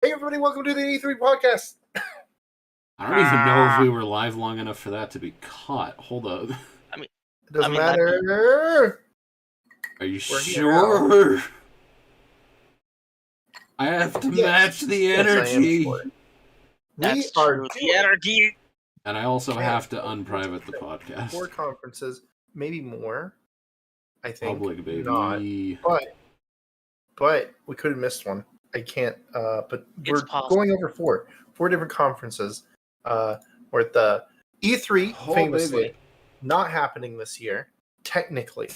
Hey everybody, welcome to the E3 podcast. I don't even know if we were live long enough for that to be caught. Hold up. It doesn't matter. Are you sure? I have to match the energy. That's true. The energy. And I also have to unprivate the podcast. 4 conferences, maybe more. I think. Public, baby. Not, but we could have missed one. I can't. But we're going over 4 different conferences. We're at the E3, famously not happening this year. Technically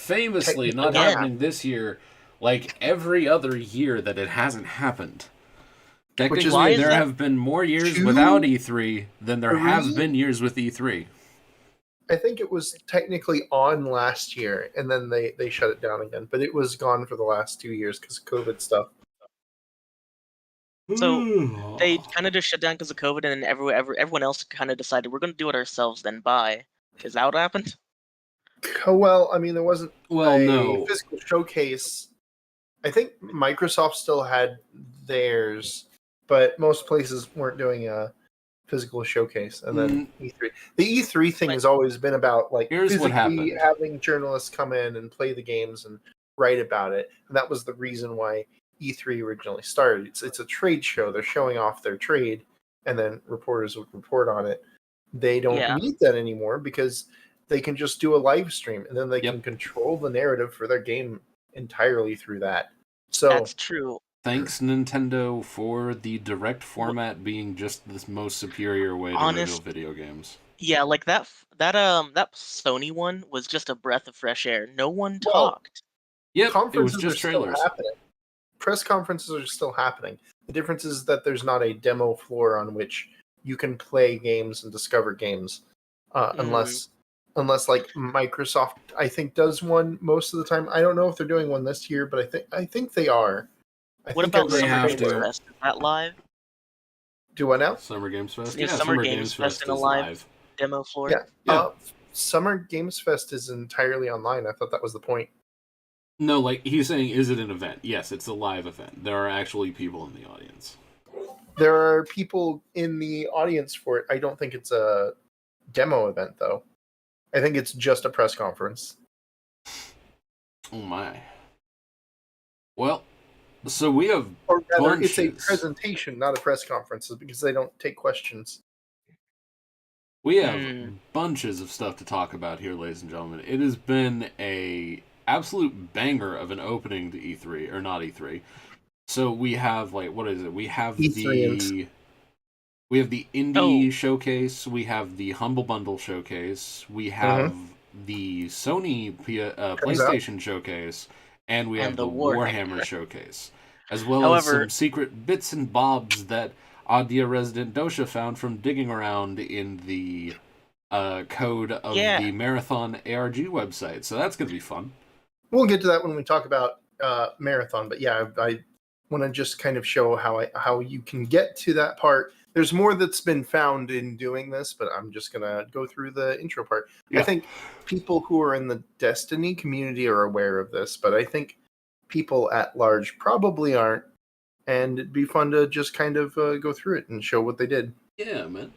Not happening this year, like every other year that it hasn't happened. Technically, there have been more years without E3 than there have been years with E3. I think it was technically on last year, and then they shut it down again. But it was gone for the last 2 years because of COVID stuff. So they kind of just shut down because of COVID, and then everyone else kind of decided we're going to do it ourselves. Then bye. Is that what happened? Well, I mean, there wasn't a physical showcase. I think Microsoft still had theirs, but most places weren't doing a physical showcase. And then E3, the E3 thing has always been about here's what happened: having journalists come in and play the games and write about it, and that was the reason why E3 originally started. It's a trade show. They're showing off their trade, and then reporters would report on it. They don't need that anymore because they can just do a live stream, and then they can control the narrative for their game entirely through that. So that's true. Thanks, Nintendo, for the direct format being just the most superior way to make video games. Yeah, like that Sony one was just a breath of fresh air. No one talked. Yep, conferences it was just trailers. Press conferences are still happening. The difference is that there's not a demo floor on which you can play games and discover games, unless like Microsoft, I think, does one most of the time. I don't know if they're doing one this year, but I think they are. What about Summer Games Fest? Is that live? Do what now? Summer Games Fest? Yeah, Summer Games Fest in a live demo floor? Yeah. Summer Games Fest is entirely online. I thought that was the point. No, like, he's saying, is it an event? Yes, it's a live event. There are actually people in the audience. There are people in the audience for it. I don't think it's a demo event, though. I think it's just a press conference. Oh, my. Well, so we have Or rather, it's a presentation, not a press conference, because they don't take questions. We have bunches of stuff to talk about here, ladies and gentlemen. It has been a absolute banger of an opening to E3, or not E3. So we have, like, what is it? We have the Indie Showcase, we have the Humble Bundle Showcase, we have the Sony PlayStation Showcase, and we have the Warhammer Showcase, as well as some secret bits and bobs that Adia resident Dosha found from digging around in the code of the Marathon ARG website. So that's going to be fun. We'll get to that when we talk about Marathon, but yeah, I want to just kind of show how you can get to that part. There's more that's been found in doing this, but I'm just going to go through the intro part. Yeah. I think people who are in the Destiny community are aware of this, but I think people at large probably aren't, and it'd be fun to just kind of go through it and show what they did. Yeah, man.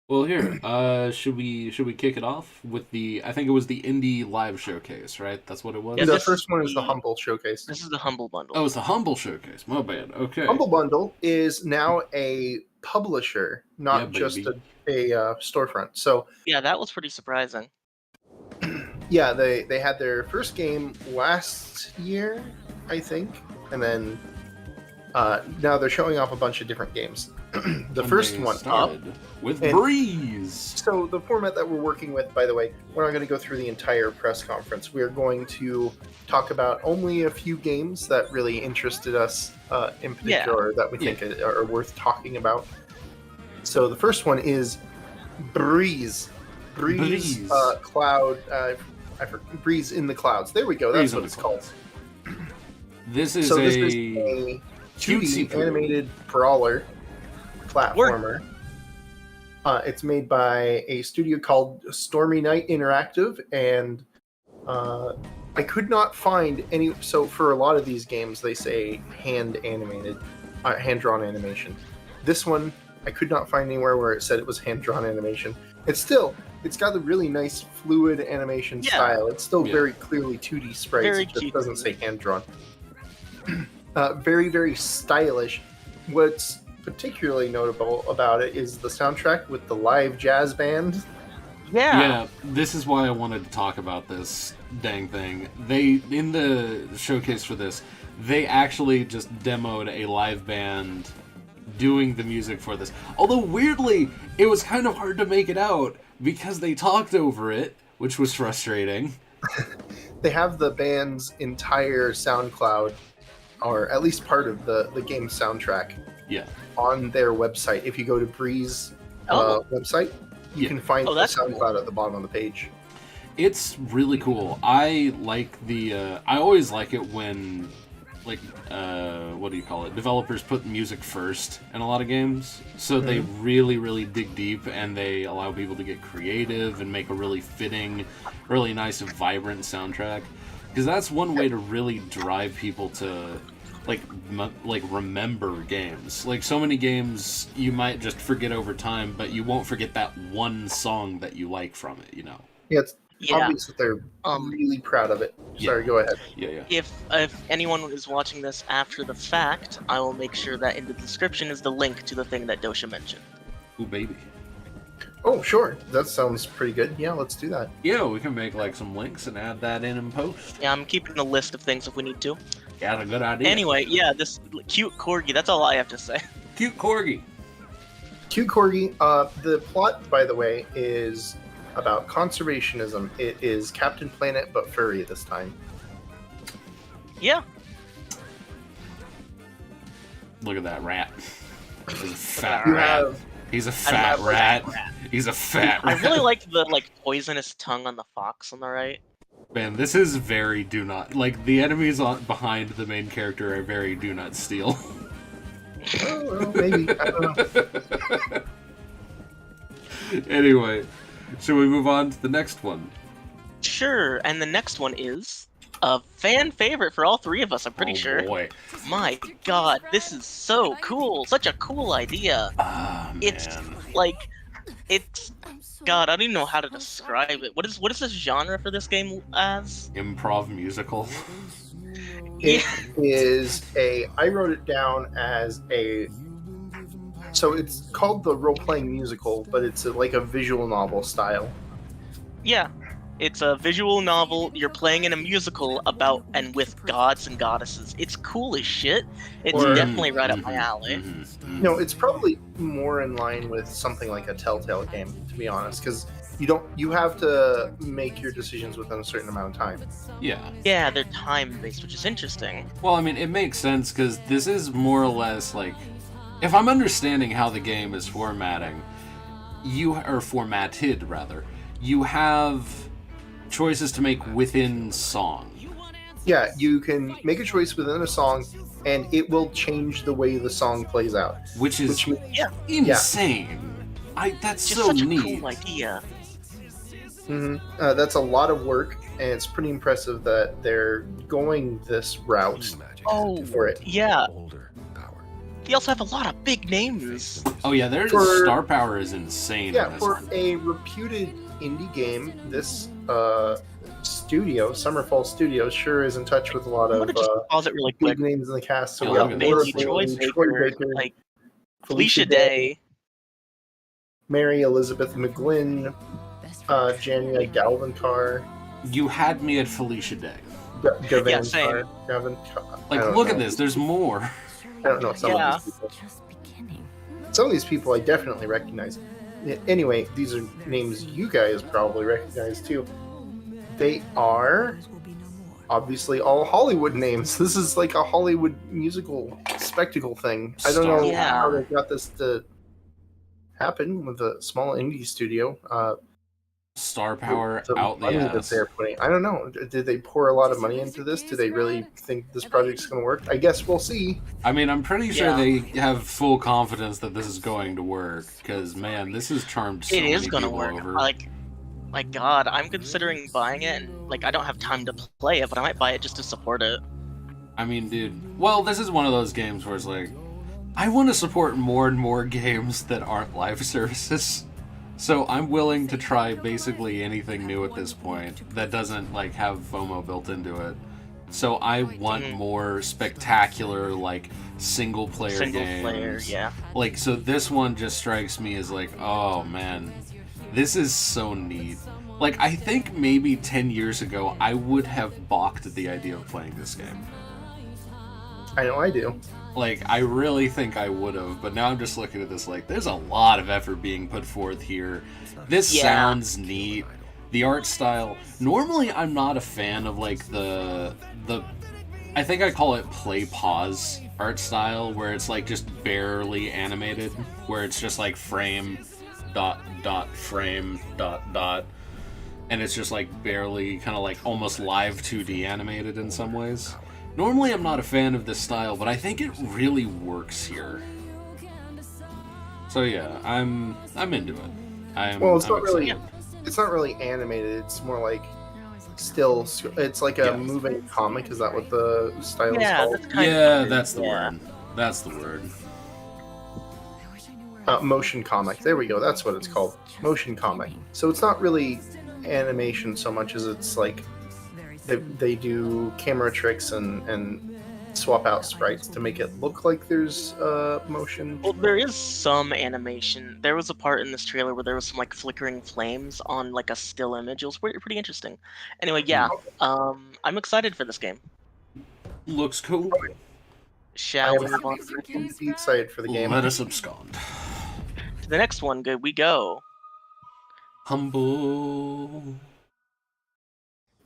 Well, here, should we kick it off with I think it was the Indie Live Showcase, right? That's what it was? Yeah, the first one is the Humble Showcase. This is the Humble Bundle. Oh, it's the Humble Showcase. My bad. Okay. Humble Bundle is now a publisher, not just a storefront. So yeah, that was pretty surprising. Yeah, they had their first game last year, I think, and then now they're showing off a bunch of different games. The first one up with Breeze. So the format that we're working with, by the way, we're not going to go through the entire press conference. We're going to talk about only a few games that really interested us in particular, that we think are worth talking about. So the first one is Breeze. Breeze. Cloud. Breeze in the Clouds. There we go. That's what it's called. This is a 2D animated brawler platformer. It's made by a studio called Stormy Night Interactive, and I could not find any. So for a lot of these games, they say hand animated. hand-drawn animation. This one, I could not find anywhere where it said it was hand-drawn animation. It's got a really nice fluid animation style. It's still very clearly 2D sprites. Very it just cute. doesn't say hand-drawn. Very, very stylish. What's particularly notable about it is the soundtrack with the live jazz band. Yeah, this is why I wanted to talk about this dang thing. They, in the showcase for this, they actually just demoed a live band doing the music for this. Although, weirdly, it was kind of hard to make it out because they talked over it, which was frustrating. They have the band's entire SoundCloud, or at least part of the game soundtrack, on their website. If you go to Bree's website, you can find the SoundCloud at the bottom of the page. It's really cool. I like the. I always like it when, like, what do you call it? Developers put music first in a lot of games, so they really, really dig deep and they allow people to get creative and make a really fitting, really nice and vibrant soundtrack. Because that's one way to really drive people to, like remember games. Like, so many games you might just forget over time, but you won't forget that one song that you like from it, you know? Yeah, it's obvious that they're really proud of it. Sorry, go ahead. Yeah. If anyone is watching this after the fact, I will make sure that in the description is the link to the thing that Dosha mentioned. Ooh, baby. Oh, sure. That sounds pretty good. Yeah, let's do that. Yeah, we can make, like, some links and add that in post. Yeah, I'm keeping a list of things if we need to. Yeah, that's a good idea. Anyway, yeah, this cute corgi, that's all I have to say. Cute corgi. Cute corgi. The plot, by the way, is about conservationism. It is Captain Planet, but furry this time. Yeah. Look at that rat. He's a fat rat. He's a fat rat. He's a fat rat. I really like the poisonous tongue on the fox on the right. Man, this is very do not... Like, the enemies behind the main character are very do not steal. Oh, well, maybe. I don't know. Anyway, should we move on to the next one? Sure, and the next one is a fan favorite for all three of us, I'm pretty sure. Boy. My god, this is so cool. Such a cool idea. It's like... It's... God, I don't even know how to describe it. What is this genre for this game as? Improv musical. It is I wrote it down as so it's called the role-playing musical, but it's like a visual novel style. Yeah. It's a visual novel. You're playing in a musical about and with gods and goddesses. It's cool as shit. It's definitely right up my alley. No, it's probably more in line with something like a Telltale game, to be honest, because you have to make your decisions within a certain amount of time. Yeah. Yeah, they're time-based, which is interesting. Well, I mean, it makes sense, because this is more or less like... If I'm understanding how the game is formatted, you have choices to make within song. Yeah, you can make a choice within a song, and it will change the way the song plays out. Which is insane. That's just so such neat. a cool idea. That's a lot of work, and it's pretty impressive that they're going this route for it. Yeah. They also have a lot of big names. Oh yeah, their star power is insane. Yeah, for a reputed indie game, this studio, Summerfall Studios, sure is in touch with a lot of just pause it really big quick. names in the cast. So Yeah, we got Bailey, Laura Troy Baker, like Felicia Day, Mary Elizabeth McGlynn, Jania Galvancar. You had me at Felicia Day. Yeah, same. Like, look at this. There's more. I don't know some of these people. Some of these people I definitely recognize. Anyway, these are names you guys probably recognize too. They are obviously all Hollywood names. This is like a Hollywood musical spectacle thing. I don't know how they got this to happen with a small indie studio. Star power out the money that ass. they're putting. I don't know. Did they pour a lot of money into this? Do they really think this project's going to work? I guess we'll see. I mean, I'm pretty sure they have full confidence that this is going to work. Because, man, this has charmed so many people over. It is going to work. Like, my God, I'm considering buying it. And, I don't have time to play it, but I might buy it just to support it. I mean, dude. Well, this is one of those games where it's like, I want to support more and more games that aren't live services. So I'm willing to try basically anything new at this point that doesn't like have FOMO built into it. So I want more spectacular like single player games. Yeah. Like so this one just strikes me as like, oh man, this is so neat. Like I think maybe 10 years ago I would have balked at the idea of playing this game. I know I do. Like, I really think I would have, but now I'm just looking at this like, there's a lot of effort being put forth here. This sounds neat. The art style. Normally, I'm not a fan of, like, the I think I call it play pause art style, where it's, like, just barely animated, where it's just, like, frame, dot, dot, frame, dot, dot. And it's just, like, barely kind of, like, almost live 2D animated in some ways. Normally, I'm not a fan of this style, but I think it really works here. So yeah, I'm into it. It's not really animated. It's more like still. It's like a moving comic. Is that what the style is called? That's the word. That's the word. Motion comic. There we go. That's what it's called. Motion comic. So it's not really animation so much as it's like. They do camera tricks and swap out sprites to make it look like there's motion. Well, there is some animation. There was a part in this trailer where there was some like flickering flames on like a still image. It was pretty interesting. Anyway, yeah, I'm excited for this game. Looks cool. Shall we move on? Be excited for the game. Let us abscond. To the next one, good we go. Humble.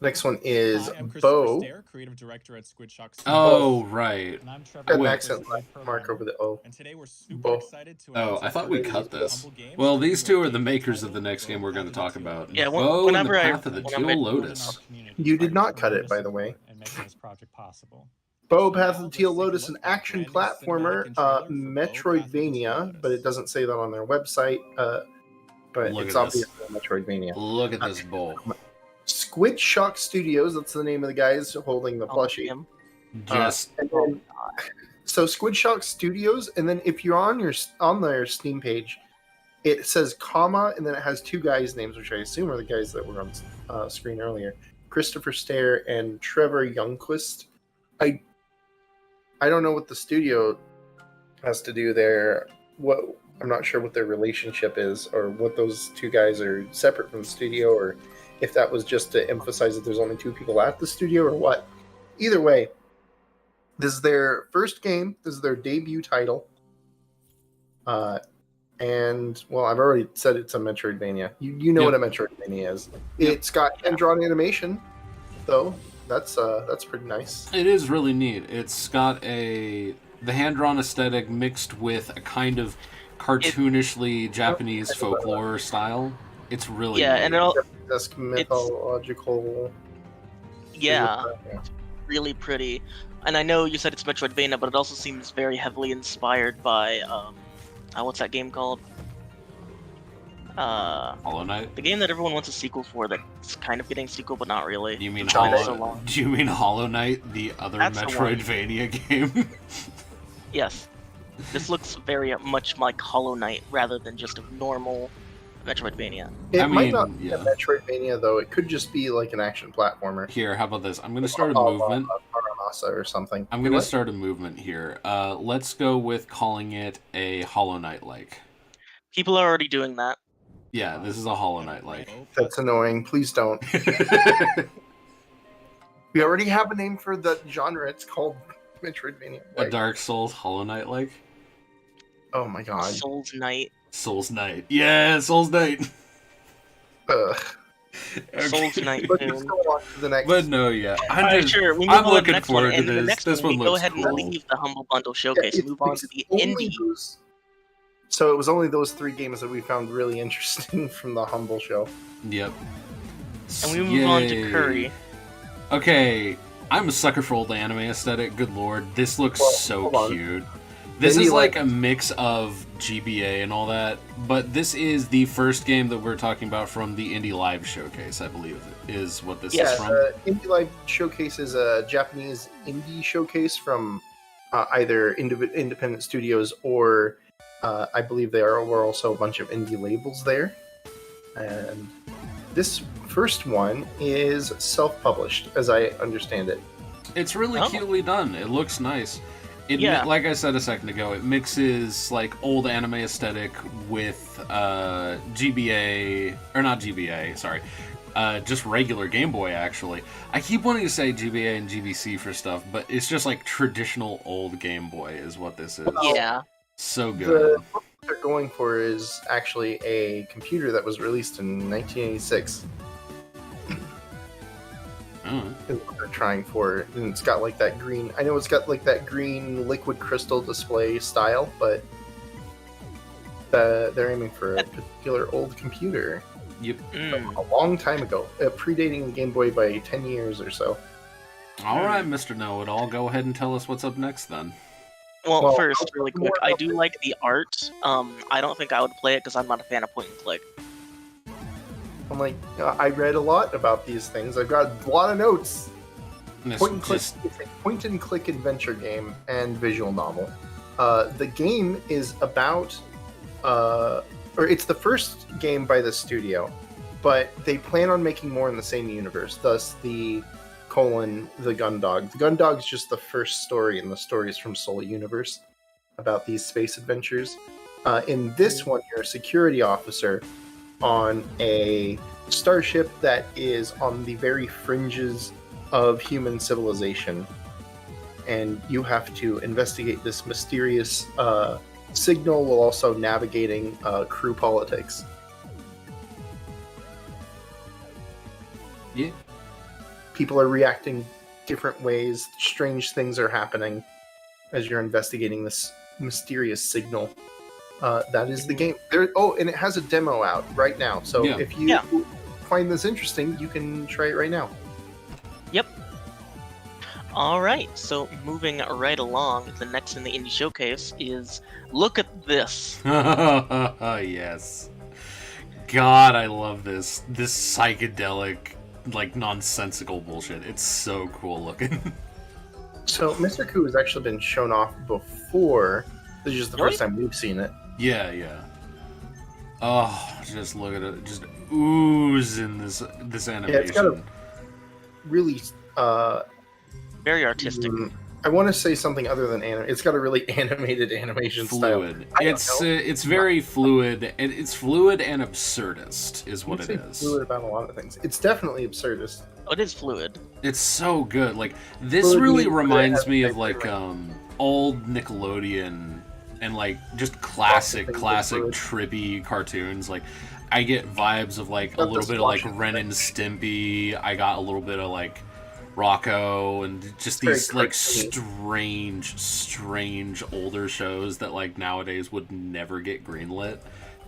Next one is Hi, I'm Bo. Stair, creative director at Squid Shock Oh, right. And I'm Trevor. Got an Wait. accent mark over the O. And today we're super Bo. excited to Oh, announce I thought we that cut this. Humble Games Well, is these doing two a are the game makers of called the next game we're going to talk about. Yeah, Bo and the whenever I- Path of the when Teal I'm- Lotus. You did not cut it, by the way. And making this project possible. Bo, Path of the Teal Lotus, an action platformer, Metroidvania, but it doesn't say that on their website. But Look it's at this. obviously a Metroidvania. Look at this bowl. Squid Shock Studios, that's the name of the guys holding the plushie. Just And then, so Squid Shock Studios, and then if you're on their Steam page, it says comma, and then it has two guys' names, which I assume are the guys that were on screen earlier, Christopher Stair and Trevor Youngquist. I don't know what the studio has to do there. I'm not sure what their relationship is, or what those two guys are separate from the studio, or if that was just to emphasize that there's only two people at the studio, or what. Either way, this is their first game. This is their debut title. And, well, I've already said it's a Metroidvania. You know what a Metroidvania is. It's got hand-drawn animation, though. That's pretty nice. It is really neat. It's got the hand-drawn aesthetic mixed with a kind of cartoonishly Japanese folklore style. It's really neat. and That's mythological. Yeah, really pretty. And I know you said it's Metroidvania, but it also seems very heavily inspired by what's that game called? Hollow Knight? The game that everyone wants a sequel for that's kind of getting a sequel, but not really. Do you mean It's been so Hollow? long. Do you mean Hollow Knight, the other That's the one. Metroidvania game? Yes. This looks very much like Hollow Knight rather than just a normal Metroidvania. It I might mean, not be a Metroidvania, though. It could just be like an action platformer. Here, how about this? I'm going to start a movement. Paramasa or something. I'm going to start a movement here. Let's go with calling it a Hollow Knight-like. People are already doing that. Yeah, this is a Hollow Knight-like. That's annoying. Please don't. We already have a name for the genre. It's called Metroidvania. A Dark Souls Hollow Knight-like? Oh my god. Souls Knight. Souls Knight. Yeah, Souls Knight. Ugh. Souls Knight. Let's just go on to the next. But no, yeah. Alright, sure. We move I'm on to the looking next forward one, to and the this. next This one, one we go looks ahead and cool. leave the Humble Bundle Showcase and move on to the indie. So it was only those three games that we found really interesting from the Humble show. Yep. And we move on to Yay. Curry. Okay, I'm a sucker for old anime aesthetic. Good lord, this looks so hold on. cute. This Maybe is like a mix of GBA and all that, but this is the first game that we're talking about from the Indie Live Showcase, I believe, is what this is from. Indie Live Showcase is a Japanese indie showcase from either independent studios or I believe there were also a bunch of indie labels there. And this first one is self-published, as I understand it. It's really cutely done. It looks nice. Like I said a second ago, it mixes like old anime aesthetic with GBA, or not GBA, sorry, just regular Game Boy, actually. I keep wanting to say GBA and GBC for stuff, but it's just like traditional old Game Boy is what this is. Yeah. So good. What they're going for is actually a computer that was released in 1986. Is what they're trying for, and it's got like that green. I know it's got like that green liquid crystal display style, but they're aiming for a particular old computer. Yep. A long time ago, predating the Game Boy by 10 years or so. All right, Mr. Know-It-All, go ahead and tell us what's up next then. Well, first, really quick, I do like the art. I don't think I would play it because I'm not a fan of point and click. I'm like, I read a lot about these things. I've got a lot of notes. Point and click, it's a point and click adventure game and visual novel. The game is about, or it's the first game by the studio, but they plan on making more in the same universe. Thus, the Gundog. The Gundog's just the first story in the Stories from Soul universe about these space adventures. In this one, you're a security officer on a starship that is on the very fringes of human civilization, and you have to investigate this mysterious signal while also navigating crew politics. Yeah. People are reacting different ways. Strange things are happening as you're investigating this mysterious signal. That is the game. And it has a demo out right now. So if you find this interesting, you can try it right now. Yep. All right. So moving right along, the next in the indie showcase is look at this. Yes. God, I love this. This psychedelic, like nonsensical bullshit. It's so cool looking. So Mr. Koo has actually been shown off before. This is just the first time we've seen it. Yeah. Oh, just look at it. Just oozing this animation. Yeah, it's got a really very artistic. I want to say something other than anime. It's got a really animated animation fluid. style. It's very fluid, and it's fluid and absurdist is what it is. Fluid about a lot of things. It's definitely absurdist. Oh, it is fluid. It's so good. Like this Fluid really means reminds that me of like old Nickelodeon and like just classic trippy cartoons. Like I get vibes of like a little bit of like Ren and Stimpy. I got a little bit of like Rocco and just these like strange older shows that like nowadays would never get greenlit.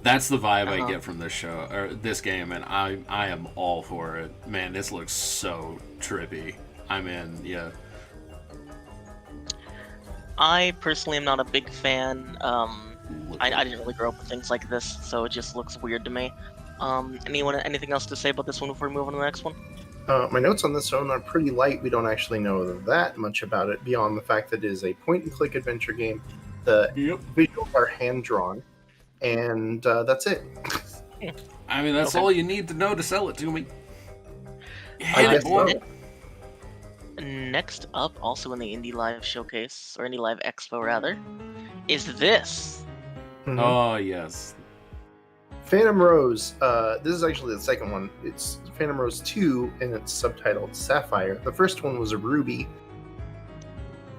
That's the vibe I get from this show or this game, and I am all for it. Man, this looks so trippy. I'm in, yeah. I personally am not a big fan. I didn't really grow up with things like this, so it just looks weird to me. Anything else to say about this one before we move on to the next one? My notes on this one are pretty light. We don't actually know that much about it beyond the fact that it is a point-and-click adventure game. The visuals are hand-drawn, and that's it. I mean, that's all you need to know to sell it to me. I guess so. Next up, also in the Indie Live Showcase, or Indie Live Expo rather, is this. Mm-hmm. Oh, yes. Phantom Rose. This is actually the second one. It's Phantom Rose 2, and it's subtitled Sapphire. The first one was a Ruby.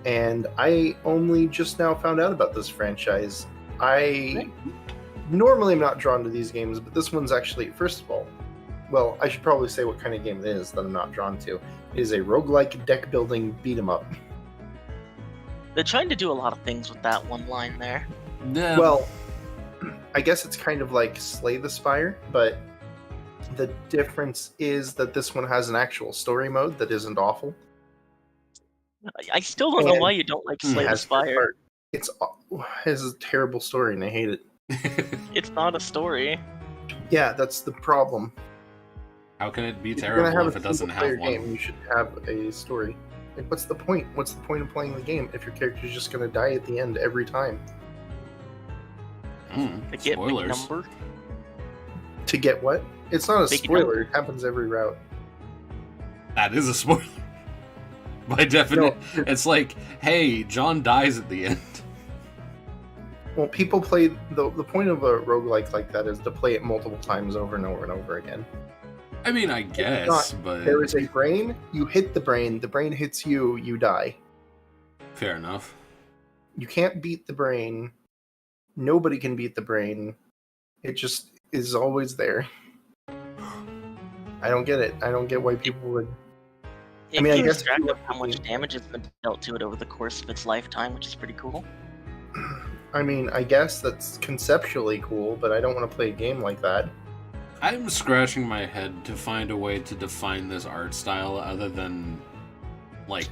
And I only just now found out about this franchise. I normally am not drawn to these games, but this one's actually, first of all, well, I should probably say what kind of game it is that I'm not drawn to. It is a roguelike deck-building beat-em-up. They're trying to do a lot of things with that one line there. Yeah. Well, I guess it's kind of like Slay the Spire, but the difference is that this one has an actual story mode that isn't awful. I still don't know why you don't like Slay the Spire. It has a terrible story, and I hate it. It's not a story. Yeah, that's the problem. How can it be If you're gonna terrible have if it doesn't have one? Game, you should have a story. Like, what's the point? What's the point of playing the game if your character's just gonna die at the end every time? To get big Spoilers. number. To get what? It's not a Big spoiler. It happens every route. That is a spoiler. By definition, it's like, hey, John dies at the end. Well, people play... The point of a roguelike like that is to play it multiple times over and over and over again. I mean, I guess, but... There is a brain, you hit the brain hits you, you die. Fair enough. You can't beat the brain. Nobody can beat the brain. It just is always there. I don't get it. I don't get why people would... It mean, I keeps guess track if you of how much damage has been dealt to it over the course of its lifetime, which is pretty cool. I mean, I guess that's conceptually cool, but I don't want to play a game like that. I'm scratching my head to find a way to define this art style other than, like,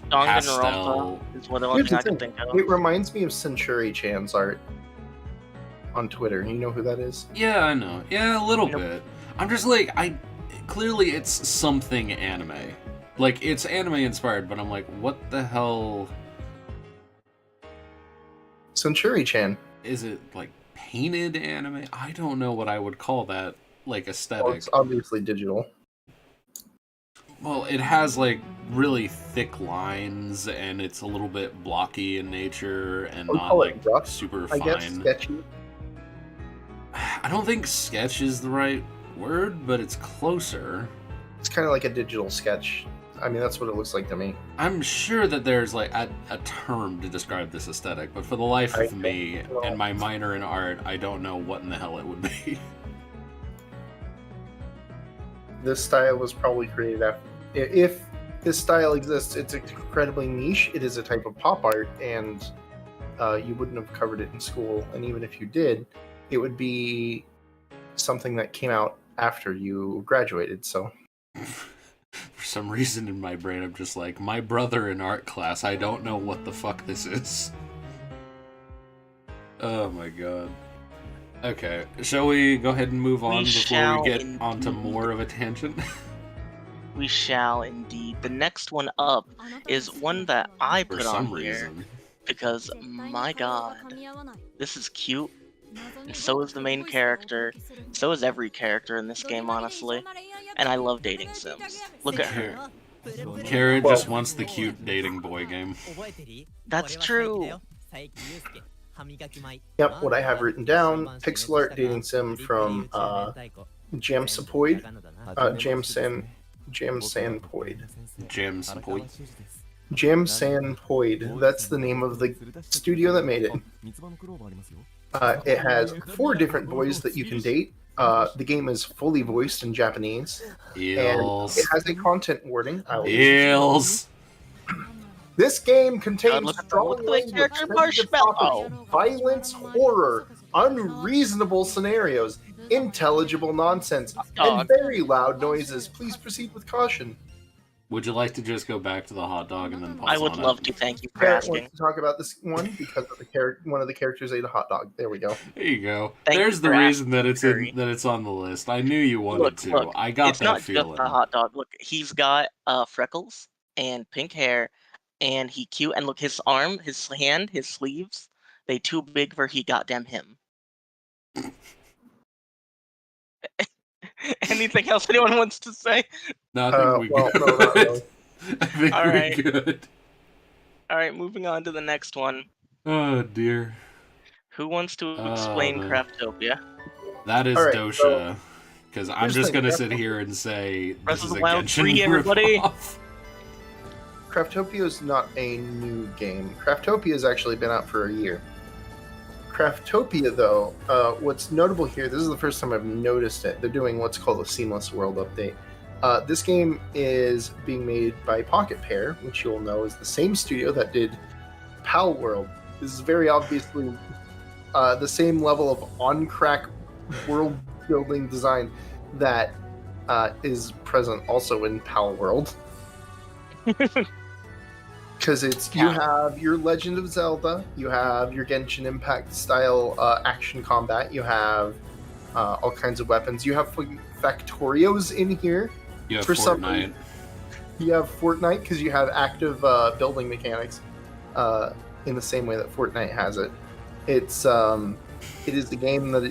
pastel. Danganronpa is what the only Here's thing the I can thing. think of. It reminds me of Century-chan's art on Twitter. You know who that is? Yeah, I know. Yeah, a little Yep. bit. I'm just like, clearly it's something anime. Like, it's anime inspired, but I'm like, what the hell Century-chan. is it? Like, painted anime? I don't know what I would call that, like, Well, aesthetic. it's obviously digital. Well, it has, like, really thick lines, and it's a little bit blocky in nature, and I would not, call it like, rough, super I fine. guess sketchy. I don't think sketch is the right word, but it's closer. It's kind of like a digital sketch. I mean, that's what it looks like to me. I'm sure that there's like a term to describe this aesthetic, but for the life I of me don't know. and my minor in art, I don't know what in the hell it would be. This style was probably created after... If this style exists, it's incredibly niche. It is a type of pop art, and you wouldn't have covered it in school. And even if you did, it would be something that came out after you graduated, so... For some reason in my brain, I'm just like, my brother in art class, I don't know what the fuck this is. Oh my god. Okay, shall we go ahead and move on before we get onto more of a tangent? We shall indeed. The next one up is one that I For put some on here reason. because, my god, this is cute. And so is the main character. So is every character in this game, honestly. And I love dating sims. Look at her. Kara just wants the cute dating boy game. That's true. Yep, what I have written down, pixel art dating sim from Jamsapoid. Jamsanpoid. Jamsanpoid. That's the name of the studio that made it. It has 4 different boys that you can date. The game is fully voiced in Japanese. And Eels. it has a content warning. Eels. This game contains look at strong the language, character sensitive Marshmallow. topics, violence, horror, unreasonable scenarios, intelligible nonsense, and Dog. very loud noises. Please proceed with caution. Would you like to just go back to the hot dog and then pause I would on love it? to. Thank you for Parrot asking. wants to talk about this one because of the one of the characters ate a hot dog. There we go. There you go. Thank There's you the for reason that it's Curry. on the list. I knew you wanted to. Look, I got it's that not feeling. just a hot dog. Look, he's got freckles and pink hair, and he cute. And look, his arm, his hand, his sleeves, they too big for he goddamn him. Anything else anyone wants to say? No, I think we well, good. no, not really. I think All we're right. good. All right, moving on to the next one. Oh dear. Who wants to explain man. Craftopia? That is All right, Dosha. Because I'm here's just the gonna thing, sit here and say Breath this of is the a Wild Genshin 3, everybody. ripoff. Craftopia is not a new game. Craftopia has actually been out for a year. Craftopia, though, what's notable here, this is the first time I've noticed it. They're doing what's called a Seamless World update. This game is being made by Pocket Pair, which you'll know is the same studio that did Pal World. This is very obviously the same level of on-crack world-building design that is present also in Pal World. Because you have your Legend of Zelda, you have your Genshin Impact style action combat, you have all kinds of weapons, you have Factorios in here. You have For some Fortnite. You have Fortnite because you have active building mechanics in the same way that Fortnite has it. It is the game that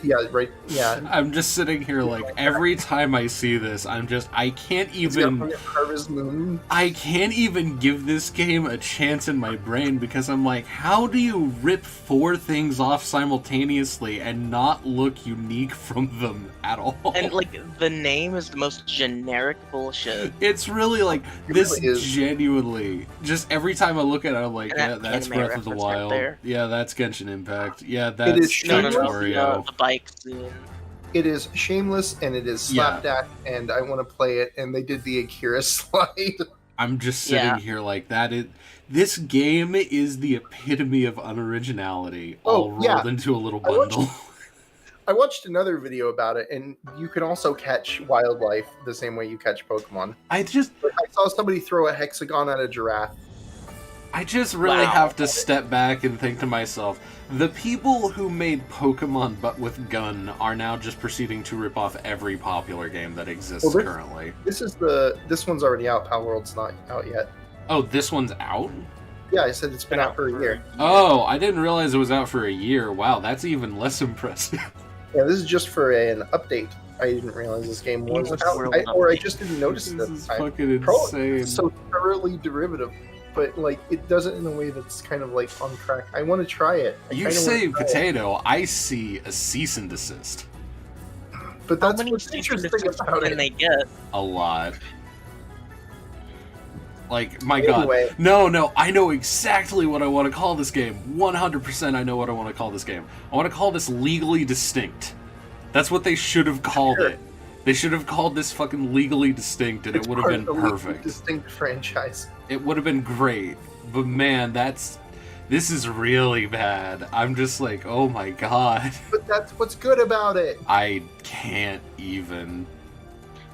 I'm just sitting here like every time I see this, I can't even Harvest Moon. I can't even give this game a chance in my brain because I'm like, how do you rip 4 things off simultaneously and not look unique from them at all? And like the name is the most generic bullshit. It's really like It this really is. Genuinely. Just every time I look at it, I'm like, And yeah, that that's anime Breath of the reference right Wild. there. Yeah, that's Genshin Impact. Yeah, It that's is Factorio. The bike scene. It is shameless and it is slapdash, and I want to play it. And they did the Akira slide. I'm just sitting here like that. This game is the epitome of unoriginality, all rolled into a little bundle. I watched another video about it, and you can also catch wildlife the same way you catch Pokemon. I saw somebody throw a hexagon at a giraffe. I just really have to step back and think to myself, the people who made Pokemon but with gun are now just proceeding to rip off every popular game that exists currently. This one's already out. Pal World's not out yet. Oh, this one's out? Yeah, I said it's been out for a year. Oh, I didn't realize it was out for a year. Wow, that's even less impressive. Yeah, this is just for an update. I didn't realize this game was out, or I just didn't notice it at the time. Fucking insane. It's so thoroughly derivative, but like it does it in a way that's kind of like on track. I want to try it. You say potato, I see a cease and desist. But that's what's interesting about it. Can they get a lot? Like, my Anyway. god. No, I know exactly what I want to call this game. 100% I know what I want to call this game. I want to call this Legally Distinct. That's what they should have called it. They should have called this fucking Legally Distinct, and it would have been perfect. Distinct franchise. It would have been great. But man, this is really bad. I'm just like, oh my god. But that's what's good about it. I can't even.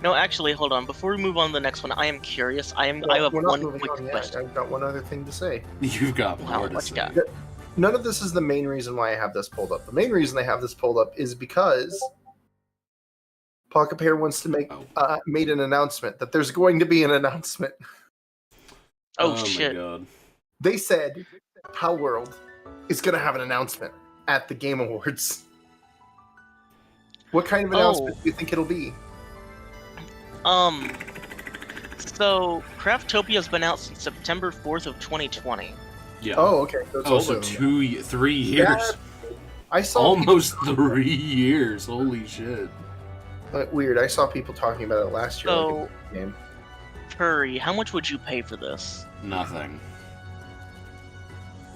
No, actually, hold on. Before we move on to the next one, I am curious. I have one quick question. I've got one other thing to say. You've got more to say. None of this is the main reason why I have this pulled up. The main reason I have this pulled up is because Pocket Pair wants to made an announcement that there's going to be an announcement. Oh shit! My God. They said Pal World is going to have an announcement at the Game Awards. What kind of announcement do you think it'll be? So Craftopia has been out since September 4th of 2020. Yeah. Oh, okay. So 3 years. Yeah, I saw almost 3 years. Holy shit. Weird. I saw people talking about it last year. So, like game. Furry, how much would you pay for this? Nothing.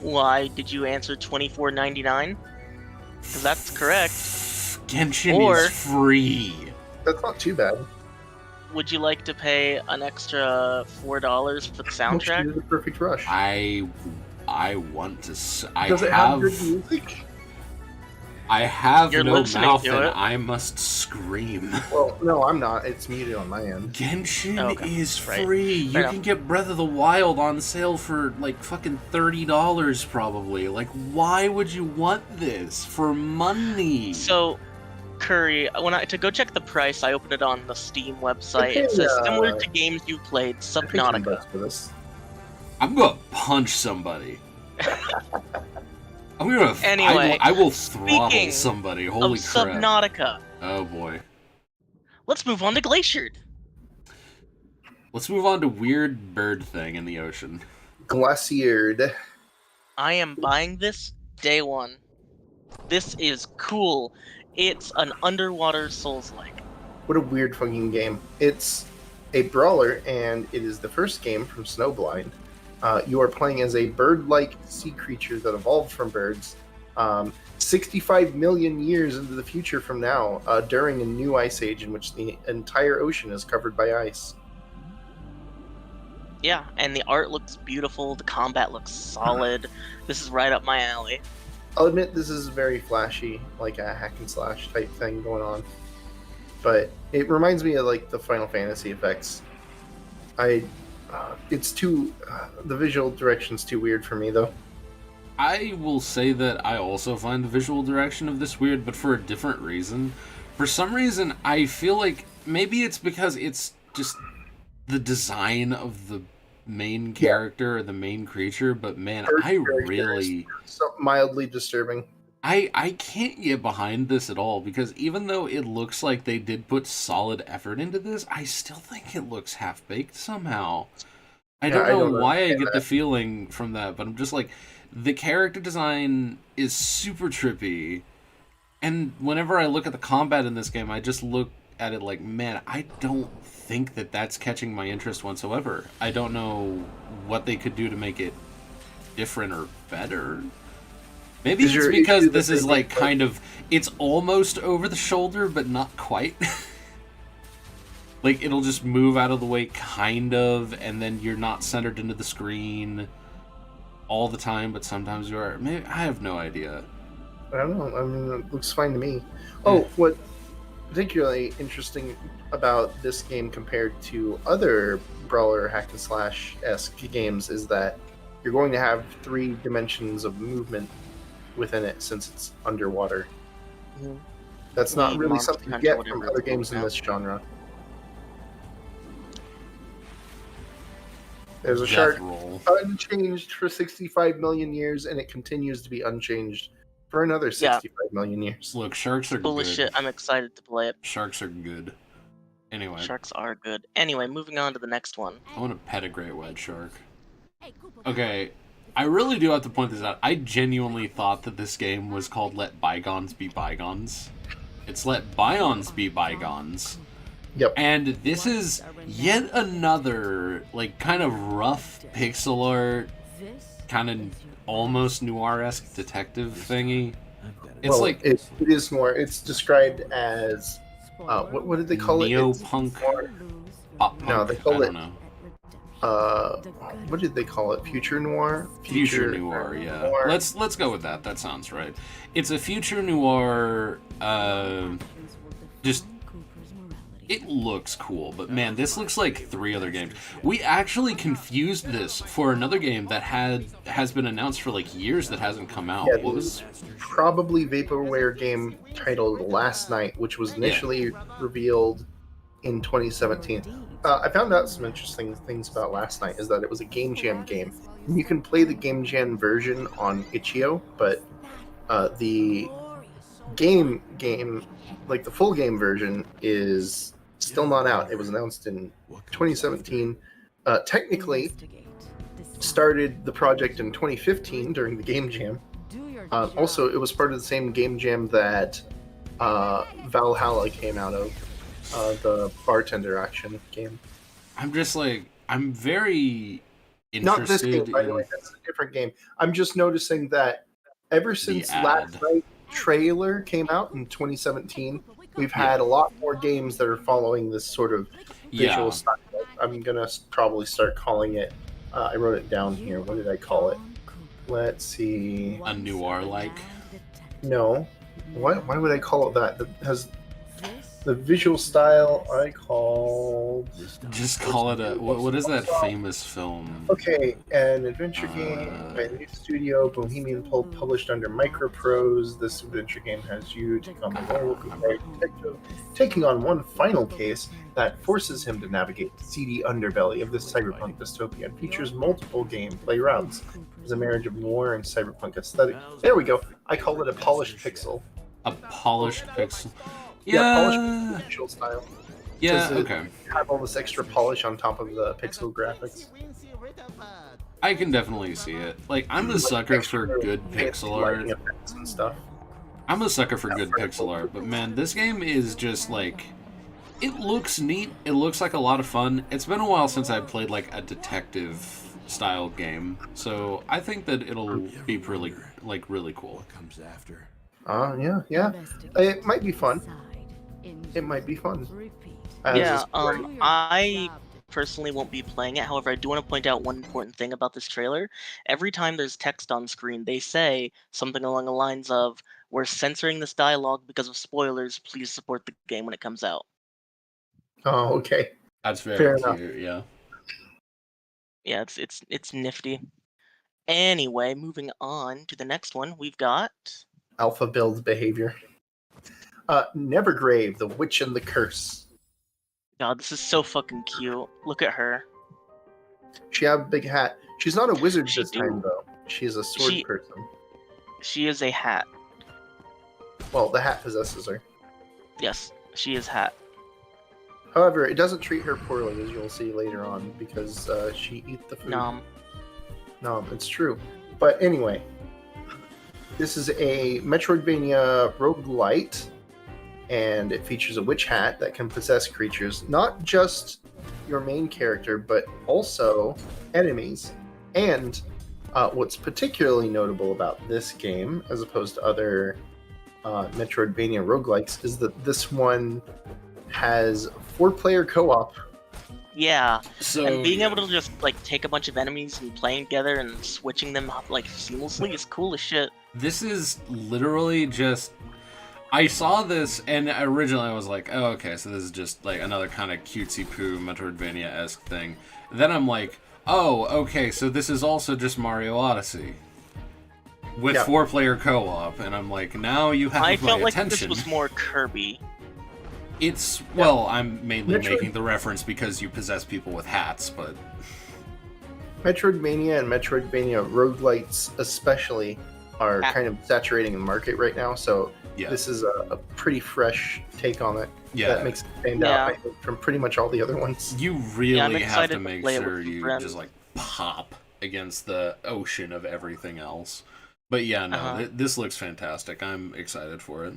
Why did you answer $24.99? Because that's correct. Genshin is free. That's not too bad. Would you like to pay an extra $4 for the soundtrack? The Perfect Rush. I want to. Does it have good music? I have You're no listening mouth to and it. I must scream. Well, no, I'm not. It's muted on my end. Genshin is free. You can get Breath of the Wild on sale for like fucking $30 probably. Like, why would you want this for money? So, Curry, to go check the price, I opened it on the Steam website. It says similar to games you've played, Subnautica. I'm gonna punch somebody. I'm gonna. Anyway, I will throttle somebody. Holy crap! Subnautica. Oh boy. Let's move on to Glaciered. Let's move on to weird bird thing in the ocean. Glaciered. I am buying this day one. This is cool. It's an underwater Souls-like. What a weird fucking game. It's a brawler, and it is the first game from Snowblind. You are playing as a bird-like sea creature that evolved from birds 65 million years into the future from now, during a new ice age in which the entire ocean is covered by ice. Yeah, and the art looks beautiful, the combat looks solid. This is right up my alley. I'll admit this is very flashy, like a hack and slash type thing going on. But it reminds me of like the Final Fantasy effects. It's too, the visual direction's too weird for me though. I will say that I also find the visual direction of this weird, but for a different reason. For some reason, I feel like maybe it's because it's just the design of the main character or the main creature, but man, I really mildly disturbing. I can't get behind this at all, because even though it looks like they did put solid effort into this, I still think it looks half-baked somehow. I don't know why I get the feeling from that, but I'm just like, the character design is super trippy, and whenever I look at the combat in this game, I just look at it like, man, I don't think that that's catching my interest whatsoever. I don't know what they could do to make it different or better. Maybe it's because this is like kind of, it's almost over the shoulder, but not quite. Like, it'll just move out of the way, kind of, and then you're not centered into the screen all the time, but sometimes you are. Maybe, I have no idea. I don't know. I mean, it looks fine to me. Oh, what particularly interesting about this game compared to other brawler hack and slash-esque games is that you're going to have 3 dimensions of movement within it, since it's underwater. Mm-hmm. That's not really something you get from other games in this genre. There's a shark unchanged for 65 million years, and it continues to be unchanged for another 65 million years. Look, sharks are full of shit. I'm excited to play it. Sharks are good. Anyway. Sharks are good. Anyway, moving on to the next one. I want to pet a great white shark. Okay, I really do have to point this out. I genuinely thought that this game was called Let Bygones Be Bygones. It's Let Bygones Be Bygones. Yep. And this is yet another, like, kind of rough pixel art, kind of almost noir-esque detective thingy. It's it is noir. It's described as, what did they call it? Neo-punk. Pop punk. No, they call it, know. What did they call it? Future noir? Future noir, yeah. Noir. Let's go with that. That sounds right. It's a future noir, just... It looks cool, but man, this looks like 3 other games. We actually confused this for another game that has been announced for like years that hasn't come out. Yeah, what was probably vaporware game titled Last Night, which was initially revealed in 2017. I found out some interesting things about Last Night is that it was a Game Jam game. You can play the Game Jam version on itch.io, but the game, like the full game version, is still not out. It was announced in 2017. Technically, started the project in 2015 during the Game Jam. Also, it was part of the same Game Jam that Valhalla came out of, the bartender action game. I'm just like, I'm very interested. Not this game, by the way. That's a different game. I'm just noticing that ever since Last Night trailer came out in 2017, we've had a lot more games that are following this sort of visual style. I'm gonna probably start calling it, I wrote it down here, what did I call it? Let's see. A noir-like? No. Why would I call it that? That has the visual style I call... Just call it a... What is that famous film? Okay, an adventure game by a new studio, Bohemian Pulp, published under Microprose. This adventure game has you take on the werewolf detective, taking on one final case that forces him to navigate the seedy underbelly of this cyberpunk dystopia and features multiple gameplay rounds. There's a marriage of noir and cyberpunk aesthetic. There we go. I call it a polished pixel. A polished pixel? Polished visual style. Yeah, okay. Have all this extra polish on top of the pixel graphics. I can definitely see it. Like, I'm a sucker for good pixel art. And stuff. I'm a sucker for good pixel art, but man, this game is just like... It looks neat. It looks like a lot of fun. It's been a while since I've played like a detective-style game, so I think that it'll be really cool. What comes after? Yeah. It might be fun. It might be fun. I personally won't be playing it. However, I do want to point out one important thing about this trailer. Every time there's text on screen, they say something along the lines of, "We're censoring this dialogue because of spoilers. Please support the game when it comes out." Oh, okay. That's very cute, yeah. Yeah, it's nifty. Anyway, moving on to the next one, we've got... Alpha build behavior. Nevergrave, The Witch and the Curse. God, this is so fucking cute. Look at her. She have a big hat. She's not a wizard She this time, do. though. She's a sword She- person. She is a hat. Well, the hat possesses her. Yes, she is hat. However, it doesn't treat her poorly, as you'll see later on, because she eats the food. Nom. No, it's true. But anyway, this is a Metroidvania roguelite, and it features a witch hat that can possess creatures, not just your main character, but also enemies. And what's particularly notable about this game, as opposed to other Metroidvania roguelikes, is that this one has 4-player co-op. Yeah, So and being able to just like take a bunch of enemies and playing together and switching them like seamlessly is cool as shit. this is literally just. I saw this and originally I was like, oh, okay, so this is just like another kind of cutesy poo Metroidvania-esque thing. Then I'm like, oh, okay, so this is also just Mario Odyssey with 4-player co-op, and I'm like, now you have I my felt like attention. this was more Kirby. It's well, I'm mainly Metroid- making the reference because you possess people with hats, but Metroidvania and Metroidvania roguelites especially are kind of saturating the market right now, so yeah, this is a pretty fresh take on it yeah. that makes it stand out, I think, from pretty much all the other ones. You I'm really have excited to to make play it sure with you friends. just like pop against the ocean of everything else. But yeah, no, this looks fantastic. I'm excited for it.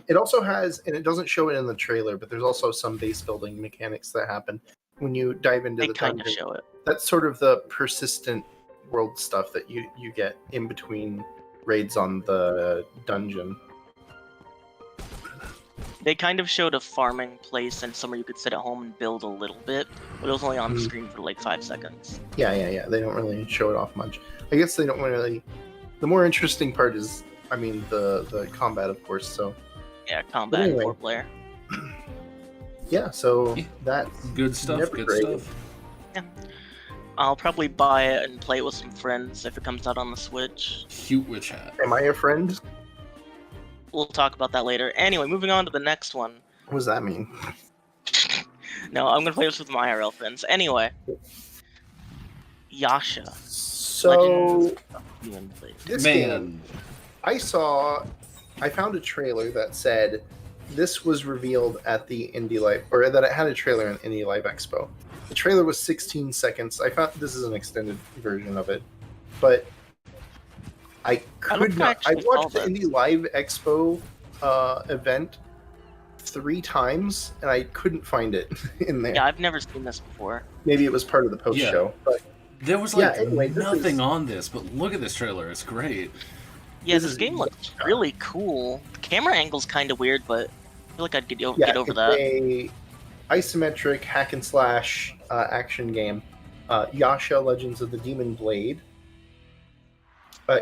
It also has, and it doesn't show it in the trailer, but there's also some base building mechanics that happen when you dive into They the kind of dungeon. show it. That's sort of the persistent world stuff that you get in between raids on the dungeon. They kind of showed a farming place and somewhere you could sit at home and build a little bit, but it was only on the screen for like 5 seconds. Yeah. They don't really show it off much. I guess they don't really. The more interesting part is, I mean, the combat, of course. So Yeah, combat anyway. and 4-player. yeah, so Yeah. that's Good stuff. never Good great. stuff. I'll probably buy it and play it with some friends if it comes out on the Switch. Cute witch hat. Am I a friend? We'll talk about that later. Anyway, moving on to the next one. What does that mean? No, I'm gonna play this with my IRL friends. Anyway. Yasha. So Legends of Demon Blade. this game, Man, I found a trailer that said this was revealed at the Indie Live, or that it had a trailer in Indie Live Expo. The trailer was 16 seconds. I found this is an extended version of it, but I could not. I actually saw watched the this. Indie Live Expo event 3 times, and I couldn't find it in there. Yeah, I've never seen this before. Maybe it was part of the post show, but there was Yeah, like anyway, this nothing is- on this, but look at this trailer. It's great. Yeah, This this is- game looks really cool. The camera angle's kind of weird, but I feel like I'd get over it's that. a isometric hack and slash action game. Yasha: Legends of the Demon Blade.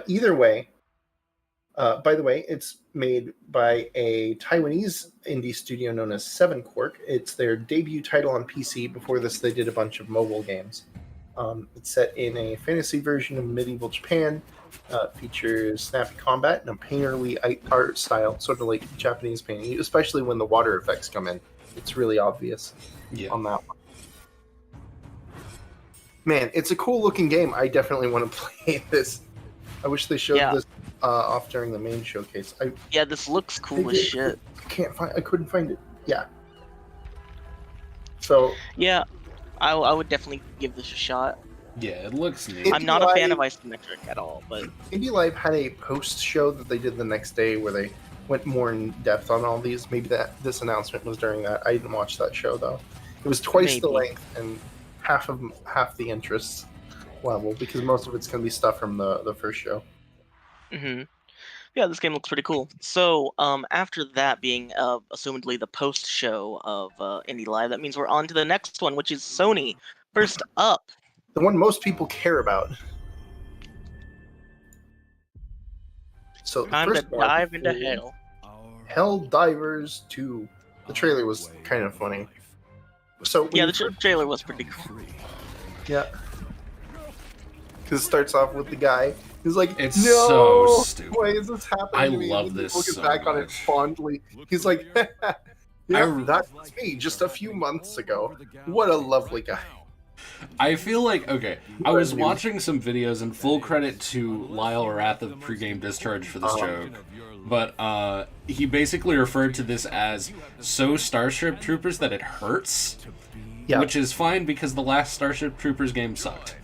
Either way, by the way, it's made by a Taiwanese indie studio known as Seven Quark. It's their debut title on PC. Before this, they did a bunch of mobile games. It's set in a fantasy version of medieval Japan. Features snappy combat and a painterly art style, sort of like Japanese painting, especially when the water effects come in. It's really obvious Yeah. on that one. Man, it's a cool looking game. I definitely want to play this. I wish they showed Yeah. this off during the main showcase. I Yeah, this looks cool as shit. I couldn't find it. Yeah. So Yeah, I would definitely give this a shot. Yeah, it looks neat. I'm not a fan of isometric at all, but Indie Live had a post show that they did the next day where they went more in depth on all these. Maybe this announcement was during that. I didn't watch that show though. It was twice the Maybe. length and half the interest level, because most of it's going to be stuff from the first show. yeah, this game looks pretty cool. So, after that being assumedly the post show of Indie Live, that means we're on to the next one, which is Sony. First up, The one most people care about. So the time to first one dive into is hell. Hell Divers 2. The trailer was kind of funny. So when Yeah, you the trailer was pretty cool. Yeah. Because it starts off with the guy who's like, It's no, so stupid. why is this happening I to me? love And he's this looking so back on it much. fondly. He's like, Yeah, that's me just a few months ago. What a lovely guy. I feel like, okay, I was watching some videos, and full credit to Lyle Arath of Pregame Discharge for this joke, but he basically referred to this as so Starship Troopers that it hurts, which is fine because the last Starship Troopers game sucked.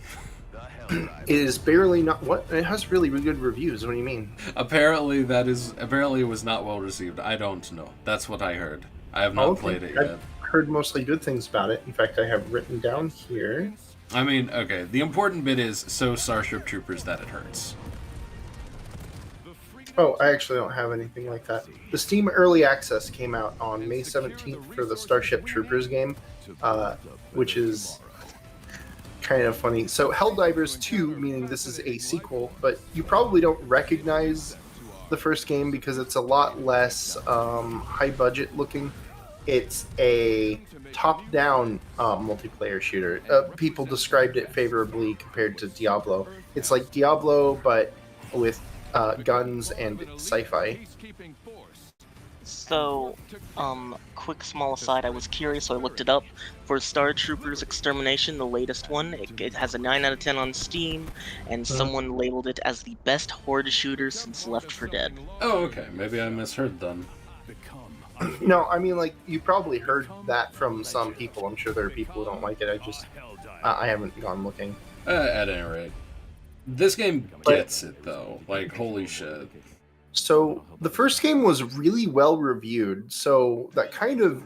It is barely not what it has really good reviews. What do you mean? Apparently it was not well received. I don't know. That's what I heard. I have not played it yet. I've heard mostly good things about it. In fact, I have written down here. I mean, okay, the important bit is so Starship Troopers that it hurts. Oh, I actually don't have anything like that. The Steam Early Access came out on May 17th for the Starship Troopers game, which is kind of funny. So Helldivers 2, meaning this is a sequel, but you probably don't recognize the first game because it's a lot less high budget looking. It's a top-down multiplayer shooter. People described it favorably compared to Diablo. It's like Diablo, but with guns and sci-fi. So, quick small aside, I was curious, so I looked it up. For Star Troopers Extermination, the latest one, it has a 9 out of 10 on Steam, and someone labeled it as the best horde shooter since Left 4 Dead. Oh, okay. Maybe I misheard then. No, I mean, like, you probably heard that from some people. I'm sure there are people who don't like it. I haven't gone looking. At any rate. This game gets it, though. Like, holy shit. So, the first game was really well reviewed, so that kind of...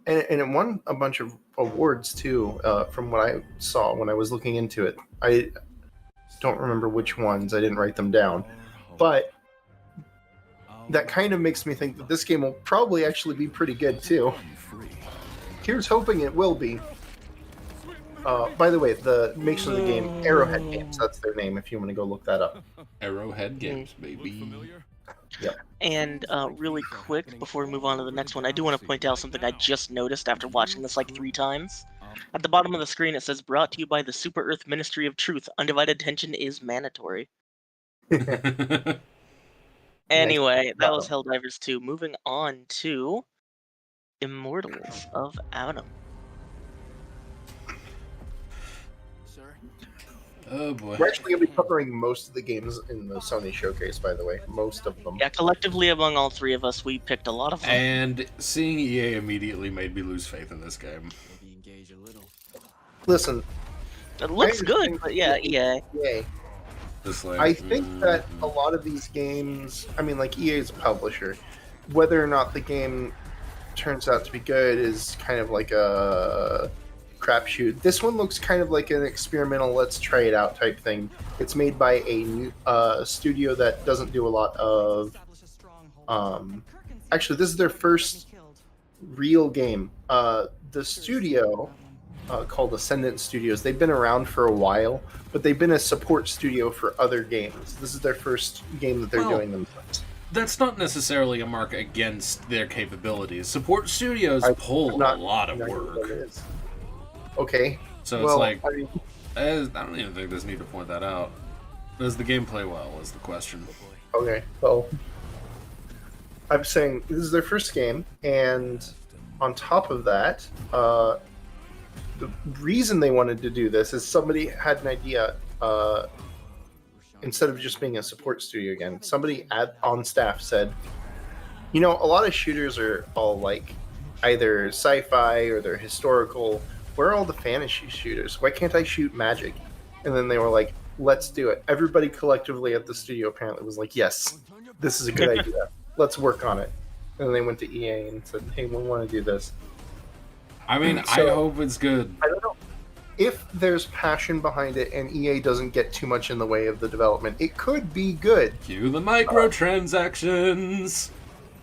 And it won a bunch of awards, too, from what I saw when I was looking into it. I don't remember which ones. I didn't write them down. But that kind of makes me think that this game will probably actually be pretty good, too. Here's hoping it will be. By the way, the makers of the game, Arrowhead Games, that's their name if you want to go look that up. Arrowhead Games, baby. Yep. And really quick, before we move on to the next one, I do want to point out something I just noticed after watching this like 3 times. At the bottom of the screen, it says, brought to you by the Super Earth Ministry of Truth. Undivided attention is mandatory. Anyway, that was Helldivers 2. Moving on to Immortals of Adam. Oh boy. We're actually going to be covering most of the games in the Sony showcase, by the way. Most of them. Yeah, collectively among all 3 of us, we picked a lot of them. And seeing EA immediately made me lose faith in this game. Listen. It looks good, but yeah, EA. I think that a lot of these games, I mean, like, EA is a publisher. Whether or not the game turns out to be good is kind of like a crapshoot. This one looks kind of like an experimental, let's try it out type thing. It's made by a new studio that doesn't do a lot of... actually, this is their first real game. The studio... called Ascendant Studios. They've been around for a while, but they've been a support studio for other games. This is their first game that they're doing themselves. That's not necessarily a mark against their capabilities. Support studios pull a lot of work. Okay. So it's like, I don't even think there's need to point that out. Does the game play well is the question. Okay, well, I'm saying this is their first game, and on top of that, the reason they wanted to do this is somebody had an idea. Instead of just being a support studio again, somebody on staff said, you know, a lot of shooters are all like either sci-fi or they're historical. Where are all the fantasy shooters? Why can't I shoot magic? And then they were like, let's do it. Everybody collectively at the studio apparently was like, yes, this is a good idea. Let's work on it. And then they went to EA and said, hey, we want to do this. I mean, I hope it's good. I don't know. If there's passion behind it and EA doesn't get too much in the way of the development, it could be good. Cue the microtransactions.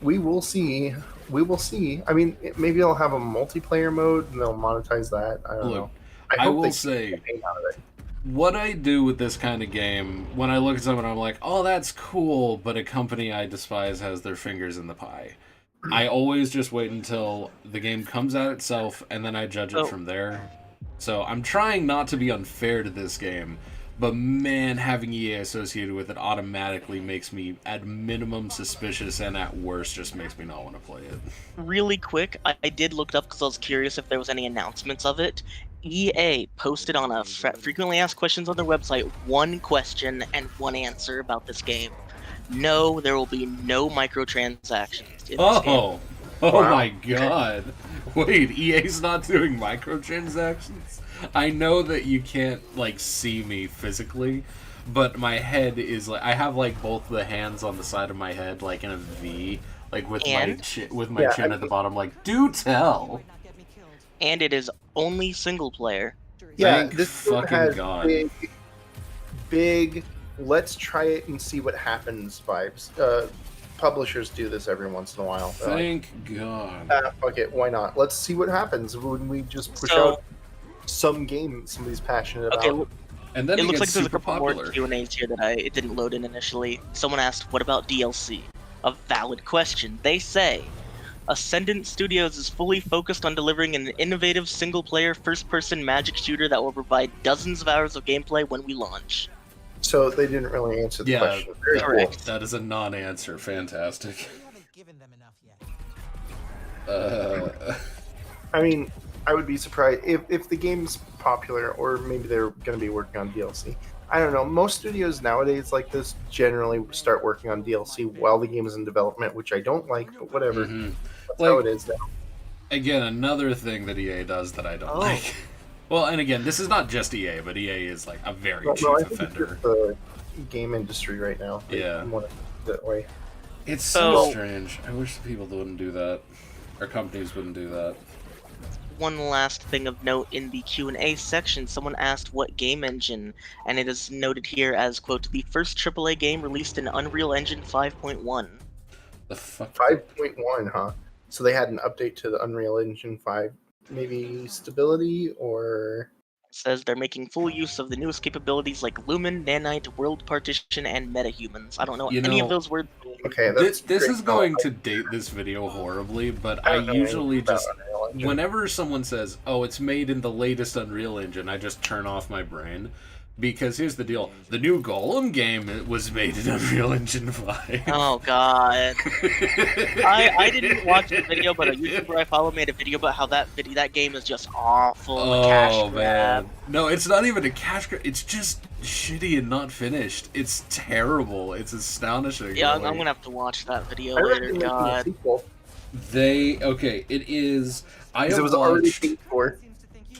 We will see. We will see. I mean, maybe they'll have a multiplayer mode and they'll monetize that. I don't know. I will say, what I do with this kind of game, when I look at someone, I'm like, oh, that's cool, but a company I despise has their fingers in the pie. I always just wait until the game comes out itself, and then I judge it from there. So I'm trying not to be unfair to this game, But man, having EA associated with it automatically makes me at minimum suspicious, and at worst just makes me not want to play it. Really quick, I did look it up because I was curious if there was any announcements of it. EA posted on a frequently asked questions on their website one question and one answer about this game. No, there will be no microtransactions in this game. Oh Wow. my god. Wait, EA's not doing microtransactions? I know that you can't, like, see me physically, but my head is, like, I have, like, both the hands on the side of my head, like, in a V, like, with my chin at the bottom, like, do tell! And it is only single player. Yeah, Thank this game fucking has God. big, let's try it and see what happens vibes. Publishers do this every once in a while. They're Thank God. like, fuck it, why not? Let's see what happens when we just push So- out some game somebody's passionate Okay, about. And then it it looks gets like there's a super couple popular. more Q&As here that it didn't load in initially. Someone asked, what about DLC? A valid question. They say, Ascendant Studios is fully focused on delivering an innovative single-player first-person magic shooter that will provide dozens of hours of gameplay when we launch. So they didn't really answer the Yeah, question. Very cool. Correct. that is a non-answer. Fantastic. haven't given them enough yet. I mean, I would be surprised if the game's popular, or maybe they're going to be working on DLC. I don't know. Most studios nowadays like this generally start working on DLC while the game is in development, which I don't like, but whatever. Mhm. That's Like- how it is now. Again, another thing that EA does that I don't Oh. like. Well, and again, this is not just EA, but EA is like a very Well, chief no, I think it's offender. just the game industry right now. They Yeah. want it that way. It's so So- strange. I wish people wouldn't do that. Or companies wouldn't do that. One last thing of note in the Q&A section, someone asked what game engine, and it is noted here as, quote, the first AAA game released in Unreal Engine 5.1. The fuck? 5.1, huh? So they had an update to the Unreal Engine 5, maybe stability or It says they're making full use of the newest capabilities like Lumen, Nanite, World Partition, and Metahumans. I don't know what You any know- of those words mean. okay. This That's is great. going to date this video horribly, but I don't know usually anything about just... Unreal Engine. Whenever someone says, oh, it's made in the latest Unreal Engine, I just turn off my brain. Because here's the deal. The new Golem game was made in Unreal Engine 5. Oh god. I didn't watch the video, but a YouTuber I follow made a video about how that game is just awful. a cash Oh, grab. man. No, it's not even a cash grab. It's just shitty and not finished. It's terrible. It's astonishing. Yeah, really. I'm gonna have to watch that video I later. reckon making a God. sequel, Okay, it is... I 'cause have it was already watched... paid for.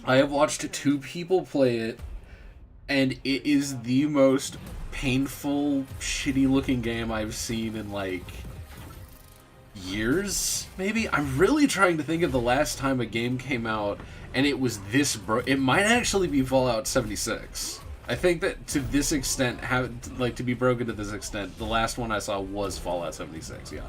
I have watched 2 people play it, and it is the most painful, shitty-looking game I've seen in, like, years, maybe? I'm really trying to think of the last time a game came out, and it was this It might actually be Fallout 76. I think that to this extent, to be broken to this extent, the last one I saw was Fallout 76, yeah.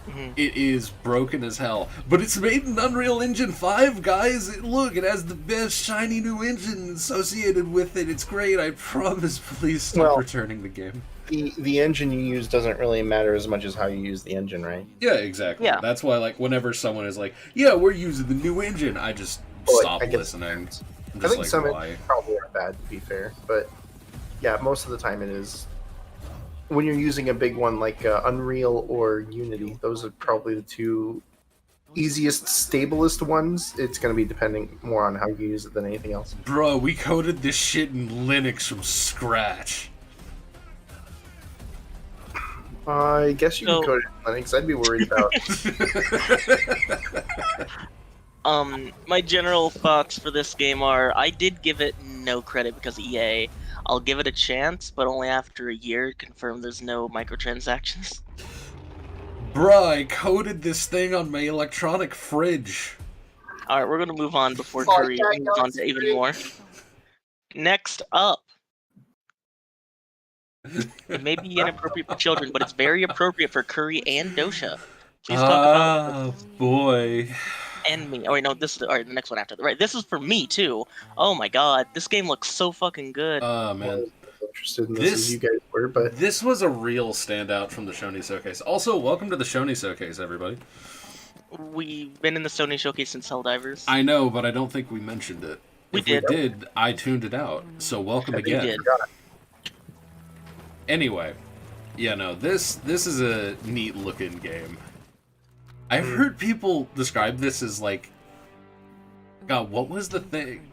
Mhm. It is broken as hell, but it's made in Unreal Engine 5, guys. Look, it has the best shiny new engine associated with it. It's great. I promise. Please stop Well- returning the game. The engine you use doesn't really matter as much as how you use the engine, right? Yeah, exactly. Yeah. That's why, like, whenever someone is like, "Yeah, we're using the new engine," I just Well, stop I guess- listening. I'm I just think like, some why? engines probably are bad, to be fair, but yeah, most of the time it is. When you're using a big one like Unreal or Unity, those are probably the two easiest, stablest ones. It's going to be depending more on how you use it than anything else. Bro, we coded this shit in Linux from scratch. I guess you So- can code it in Linux. I'd be worried about. My general thoughts for this game are, I did give it no credit because EA. I'll give it a chance, but only after a year, confirm there's no microtransactions. Bruh, I coded this thing on my electronic fridge. Alright, we're gonna move on before Oh, Curry yeah, moves on to even more. Next up. It may be inappropriate for children, but it's very appropriate for Curry and Dosha. Please talk about Boy. and me. Oh wait, no, this is alright, the next one after. Right, this is for me too. Oh my god, this game looks so fucking good. Oh, man. Interested in this, This- as you guys were, but This was a real standout from the Shoney Showcase. Also, welcome to the Shoney Showcase, everybody. We've been in the Sony Showcase since Helldivers. I know, but I don't think we mentioned it. We If we did. did, I tuned it out. So welcome again. did. Anyway, yeah, no, this is a neat looking game. I've heard people describe this as like, God, what was the thing?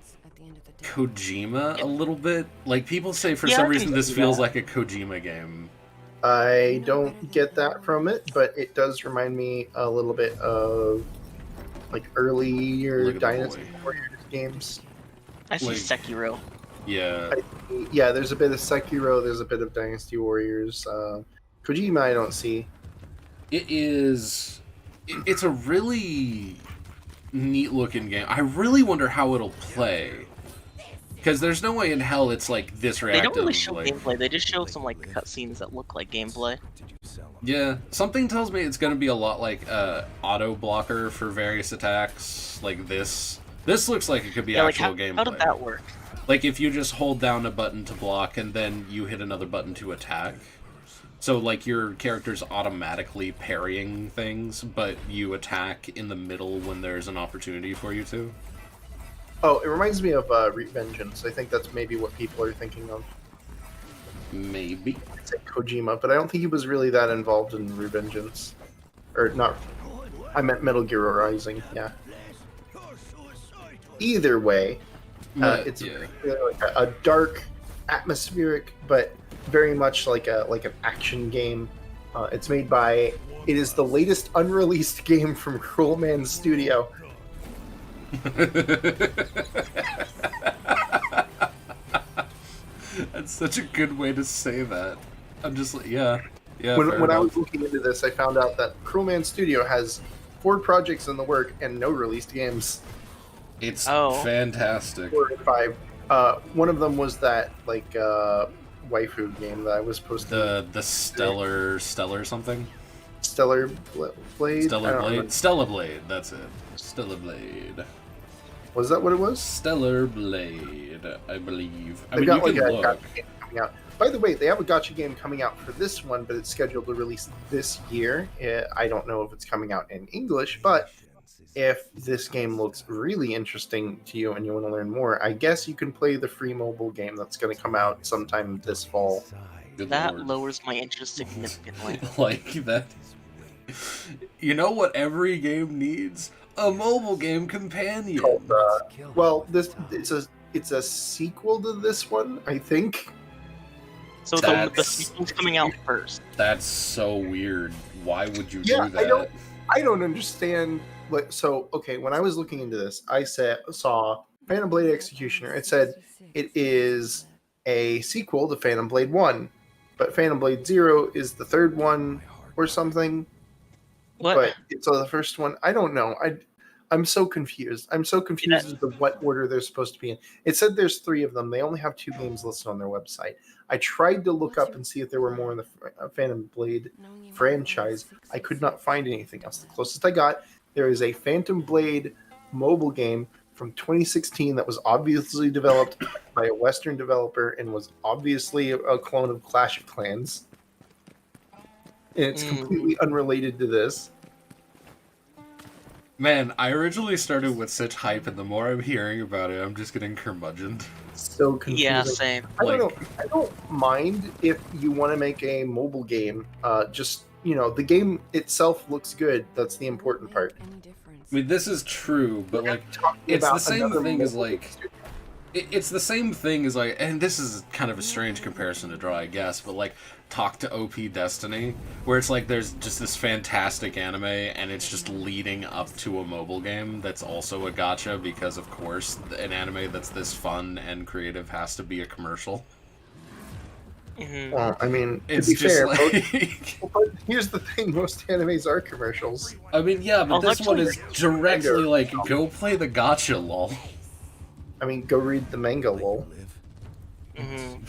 Kojima a little bit? Like, people say for Yeah, some I reason can this see feels that. like a Kojima game. I don't get that from it, but it does remind me a little bit of like earlier Look at the Dynasty boy. Warriors games. I see Like- Sekiro. Yeah. Yeah, there's a bit of Sekiro, there's a bit of Dynasty Warriors. Kojima, I don't see. It's a really neat looking game. I really wonder how it'll play. Because there's no way in hell it's like this They reactive. don't really show like, gameplay. They just show some like cutscenes that look like gameplay. yeah, something tells me it's going to be a lot like auto blocker for various attacks, like this. This looks like it could be Yeah, like actual how gameplay. did that work? Like if you just hold down a button to block and then you hit another button to attack. So like your character's automatically parrying things, but you attack in the middle when there's an opportunity for you to. Oh, it reminds me of Revengeance. I think that's maybe what people are thinking of. Maybe. It's like Kojima, but I don't think he was really that involved in Revengeance. Or not. I meant Metal Gear Rising, yeah. Either way, it's yeah. like a dark, atmospheric, but very much like an action game. It's made by. It is the latest unreleased game from Cruel Man's studio. That's such a good way to say that. I'm just like, yeah. fair When I enough. was looking into this, I found out that Cruel Man Studio has 4 projects in the work and no released games. It's Oh. fantastic. 4 or 5. One of them was that like waifu game that I was supposed to. The stellar something. Stellar Blade. I Stellar don't Blade. remember. Stellar Blade. That's it. Stellar Blade. Was that what it was? Stellar Blade. I believe. I They've mean, you got like can a look. gacha game coming out. By the way, they have a gacha game coming out for this one, but it's scheduled to release this year. I don't know if it's coming out in English, but if this game looks really interesting to you and you want to learn more, I guess you can play the free mobile game that's going to come out sometime this fall. Good That lord. lowers my interest significantly. Like that. You know what every game needs? A mobile game companion. Called, well, it's a sequel to this one, I think. So the That's- sequel's coming out first. That's so weird. Why would you Yeah, do that? I don't understand. So, okay, when I was looking into this, I saw Phantom Blade Executioner. It said it is a sequel to Phantom Blade 1, but Phantom Blade 0 is the third one or something. What? But it's the first one. I don't know. I'm so confused. I'm so confused as to what order they're supposed to be in. It said there's 3 of them. They only have 2 games listed on their website. I tried to look up and see if there were more in the Phantom Blade franchise. I could not find anything else. The closest I got, there is a Phantom Blade mobile game from 2016 that was obviously developed by a Western developer and was obviously a clone of Clash of Clans. And it's completely unrelated to this. Man, I originally started with such hype, and the more I'm hearing about it, I'm just getting curmudgeoned. So confusing. Yeah, same. I don't know. I don't mind if you want to make a mobile game. Just the game itself looks good. That's the important part. I mean, this is true, but like, Talking it's about the same another thing as mobile like, game. it's the same thing as like, and this is kind of a strange comparison to draw, I guess, but like, talk to OP Destiny, where it's like there's just this fantastic anime, and it's just leading up to a mobile game that's also a gacha, because of course, an anime that's this fun and creative has to be a commercial. Mhm. Well, I mean, to It's be just fair, like, but here's the thing: most animes are commercials. I mean, yeah, but Oh, this one actually, is directly like, go play the gacha, lol. I mean, go read the manga, lol. Mhm.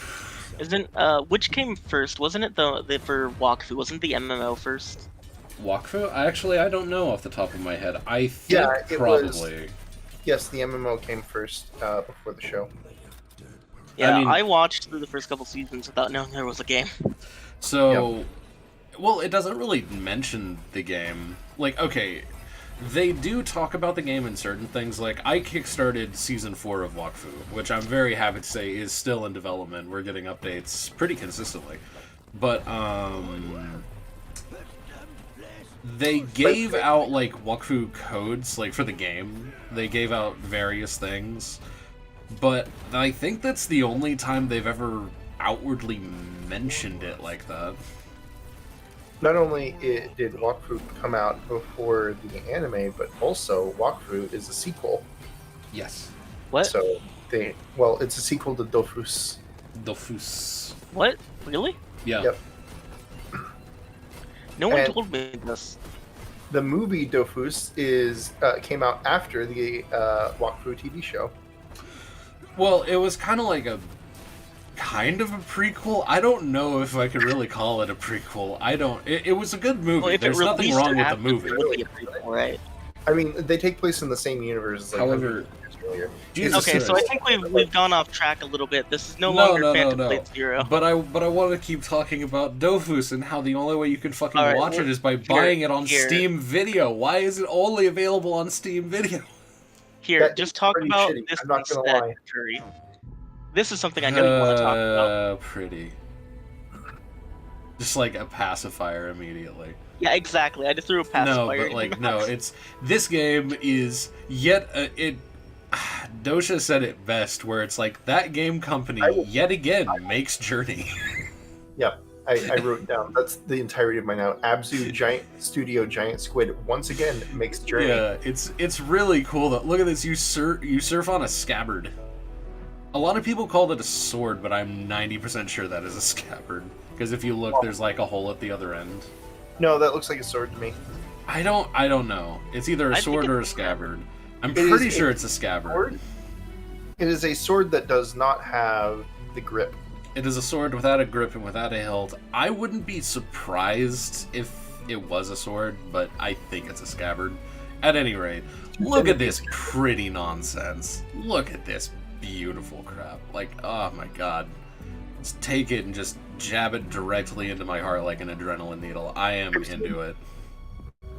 Isn't which came first? Wasn't it the for Wakfu? Wasn't the MMO first? Wakfu? I don't know off the top of my head. I think Yeah, it was- probably. Yes, the MMO came first before the show. Yeah, mean- I watched through the first couple seasons without knowing there was a game. So, well, it doesn't really mention the game. Like, okay, They do talk about the game in certain things. Like, I kickstarted Season 4 of Wakfu, which I'm very happy to say is still in development. We're getting updates pretty consistently. But, they gave out, like, Wakfu codes, like, for the game. They gave out various things. But I think that's the only time they've ever outwardly mentioned it like that. Not only did Wakfu come out before the anime, but also Wakfu is a sequel. Yes. What? So it's a sequel to Dofus. Dofus. What? Really? Yeah. Yep. No one And told me this. the movie Dofus came out after the Wakfu TV show. Well, it was kind of like a prequel. I don't know if I could really call it a prequel. It was a good movie. Well, if There's it nothing released wrong with the after, movie. it would be a prequel, right? I mean, they take place in the same universe as like However, 100 years earlier. Jesus Okay, so I Christ. think we've gone off track a little bit. This is no longer Phantom Blade Zero. But I want to keep talking about Dofus and how the only way you can fucking Alright, watch it is by buying it on Steam Video. Why is it only available on Steam Video? Here, That just is talk pretty about shitty, this I'm not gonna instead, lie. Curry. This is something I know you want to talk about. Pretty. Just like a pacifier immediately. Yeah, exactly. I just threw a pacifier. This game is Dosha said it best, where it's like that game company yet again makes Journey. Yep, I wrote it down. That's the entirety of my note. Abzu Giant Studio Giant Squid once again makes Journey. Yeah, it's really cool. That look at this. You surf on a scabbard. A lot of people called it a sword, but I'm 90% sure that is a scabbard. Because if you look, there's like a hole at the other end. No, that looks like a sword to me. I don't know. It's either a sword or a scabbard. I'm It pretty is sure a it's a scabbard. Sword? It is a sword that does not have the grip. It is a sword without a grip and without a hilt. I wouldn't be surprised if it was a sword, but I think it's a scabbard. At any rate, look at this pretty nonsense. Look at this beautiful crap. Like, oh my god. Let's take it and just jab it directly into my heart like an adrenaline needle. I am into it.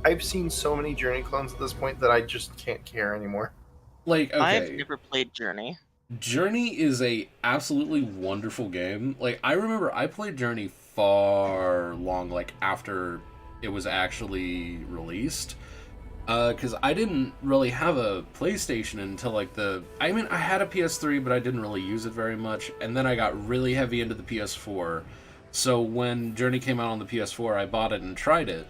I've seen so many Journey clones at this point that I just can't care anymore. Like, okay. I've never played Journey. Journey is a absolutely wonderful game. Like, I remember I played Journey far long, like, after it was actually released. Because I didn't really have a PlayStation until, like, I had a PS3, but I didn't really use it very much. And then I got really heavy into the PS4. So when Journey came out on the PS4, I bought it and tried it.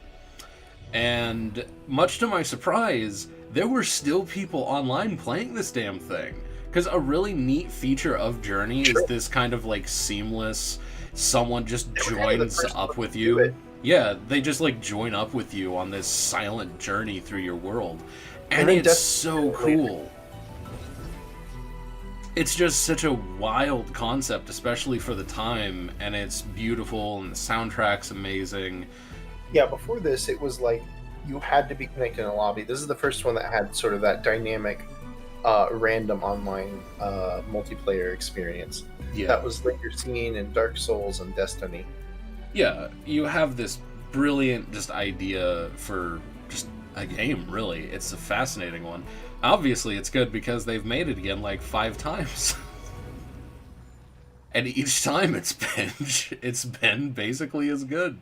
And much to my surprise, there were still people online playing this damn thing. Because a really neat feature of Journey is this kind of, like, seamless, someone just joins up with you. Yeah, they just, like, join up with you on this silent journey through your world. And it's so cool. It's just such a wild concept, especially for the time, and it's beautiful, and the soundtrack's amazing. Yeah, before this, it was like you had to be connected in a lobby. This is the first one that had sort of that dynamic, random online multiplayer experience. Yeah. That was like you're seeing in Dark Souls and Destiny. Yeah, you have this brilliant just idea for just a game, really. It's a fascinating one. Obviously, it's good because they've made it again like 5 times. And each time it's been basically as good.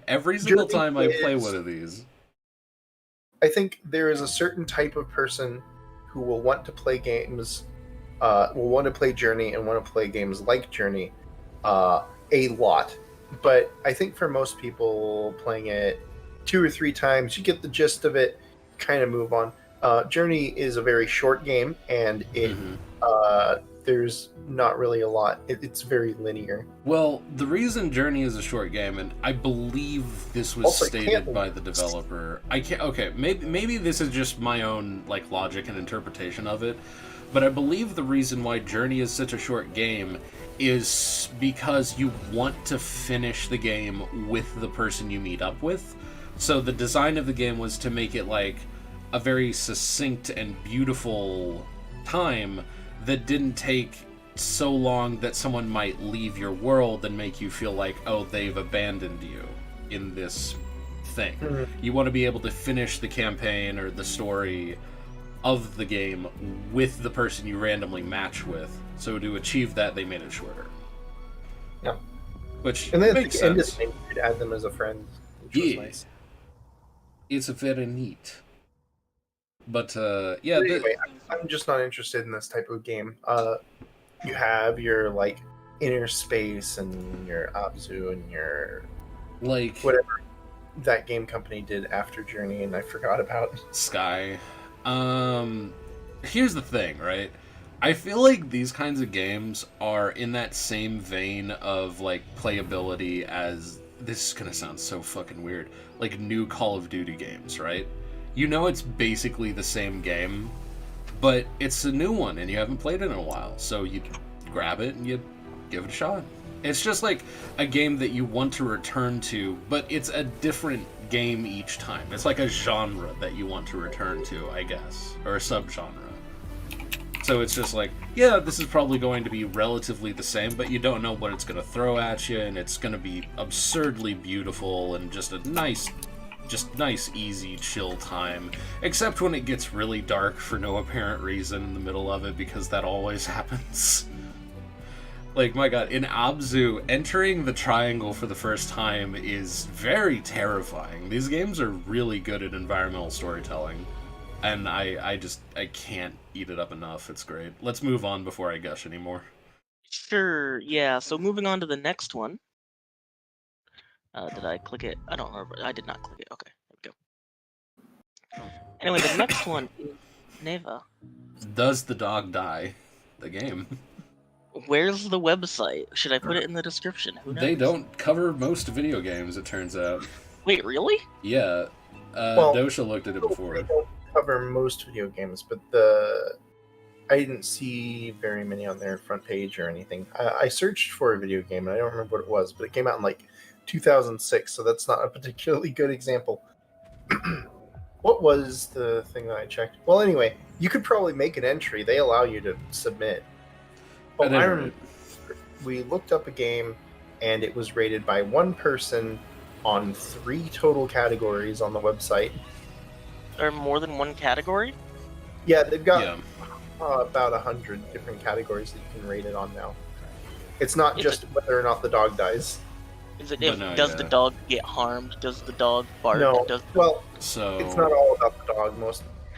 Every single time I play one of these. I think there is a certain type of person who will want to play games, will want to play Journey and want to play games like Journey a lot. But I think for most people playing it 2 or 3 times, you get the gist of it, kind of move on. Journey is a very short game, and it there's not really a lot. It's very linear. Well, the reason Journey is a short game, and I believe this was Also, stated by the developer. Maybe this is just my own like logic and interpretation of it, but I believe the reason why Journey is such a short game is because you want to finish the game with the person you meet up with. So the design of the game was to make it like a very succinct and beautiful time that didn't take so long that someone might leave your world and make you feel like, oh, they've abandoned you in this thing. Mhm. You want to be able to finish the campaign or the story of the game with the person you randomly match with. So to achieve that, they made it shorter. Yeah. Which And then makes at the end of sense. the game, you could add them as a friend, which was Yeah. nice. It's very neat. But, But anyway, I'm just not interested in this type of game. You have your, like, Inner Space and your Abzu and your like, whatever that game company did after Journey, and I forgot about. Sky. Here's the thing, right? I feel like these kinds of games are in that same vein of, like, playability as... This is gonna sound so fucking weird. Like, new Call of Duty games, right? You know it's basically the same game, but it's a new one, and you haven't played it in a while, so you grab it and you give it a shot. It's just like a game that you want to return to, but it's a different game each time. It's like a genre that you want to return to, I guess, or a subgenre. So it's just like, yeah, this is probably going to be relatively the same, but you don't know what it's going to throw at you, and it's going to be absurdly beautiful and just a nice, easy, chill time. Except when it gets really dark for no apparent reason in the middle of it, because that always happens. Like, my god, in Abzu, entering the triangle for the first time is very terrifying. These games are really good at environmental storytelling. And I can't eat it up enough. It's great. Let's move on before I gush anymore. Sure, yeah. So moving on to the next one. Did I click it? I don't remember. I did not click it. Okay, there we go. Anyway, the next one is Neva. Does the Dog Die? The game. Where's the website? Should I put it in the description? Who knows? They don't cover most video games, it turns out. Wait, really? Yeah. Well, Dosha looked at it before. They don't cover most video games, but I didn't see very many on their front page or anything. I searched for a video game, and I don't remember what it was, but it came out in like 2006, so that's not a particularly good example. What was the thing that I checked? Well, anyway, you could probably make an entry. They allow you to submit. Oh, I remember. We looked up a game, and it was rated by one person on 3 total categories on the website. Or more than one category? Yeah, they've got about 100 different categories that you can rate it on now. It's not just whether or not the dog dies. Is it does the dog get harmed? Does the dog bark? No. Well, so it's not all about the dog.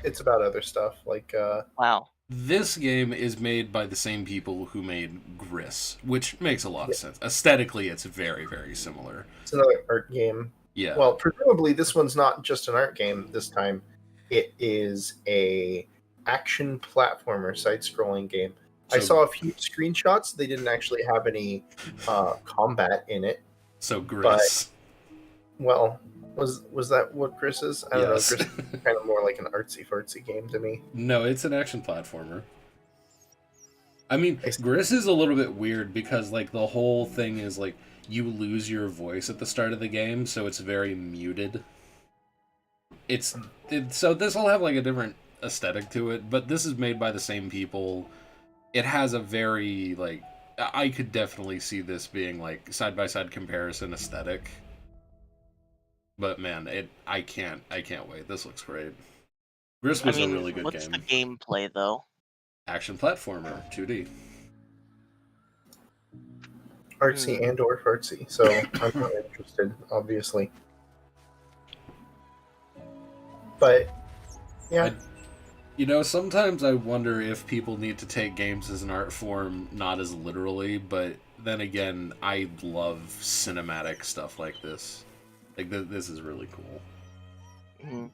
It's about other stuff like. Wow. This game is made by the same people who made Gris, which makes a lot of sense. Aesthetically, it's very, very similar. It's another art game. Yeah. Well, presumably this one's not just an art game this time. It is a action platformer side-scrolling game. I saw a few screenshots. They didn't actually have any combat in it. So Gris. But, well, was that what Gris is? I don't know. Gris is kind of more like an artsy-fartsy game to me. No, it's an action platformer. I mean, Gris is a little bit weird because, like, the whole thing is, like, you lose your voice at the start of the game, so it's very muted. So this will have, like, a different aesthetic to it, but this is made by the same people. It has a very, like, I could definitely see this being, like, side-by-side comparison aesthetic. But, man, I can't wait. This looks great. Gris was a really good game. What's the gameplay, though? Action platformer, 2D. Artsy and or fartsy, so I'm not interested, obviously. But, yeah. Sometimes I wonder if people need to take games as an art form, not as literally, but then again, I love cinematic stuff like this. Like, this is really cool. Mm-hmm.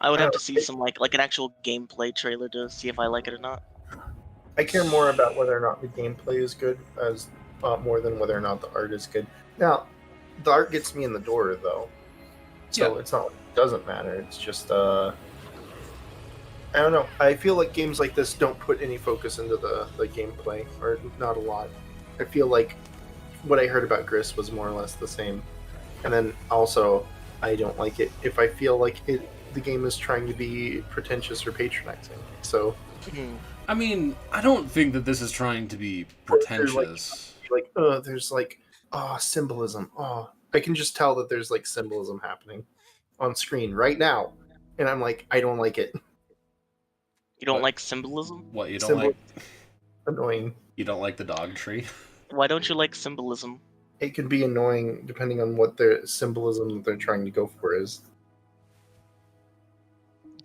I would have to see some, like an actual gameplay trailer to see if I like it or not. I care more about whether or not the gameplay is good as more than whether or not the art is good. Now, the art gets me in the door, though. So It's not like it doesn't matter. It's just, I don't know. I feel like games like this don't put any focus into the gameplay, or not a lot. I feel like what I heard about Gris was more or less the same. And then also, I don't like it if I feel like the game is trying to be pretentious or patronizing. So, I mean, I don't think that this is trying to be pretentious. There's symbolism. I can just tell that there's like symbolism happening on screen right now, and I'm like, I don't like it. You don't What? like symbolism? What, you don't Symbol- like? Annoying. You don't like the dog tree? Why don't you like symbolism? It can be annoying depending on what their symbolism that they're trying to go for is.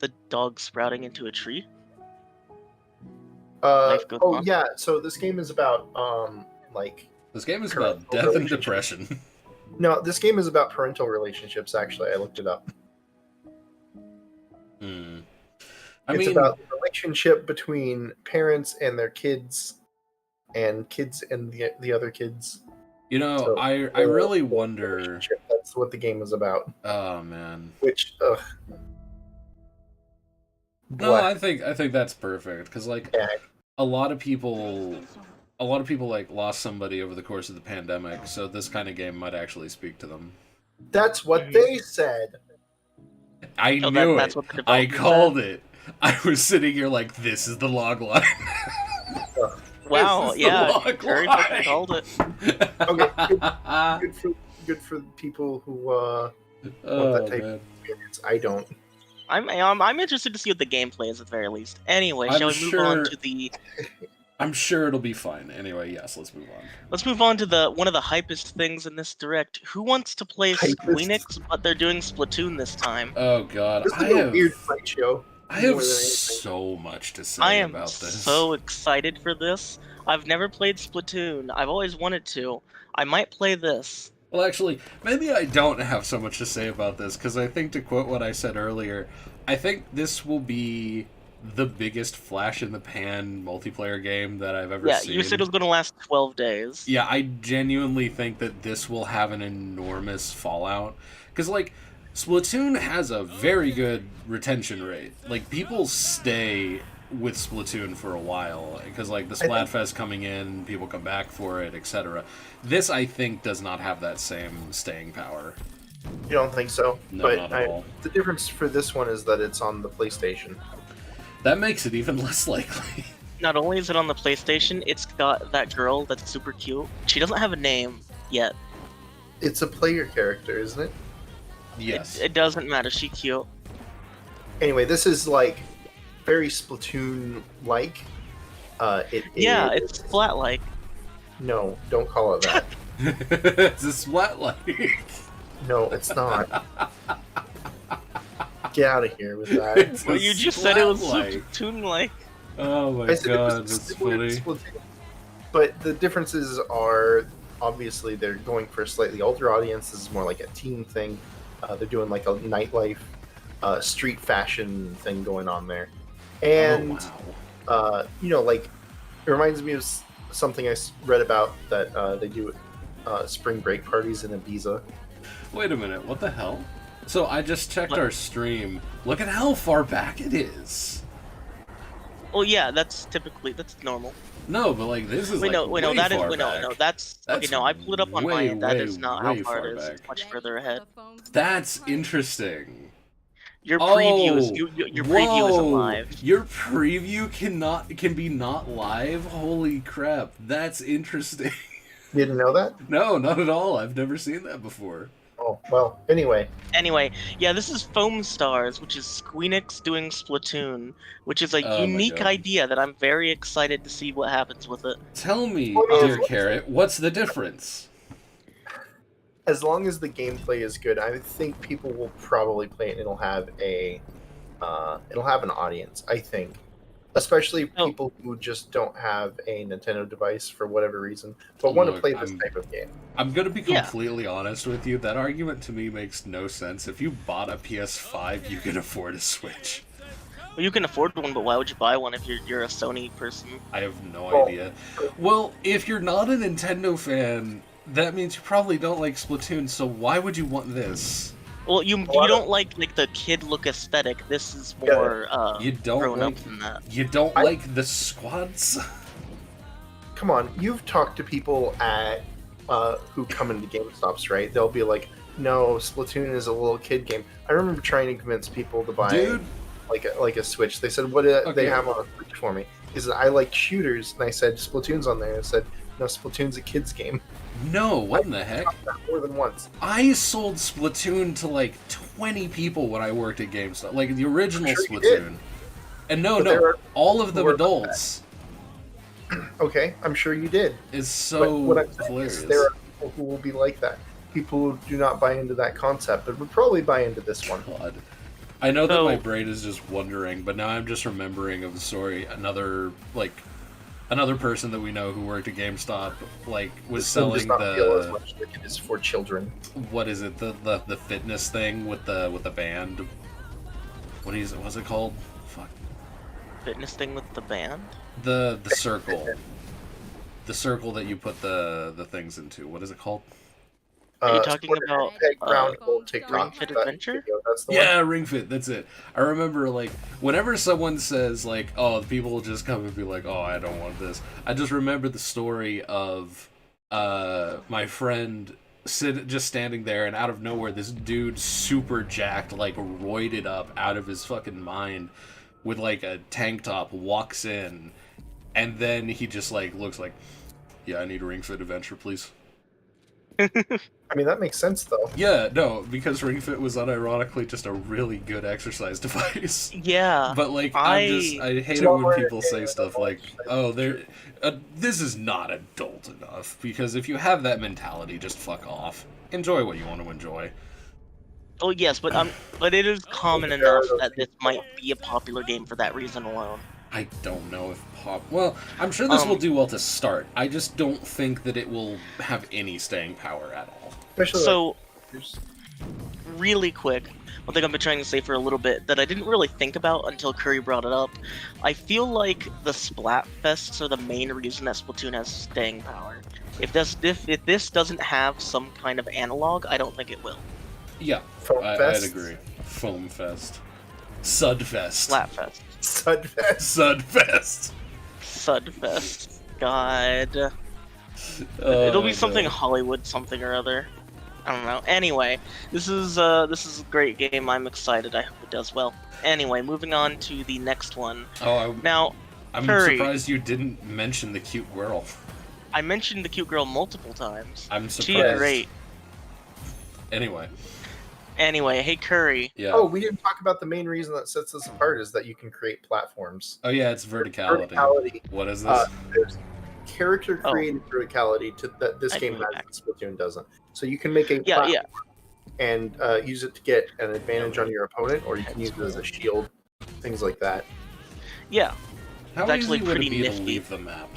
The dog sprouting into a tree? Oh on. yeah, so this game is about like This game is Correct. about death and depression. no, this game is about parental relationships. Actually, I looked it up. It's about the relationship between parents and their kids, and kids and the other kids. You know, So, I really wonder. That's what the game is about. Oh man. Which, No, I think that's perfect because like Yeah. a lot of people like lost somebody over the course of the pandemic, so this kind of game might actually speak to them. That's what they said. I Oh, knew that's it. what the I developer called it. I was sitting here like, this is the log line. Wow, This is the yeah, log very line. fucking called it. Okay, good for people who want that type of experience. I don't. I'm interested to see what the gameplay is at the very least. Anyway, I'm shall we move on to the? I'm sure it'll be fine. Anyway, yes, let's move on. Let's move on to the one of the hypest things in this direct. Who wants to play Hypest? Squeenix, but they're doing Splatoon this time? Oh god, This is a weird fight show. I have more than anything. so much to say I am about this. so excited for this. I've never played Splatoon. I've always wanted to. I might play this. Well, actually, maybe I don't have so much to say about this, because I think, to quote what I said earlier, I think this will be the biggest flash-in-the-pan multiplayer game that I've ever seen. Yeah, you said it was going to last 12 days. Yeah, I genuinely think that this will have an enormous fallout. Because, like, Splatoon has a very good retention rate. Like, people stay with Splatoon for a while, because, like, the Splatfest coming in, people come back for it, etc. This, I think, does not have that same staying power. You don't think so? No, but not at all. The difference for this one is that it's on the PlayStation. That makes it even less likely. Not only is it on the PlayStation, it's got that girl that's super cute. She doesn't have a name yet. It's a player character, isn't it? Yes. It doesn't matter. She's cute. Anyway, this is like very Splatoon-like. Yeah, it's flat-like. No, don't call it that. It's a splat-like. No, it's not. Get out of here with that. It's Well, a you just said it was splat-like. Splatoon-like. Oh my I said god, it was that's similar to funny. Splatoon. But the differences are obviously they're going for a slightly older audience. This is more like a teen thing. They're doing like a nightlife, street fashion thing going on there, and Oh, wow. like it reminds me of something I read about that they do spring break parties in Ibiza. Wait a minute, what the hell? So I just checked What? our stream. Look at how far back it is. Well, yeah, that's normal. No, but like this is Wait, no, way that is, far wait, no, back. that's okay. That's No, I pulled it up on my way, end. That way, is not how way far far it is. back. It's much further ahead. That's interesting. Your preview is Oh, your preview isn't whoa. live. Your preview can be not live. Holy crap, that's interesting. You didn't know that? No, not at all. I've never seen that before. Oh well. Anyway, Anyway, yeah, this is Foam Stars, which is Squeenix doing Splatoon, which is a Oh my unique God. idea that I'm very excited to see what happens with it. Tell me, Well, dear Carrot, what's the difference? as long as the gameplay is good, I think people will probably play it. And it'll have an audience. I think, especially Oh. people who just don't have a Nintendo device for whatever reason, but want to Look, play this I'm- type of game. I'm gonna be Yeah. completely honest with you. That argument to me makes no sense. If you bought a PS5, you can afford a Switch. Well, you can afford one, but why would you buy one if you're a Sony person? I have no Well- idea. Well, if you're not a Nintendo fan, that means you probably don't like Splatoon, so why would you want this? Well, you don't like the kid look aesthetic. This is more You don't grown like up than that. You don't like the squads? Come on, you've talked to people at who come into GameStops, right? They'll be like, "No, Splatoon is a little kid game." I remember trying to convince people to buy Dude, like a Switch. They said, "What do Okay. they have on a Switch for me?" He said, "I like shooters," and I said, "Splatoon's on there." And I said, No, Splatoon's a kid's game. No, what in the heck? More than once. I sold Splatoon to like 20 people when I worked at GameStop, like the original Sure you did. Splatoon. And no, But there are all of them more adults. Okay, I'm sure you did. It's But so what I'm saying hilarious. is there are people who will be like that. People who do not buy into that concept, but would probably buy into this one. God. I know that So- my brain is just wondering, but now I'm just remembering of the story. Another person that we know who worked at GameStop, like, was This one does selling not feel as the much like it is for children. what is it, the fitness thing with the band. What's it called? Fuck. Fitness thing with the band? The circle. The circle that you put the things into. What is it called? Are you talking about Peg, round, gold, tick, Ring tock, Fit that Adventure? video, that's the one. Yeah, Ring Fit, that's it. I remember, like, whenever someone says, like, oh, people will just come and be like, oh, I don't want this. I just remember the story of my friend just standing there, and out of nowhere, this dude super jacked, like, roided up out of his fucking mind with, like, a tank top, walks in, and then he just, like, looks like, yeah, I need a Ring Fit Adventure, please. I mean, that makes sense, though. Yeah, no, because Ring Fit was unironically just a really good exercise device. Yeah. But like, I hate it when people say stuff like, "Oh, this is not adult enough." Because if you have that mentality, just fuck off. Enjoy what you want to enjoy. Oh yes, but it is common enough that this might be a popular game for that reason alone. I don't know if well, I'm sure this will do well to start. I just don't think that it will have any staying power at all. Especially So, like, really quick, one thing I've been trying to say for a little bit that I didn't really think about until Curry brought it up. I feel like the Splatfests are the main reason that Splatoon has staying power. If this doesn't have some kind of analog, I don't think it will. Yeah, Foam I'd Fest? agree. Foam Fest. Sudfest. Splatfest. Sudfest. Sudfest. Sudfest. God. Oh, It'll be my something God. Hollywood something or other. I don't know. Anyway, this is a great game. I'm excited. I hope it does well. Anyway, moving on to the next one. Oh, Now, I'm Curry. surprised you didn't mention the cute girl. I mentioned the cute girl multiple times. I'm surprised. She's great. Anyway, hey Curry. yeah. Oh, we didn't talk about the main reason that sets this apart is that you can create platforms. Oh yeah, it's verticality. Verticality. What is this? There's character created verticality that this I game can go back. has, Splatoon doesn't. So you can make a Yeah, platform yeah. and use it to get an advantage on your opponent, or you can use it as a shield, things like that. Yeah. How it's actually easy would pretty it be nifty. to leave the map?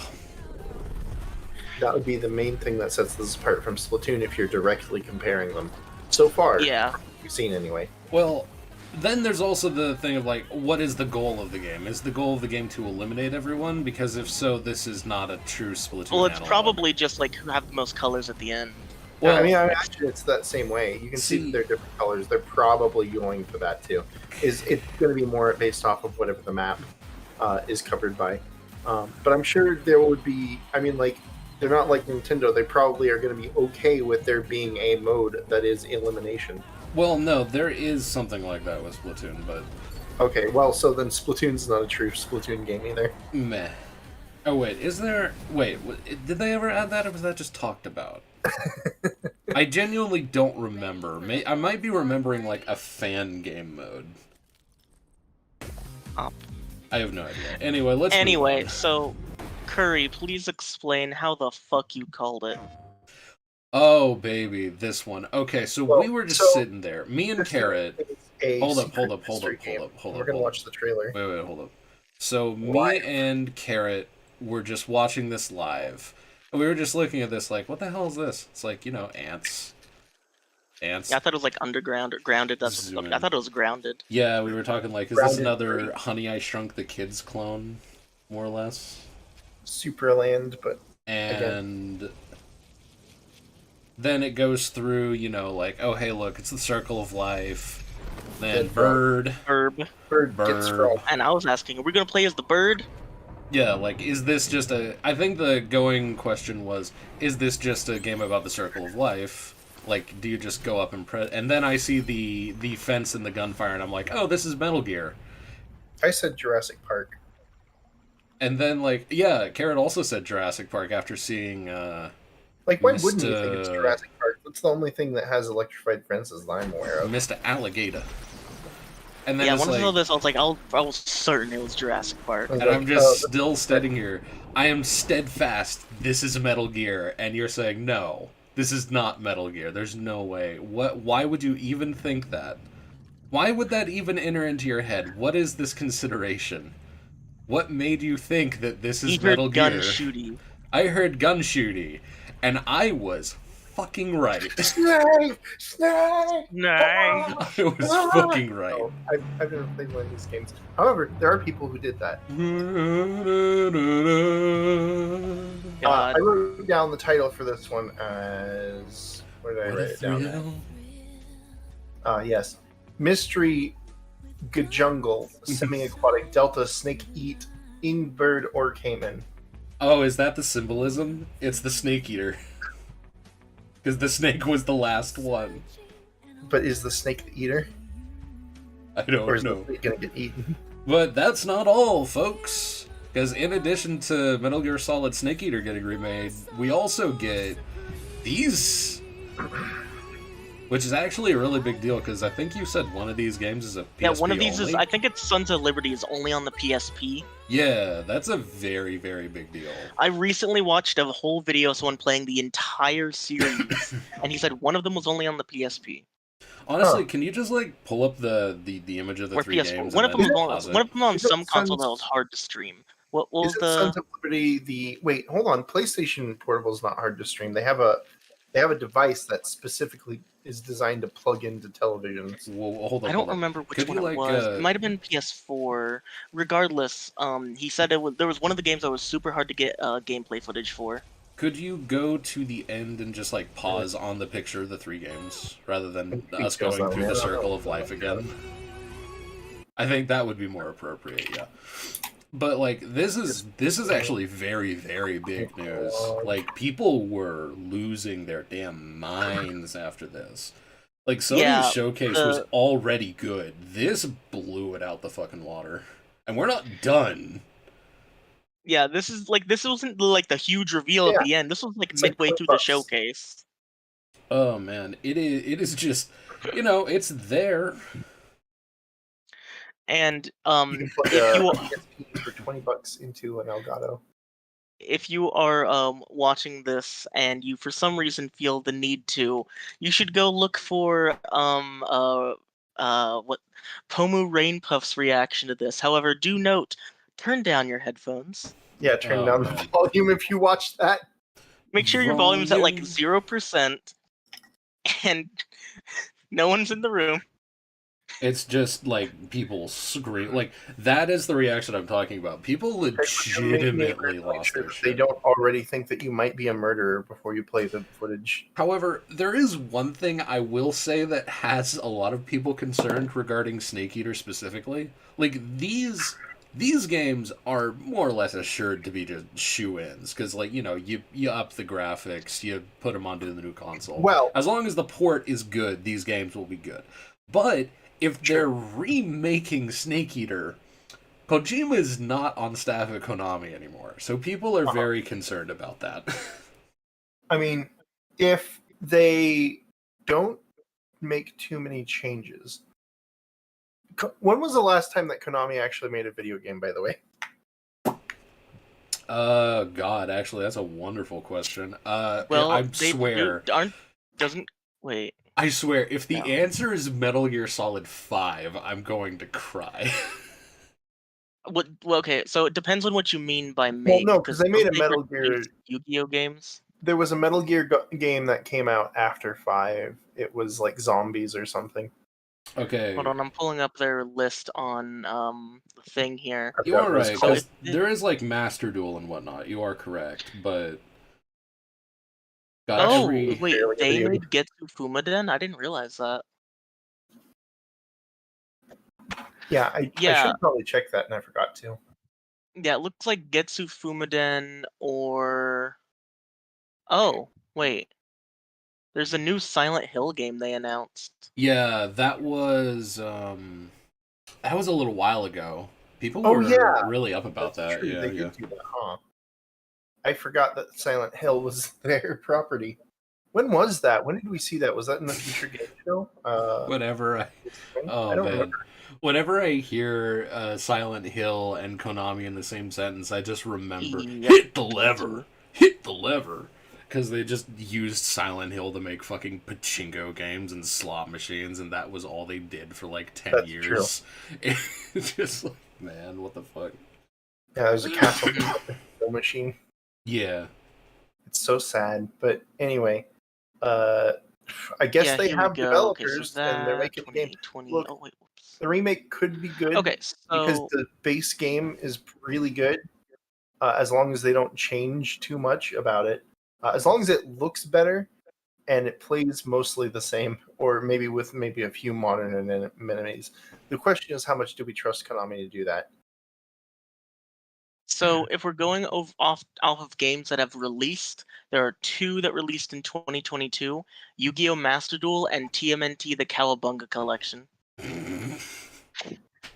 That would be the main thing that sets this apart from Splatoon if you're directly comparing them. So far, Yeah. we've seen anyway. Well, then there's also the thing of like, what is the goal of the game? Is the goal of the game to eliminate everyone? Because if so, this is not a true Splatoon Well, it's analog. probably just like who have the most colors at the end. Well, Well, I mean, I imagine it's that same way. You can see See- that they're different colors. They're probably going for that too. It's going to be more based off of whatever the map is covered by. But I'm sure there would be. I mean, like they're not like Nintendo. They probably are going to be okay with there being a mode that is elimination. Well, no, there is something like that with Splatoon, but Okay, well, so then Splatoon's not a true Splatoon game either. meh. Oh wait, is there? Wait, did they ever add that, or was that just talked about? I genuinely don't remember. I might be remembering like a fan game mode. I have no idea. Anyway, let's. Anyway, move on. so Curry, please explain how the fuck you called it. Oh baby, this one. Okay, so Well, we were just so- sitting there, me and Carrot. It's a Hold up, secret hold up, hold mystery up, game. hold up, hold We're up. going to hold watch the trailer. Wait, hold up. So Why? me and Carrot were just watching this live. And we were just looking at this like, what the hell is this? It's like, ants. Ants. Yeah, I thought it was like underground or grounded. Zoom in. I thought it was grounded. Yeah, we were talking like, is this Grounded another Free. Honey I Shrunk the Kids clone? More or less. Superland, but And then it goes through, like, oh hey look, it's the circle of life. Then Then bird. Herb. Bird gets Bird. frog. And I was asking, are we gonna play as the bird? Yeah, like, is this just I think the going question was, is this just a game about the circle of life? Like, do you just go up and press... And then I see the fence and the gunfire, and I'm like, oh, this is Metal Gear. I said Jurassic Park. And then, like, yeah, Carrot also said Jurassic Park after seeing, Like, why wouldn't you think it's Jurassic Park? That's the only thing that has electrified fences that I'm aware of. Mr. Alligator. And then Yeah, it's when I saw like, this, I was like, I was certain it was Jurassic Park. and I'm just still standing here. I am steadfast. This is Metal Gear, and you're saying no. This is not Metal Gear. There's no way. Why would you even think that? Why would that even enter into your head? What is this consideration? What made you think that this is Metal Gear? Gun shooty. I heard gun shooty, and I was fucking right. Snake! Nah. I was fucking right. Oh, I've never played one of these games. However, there are people who did that. I wrote down the title for this one as... Where did I write it down? Yes. Mystery Jungle Semi-Aquatic Delta Snake Eat Bird or Cayman. Oh, is that the symbolism? It's the snake eater. Because the snake was the last one. But is the snake the eater? I don't or is know. the snake gonna get eaten? But that's not all, folks. Because in addition to Metal Gear Solid Snake Eater getting remade, we also get these... Which is actually a really big deal, because I think you said one of these games is a PSP Yeah, one of these only? is, I think it's Sons of Liberty is only on the PSP. Yeah, that's a very, very big deal. I recently watched a whole video of someone playing the entire series, and he said one of them was only on the PSP. Honestly, can you just, like, pull up the image of the Or three PS4. games? One of them was on some console that was hard to stream. What was Isn't the... Sons of Liberty wait, hold on. PlayStation Portable is not hard to stream. They have a device that specifically is designed to plug into televisions. Well, hold on. I don't remember which one it was. It might have been PS4. Regardless, he said there was one of the games that was super hard to get gameplay footage for. Could you go to the end and just, like, pause on the picture of the three games, rather than us going through the circle of life again? I think that would be more appropriate, yeah. But, like, this is actually very, very big news. Like, people were losing their damn minds after this. Like, Sony's showcase was already good. This blew it out the fucking water. And we're not done. Yeah, this wasn't like the huge reveal at the end. This was like midway through the showcase. Oh man, it is just, it's there. And you can put PSP for $20 into an Elgato. If you are watching this and you for some reason feel the need to, you should go look for what Pomu Rainpuff's reaction to this. However, do note, turn down your headphones. Yeah, turn down the volume if you watch that. Make sure your volume's at like 0% and no one's in the room. It's just like people scream. Like, that is the reaction I'm talking about. People legitimately lost their shit. They don't already think that you might be a murderer before you play the footage. However, there is one thing I will say that has a lot of people concerned regarding Snake Eater specifically. Like, these games are more or less assured to be just shoe-ins, because, like, you up the graphics, you put them onto the new console. Well, as long as the port is good, these games will be good. But if they're remaking Snake Eater, Kojima is not on staff at Konami anymore, so people are very concerned about that. I mean, if they don't make too many changes... When was the last time that Konami actually made a video game, by the way? God, actually, that's a wonderful question. Well, I swear. Wait. I swear, if the answer is Metal Gear Solid 5, I'm going to cry. Well, okay, so it depends on what you mean by make. Well, no, because they made a Metal Gear... Yu-Gi-Oh games? There was a Metal Gear game that came out after 5. It was like zombies or something. Okay. Hold on, I'm pulling up their list on the thing here. You are right, because there is like Master Duel and whatnot. You are correct, but... wait, they made Getsu Fumaden? I didn't realize that. Yeah, I should probably check that, and I forgot to. Yeah, it looks like Getsu Fumaden or... Oh, wait. There's a new Silent Hill game they announced. Yeah, that was a little while ago. People Oh, were yeah. really up about That's that. true. Yeah, They yeah. did do that, huh? I forgot that Silent Hill was their property. When was that? When did we see that? Was that in the Future Game Show? Whenever I I don't man. remember. Whenever I hear Silent Hill and Konami in the same sentence, I just remember Yep. hit the lever, hit the lever, because they just used Silent Hill to make fucking pachinko games and slot machines, and that was all they did for like 10 That's years. It's just like, man, what the fuck? Yeah, there's a castle machine. Yeah. It's so sad. But anyway, I guess they here we have go. Okay, so developers and they're making the game. 2020. Look, Oh wait, whoops. the remake could be good Okay, because so the base game is really good. As long as they don't change too much about it, as long as it looks better and it plays mostly the same, or maybe with maybe a few modern amenities. The question is, how much do we trust Konami to do that? So if we're going off of games that have released, there are 2 that released in 2022: Yu-Gi-Oh! Master Duel and TMNT: The Cowabunga Collection.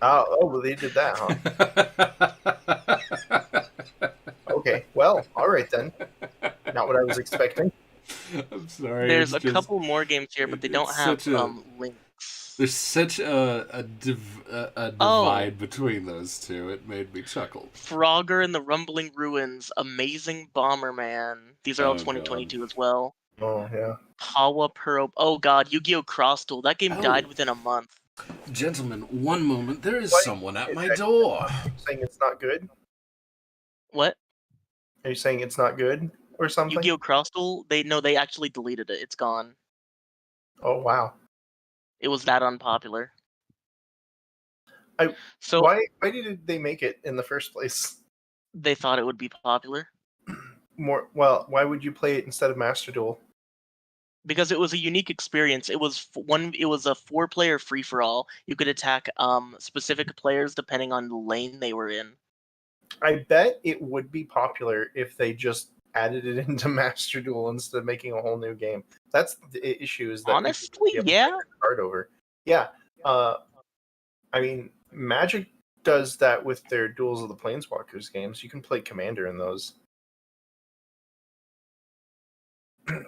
Oh, well, they did that, huh? Okay, well, all right then. Not what I was expecting. I'm sorry. There's a it's just- couple more games here, but they don't it's have such a- links. There's such a divide between those two. It made me chuckle. Frogger and the Rumbling Ruins, Amazing Bomberman. These are all Oh, 2022 God. as well. Oh, yeah. Pawa Puro. Oh god, Yu-Gi-Oh! Cross Duel. That game died Oh. within a month. Gentlemen, one moment. There is What? someone at my door. Are you saying it's not good? What? Are you saying it's not good or something? Yu-Gi-Oh! Cross Duel? They actually deleted it. It's gone. Oh, wow. It was that unpopular. I- So Why did they make it in the first place? they thought it would be popular Why would you play it instead of Master Duel? because it was a unique experience. It was It was a 4-player free for all. You could attack specific players depending on the lane they were in. I bet it would be popular if they just added it into Master Duel instead of making a whole new game. That's the issue. Is that Honestly, people wouldn't be able to play their card over. Yeah. I mean, Magic does that with their Duels of the Planeswalkers games. You can play Commander in those.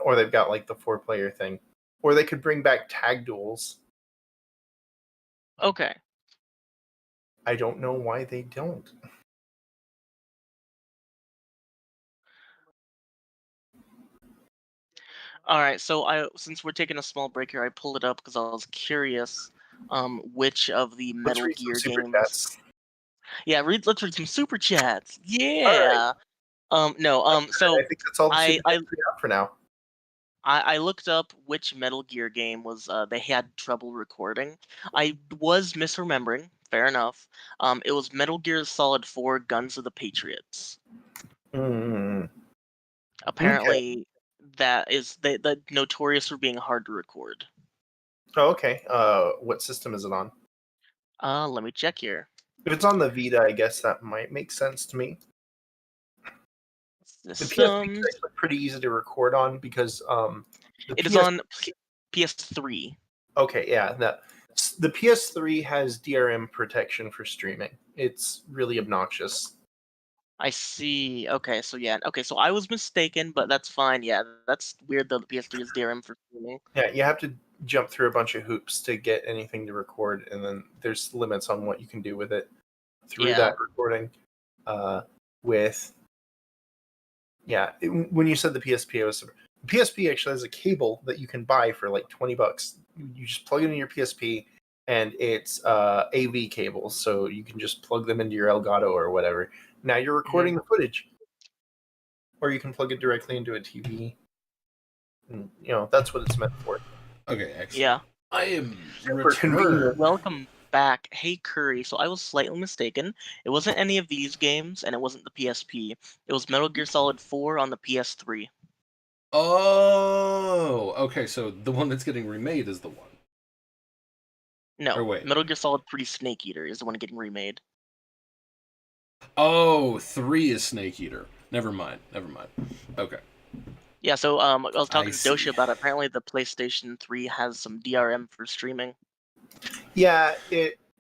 Or they've got like the 4-player thing. Or they could bring back tag duels. Okay. I don't know why they don't. All right, so since we're taking a small break here, I pulled it up because I was curious which of the Let's Metal read some Gear super games. chats. Yeah, let's read some super chats. Yeah. No, so I think that's all the I- super chats we have for now. I looked up which Metal Gear game was they had trouble recording. I was misremembering. Fair enough. It was Metal Gear Solid 4: Guns of the Patriots. Mm. Apparently, that is the notorious for being hard to record. Oh, okay. What system is it on? Let me check here. If it's on the Vita, I guess that might make sense to me. The PSP is Systems. actually pretty easy to record on because It is on PS3. Okay, yeah, the PS3 has DRM protection for streaming. It's really obnoxious. I see. Okay, so yeah. Okay, so I was mistaken, but that's fine. Yeah, that's weird though. The PS3 is DRM for streaming. Yeah, you have to jump through a bunch of hoops to get anything to record, and then there's limits on what you can do with it through that recording. When you said the PSP, the PSP actually has a cable that you can buy for like $20. You just plug it in your PSP, and it's AV cables, so you can just plug them into your Elgato or whatever. Now you're recording the footage, or you can plug it directly into a TV. And, that's what it's meant for. Okay, excellent. Yeah. I am Super convenient. returned. Welcome back. Hey Curry. So I was slightly mistaken. It wasn't any of these games, and it wasn't the PSP. It was Metal Gear Solid 4 on the PS3. Oh, okay. So the one that's getting remade is the one. No, Or wait. Metal Gear Solid 3 Snake Eater is the one getting remade. Oh, 3 is Snake Eater. Never mind. Okay. Yeah, so I was talking I to see. Dosha about it. Apparently the PlayStation 3 has some DRM for streaming. Yeah,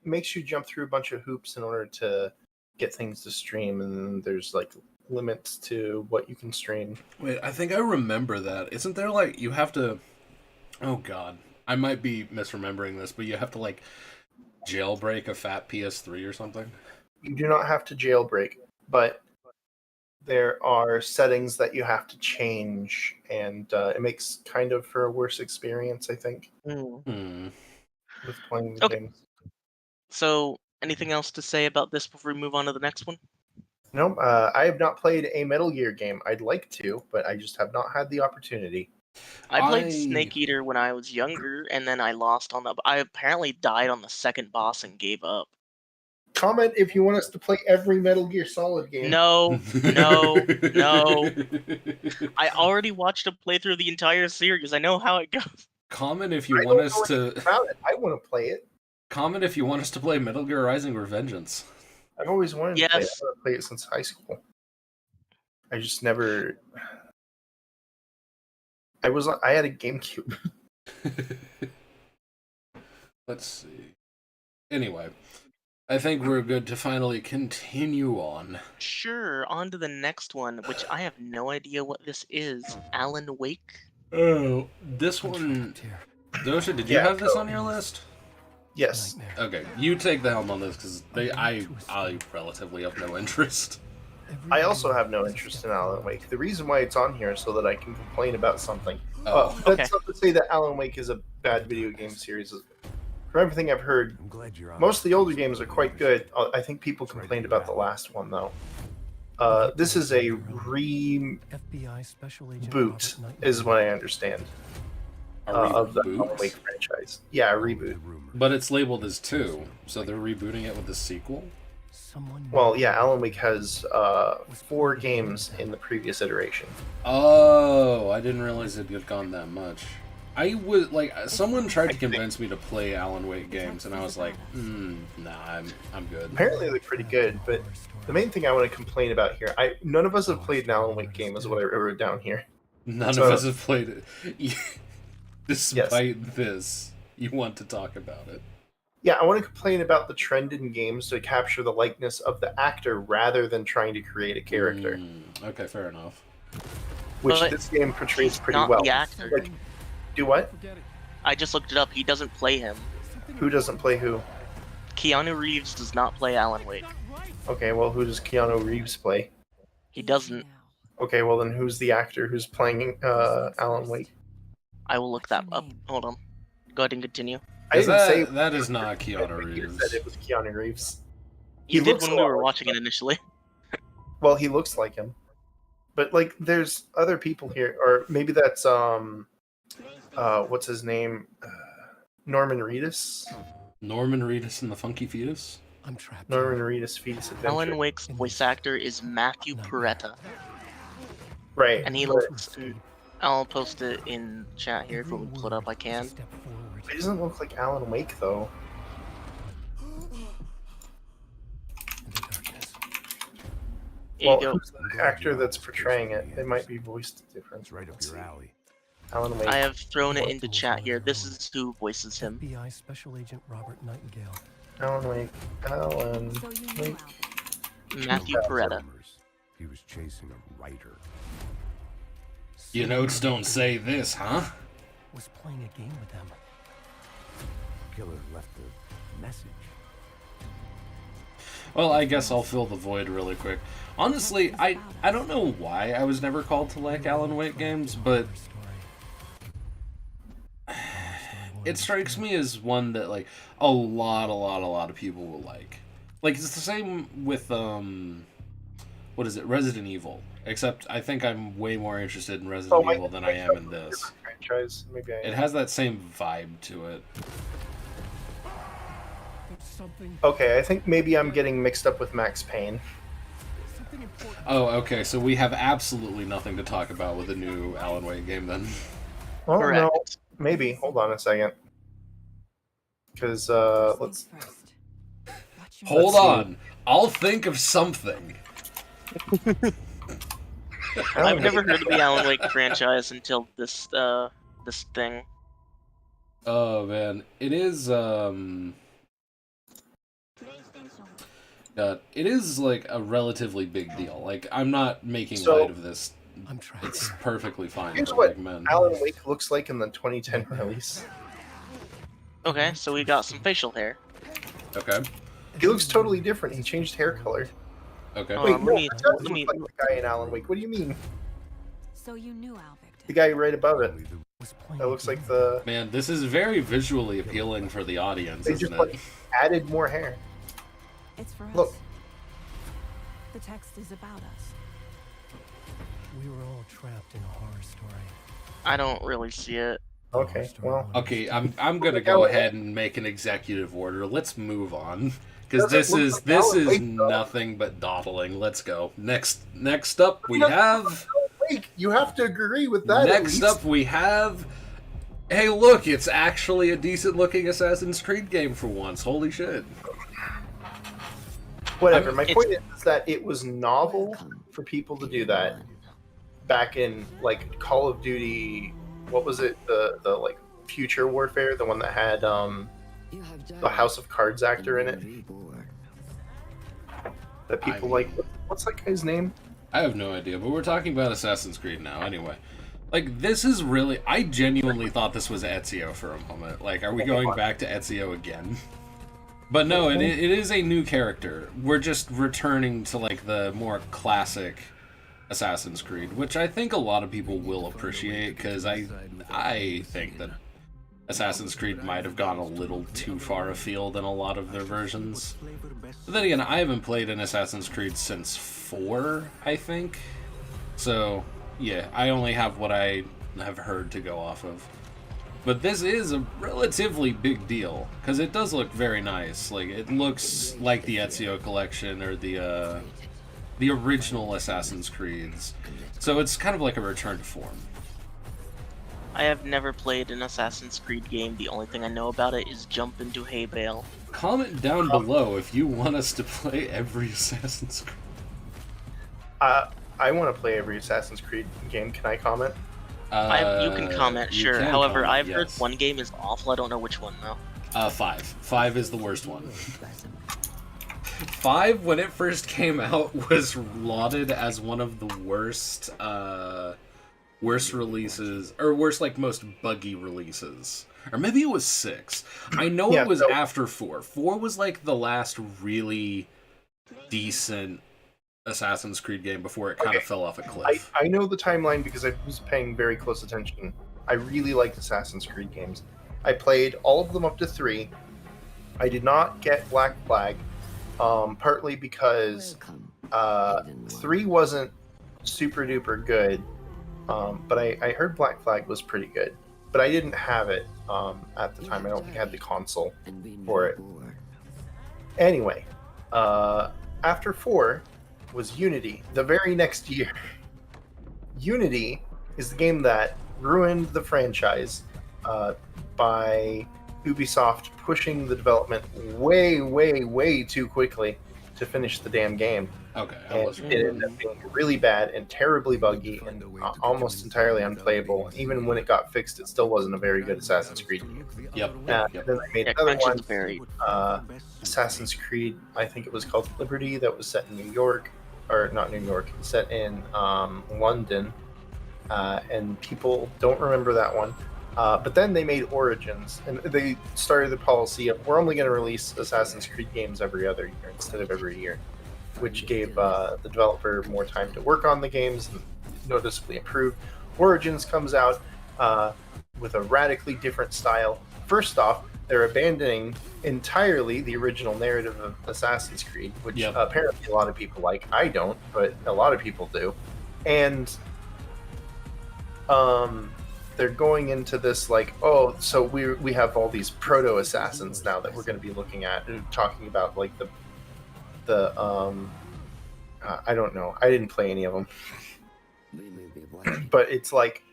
makes you jump through a bunch of hoops in order to get things to stream, and there's like limits to what you can stream. Wait, I think I remember that. Isn't there like you have to? Oh God, I might be misremembering this, but you have to like jailbreak a fat PS3 or something. You do not have to jailbreak, but there are settings that you have to change, and it makes kind of for a worse experience, I think, with playing the games. So, anything else to say about this before we move on to the next one? No, I have not played a Metal Gear game. I'd like to, but I just have not had the opportunity. I played Snake Eater when I was younger, and then I lost on the. I apparently died on the second boss and gave up. Comment if you want us to play every Metal Gear Solid game. No, no, no. I already watched a playthrough of the entire series. I know how it goes. Comment if you want us to. I want to play it. Comment if you want us to play Metal Gear Rising: Revengeance. I've always wanted to play it. Yes. I want to play it since high school. I just never. I had a GameCube. Let's see. Anyway, I think we're good to finally continue on. Sure, on to the next one, which I have no idea what this is. Alan Wake? Oh, this one. Dosha, did you have this on your list? Yes. Okay, you take the helm on this because I relatively have no interest. I also have no interest in Alan Wake. The reason why it's on here is so that I can complain about something. Oh. That's not to say that Alan Wake is a bad video game series. From everything I've heard, most of the older games are quite good. I think people complained about the last one, though. This is a reboot, is what I understand, of the Alan Wake franchise. Yeah, a reboot. But it's labeled as 2, so they're rebooting it with a sequel? Well, yeah, Alan Wake has 4 games in the previous iteration. Oh, I didn't realize it had gone that much. I would like someone tried to convince me to play Alan Wake games, and I was like, nah, I'm good. Apparently, they're pretty good, but the main thing I want to complain about here, none of us have played an Alan Wake game, is what I wrote down here. None of us have played it. Despite this, you want to talk about it. Yeah, I want to complain about the trend in games to capture the likeness of the actor rather than trying to create a character. Okay, fair enough. Which But this game portrays pretty not well. the actor. Like, do what? I just looked it up. He doesn't play him. Who doesn't play who? Keanu Reeves does not play Alan Wake. Okay, well, who does Keanu Reeves play? He doesn't. Okay, well then who's the actor who's playing Alan Wake? I will look that up. Hold on. Go ahead and continue. I didn't say that is not Keanu Reeves. Said it was Keanu Reeves. He did when we were watching it initially. Well, he looks like him, but like, there's other people here, or maybe that's what's his name? Norman Reedus. Norman Reedus and the Funky Fetus. I'm trapped. Norman Reedus Fetus Adventure. Alan Wake's voice actor is Matthew Peretta, Right, and he looks. I'll post it in chat here if we pull it up. I can. He doesn't look like Alan Wake though. Here you go. Who's the actor that's portraying it? They might be voiced different. It's right up your alley. Alan Wake. I have thrown it into chat here. This is who voices him. FBI Special Agent Robert Nightingale. Alan Wake. Alan Wake. Matthew Peretta. He was chasing a writer. Your notes don't say this, huh? Was playing a game with them. Killer left a message. Well, I guess I'll fill the void really quick. Honestly, I don't know why I was never called to like Alan Wake games, but it strikes me as one that like a lot of people will like. Like it's the same with what is it, Resident Evil? Except I think I'm way more interested in Resident Evil than I am in this. Franchise. Maybe It has that same vibe to it. Okay, I think maybe I'm getting mixed up with Max Payne. Oh, okay, so we have absolutely nothing to talk about with the new Alan Wake game then. Well, Correct. no, maybe. Hold on a second. Because let's. Hold Let's see. on, I'll think of something. I've never heard of the Alan Wake franchise until this this thing. Oh man, it is It is like a relatively big deal. Like, I'm not making So- light of this. I'm trying. It's perfectly fine. Here's for what like men. Alan Wake looks like in the 2010 release. Okay, so we got some facial hair. Okay. He looks totally different. He changed hair color. Okay. Oh, Wait, let no, me- that does let look me- like the guy in Alan Wake. What do you mean? So you knew Al Victor. The guy right above it. Was playing That a looks like game. the. Man, this is very visually appealing for the audience, They isn't just it? like added more hair. It's for us. Look. The text is about us. We were all trapped in a horror story. I don't really see it. Okay, well. Okay, I'm gonna go ahead and make an executive order. Let's move on, because Doesn't this look is like Alan Wake, though. nothing but dawdling. Let's go. Next up we have. Wait, you have to agree with that. at Next least. up we have. Hey, look! It's actually a decent-looking Assassin's Creed game for once. Holy shit! Whatever. My It's- point is that it was novel for people to do that back in like Call of Duty. What was it? The like Future Warfare, the one that had the House of Cards actor in it. That people like. What's that guy's name? I have no idea, but we're talking about Assassin's Creed now. Anyway, like this is really. I genuinely thought this was Ezio for a moment. Like, are we going back to Ezio again? But no, it is a new character. We're just returning to like the more classic Assassin's Creed, which I think a lot of people will appreciate, because I think that Assassin's Creed might have gone a little too far afield in a lot of their versions. But then again, I haven't played an Assassin's Creed since 4, I think. So, yeah, I only have what I have heard to go off of. But this is a relatively big deal, because it does look very nice. Like, it looks like the Ezio collection or the original Assassin's Creeds. So it's kind of like a return to form. I have never played an Assassin's Creed game. The only thing I know about it is jump into hay bale. Comment down below if you want us to play every Assassin's Creed. I want to play every Assassin's Creed game. Can I comment? You can comment, you sure. can However, comment, I've heard yes. one game is awful. I don't know which one though. 5. 5 is the worst one. 5, when it first came out, was lauded as one of the worst releases, or worst, like, most buggy releases. Or maybe it was 6. I know Yeah, it was so- after 4. 4 was, like, the last really decent Assassin's Creed game before it kind of Okay. fell off a cliff. I know the timeline because I was paying very close attention. I really liked Assassin's Creed games. I played all of them up to 3. I did not get Black Flag, partly because 3 wasn't super duper good, but I heard Black Flag was pretty good. But I didn't have it at the time. I don't think I had the console for it. Anyway, after 4 was Unity, the very next year. Unity is the game that ruined the franchise by Ubisoft pushing the development way too quickly to finish the damn game. Okay, I And was it ended up being really bad and terribly buggy and almost entirely unplayable. Even when it got fixed, it still wasn't a very good Assassin's Creed game. Yep. Then they made Yeah, another one, Conscience Buried. Assassin's Creed, I think it was called Liberty, that was set in New York, or not New York, set in London, and people don't remember that one. But then they made Origins, and they started the policy of we're only going to release Assassin's Creed games every other year instead of every year, which gave the developer more time to work on the games and noticeably improve. Origins comes out with a radically different style. First off, they're abandoning entirely the original narrative of Assassin's Creed, which Yep. apparently a lot of people like. I don't, but a lot of people do. And they're going into this like, oh, so we have all these proto assassins now that we're going to be looking at and talking about, like the I don't know, I didn't play any of them, but it's like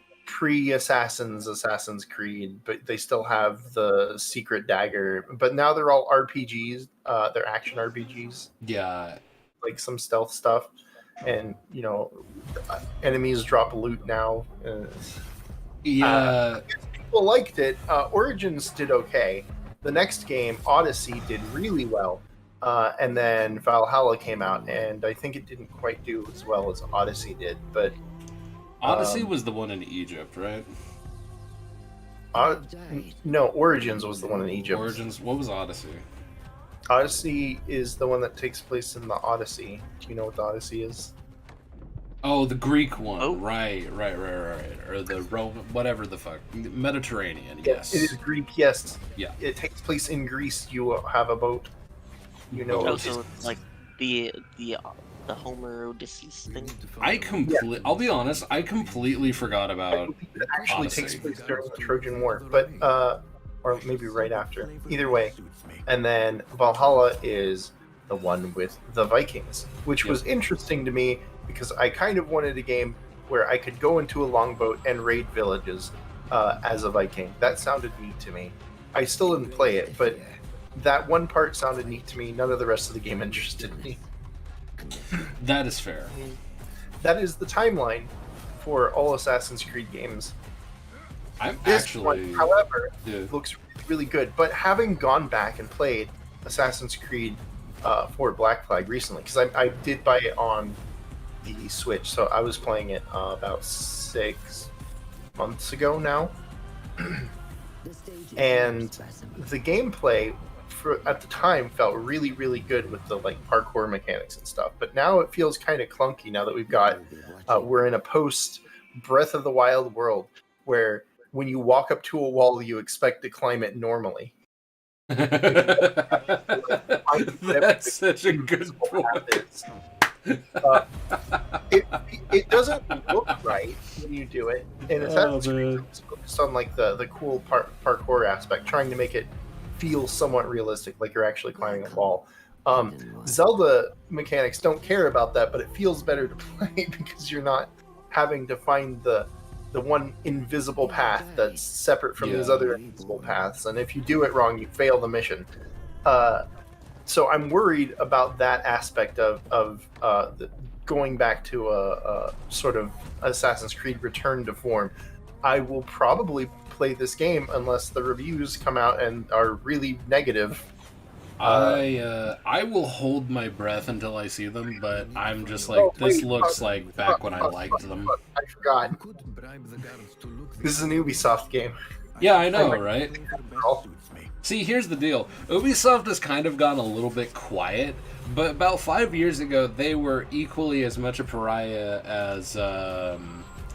Assassin's Creed, but they still have the secret dagger, but now they're all RPGs, they're action RPGs, Yeah. like some stealth stuff, and you know, enemies drop loot now. Yeah. People liked it. Origins did okay. The next game, Odyssey, did really well. And then Valhalla came out, and I think it didn't quite do as well as Odyssey did. But Odyssey was the one in Egypt, right? No, Origins was the one in Egypt. Origins. What was Odyssey? Odyssey is the one that takes place in the Odyssey. Do you know what the Odyssey is? Oh, the Greek one. Oh. Right. Or the Roman, whatever the fuck. Mediterranean, yes. It is Greek, yes. Yeah. It takes place in Greece. You have a boat. You know. Oh, so it's like the Homer Odysseus thing. I'll be honest, I completely forgot I about believe it actually Odyssey. takes place during the Trojan War, but or maybe right after. Either way. And then Valhalla is the one with the Vikings, which was interesting to me because I kind of wanted a game where I could go into a longboat and raid villages as a Viking. That sounded neat to me. I still didn't play it, but that one part sounded neat to me. None of the rest of the game interested me. That is fair. That is the timeline for all Assassin's Creed games. I'm This actually. one, however, Yeah. looks really good. But having gone back and played Assassin's Creed 4 Black Flag recently, because I did buy it on the Switch, so I was playing it about 6 months ago now. And the gameplay at the time felt really, really good with the like parkour mechanics and stuff. But now it feels kind of clunky now that we're in a post Breath of the Wild world where when you walk up to a wall, you expect to climb it normally. That's such a good point. It doesn't look right when you do it, and Assassin's Creed is focused on like the cool parkour aspect, trying to make it feel somewhat realistic, like you're actually climbing a wall. Zelda mechanics don't care about that, but it feels better to play because you're not having to find the one invisible path that's separate from these other invisible paths, and if you do it wrong, you fail the mission. So I'm worried about that aspect of going back to a sort of Assassin's Creed return to form. I will probably play this game unless the reviews come out and are really negative. I will hold my breath until I see them, but I'm just like, this looks like back when I liked them. I forgot. This is an Ubisoft game. Yeah, I know, right? See, here's the deal. Ubisoft has kind of gone a little bit quiet, but about 5 years ago, they were equally as much a pariah as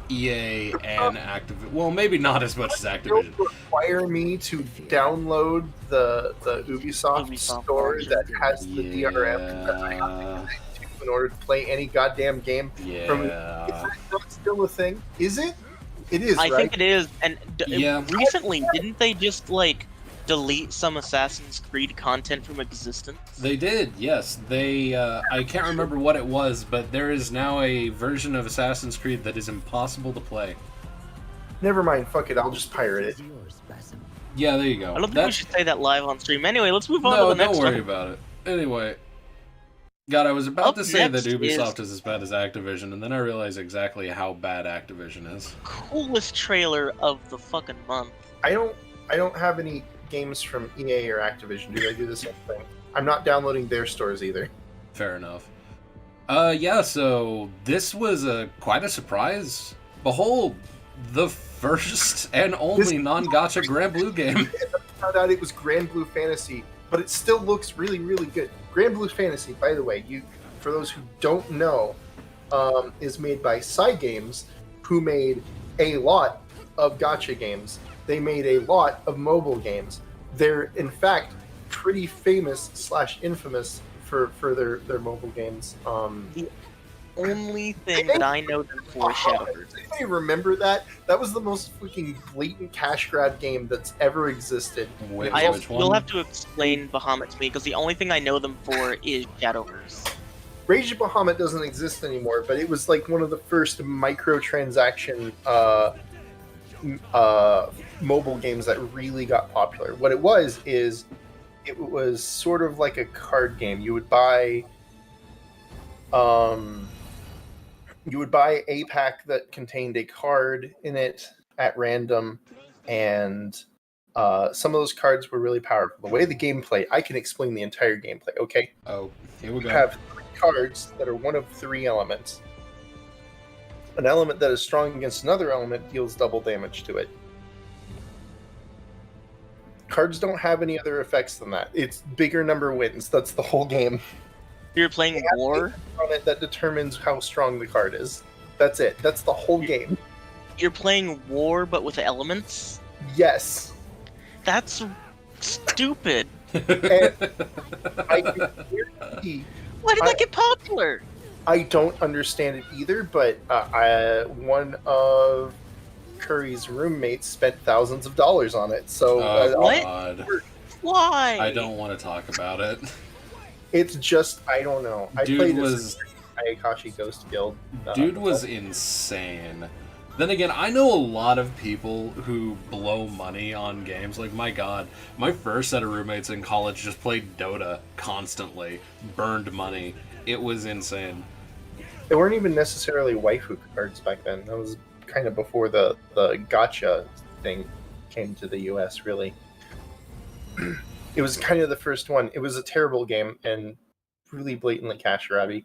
EA and Activision. Well, maybe not as much as Activision. Don't require me to download the Ubisoft store that has the DRM that I have to in order to play any goddamn game. Yeah. Is that not still a thing? Is it? It is, I right? think it is. And Yeah. recently, didn't they just like delete some Assassin's Creed content from existence? They did, yes. They, I can't remember what it was, but there is now a version of Assassin's Creed that is impossible to play. Never mind. Fuck it. I'll just pirate it. Yeah, there you go. I don't think we should say that live on stream. Anyway, let's move on to No, the next don't worry one. about it. Anyway. God, I was about Up to say that next Ubisoft is as bad as Activision, and then I realized exactly how bad Activision is. Coolest trailer of the fucking month. I don't have any games from EA or Activision. Do they do the same thing? I'm not downloading their stores either. Fair enough. Yeah, so this was quite a surprise. Behold, the first and only non-gacha Grand Blue game. I found out it was Grand Blue Fantasy, but it still looks really, really good. Grand Blue Fantasy, by the way, for those who don't know, is made by Cygames, who made a lot of gacha games. They made a lot of mobile games. They're, in fact, pretty famous / infamous for their mobile games. The only thing that I know them for is Shadowverse. Does anybody remember that? That was the most freaking blatant cash grab game that's ever existed. Which You'll one? have to explain Bahamut to me, because the only thing I know them for is Shadowverse. Rage of Bahamut doesn't exist anymore, but it was like one of the first microtransaction mobile games that really got popular. What it was sort of like a card game. You would buy a pack that contained a card in it at random, and Some of those cards were really powerful. The way the gameplay, I can explain the entire gameplay. Okay, Oh, here we you go. have 3 cards that are one of 3 elements. An element that is strong against another element deals double damage to it. Cards don't have any other effects than that. It's bigger number wins. That's the whole game. You're playing war. On it that determines how strong the card is. That's it. That's the whole game. You're playing war, but with elements. Yes. That's stupid. And I can guarantee, Why did that get popular? I don't understand it either, but one of Curry's roommates spent thousands of dollars on it. So What? God. Why? I don't want to talk about it. it's just, I don't know. I Dude played was- this Ayakashi Ghost Guild. Dude was insane. Then again, I know a lot of people who blow money on games. Like, my god, my first set of roommates in college just played Dota constantly, burned money. It was insane. They weren't even necessarily waifu cards back then. That was kind of before the gacha thing came to the US, really. It was kind of the first one. It was a terrible game and really blatantly cash grabby.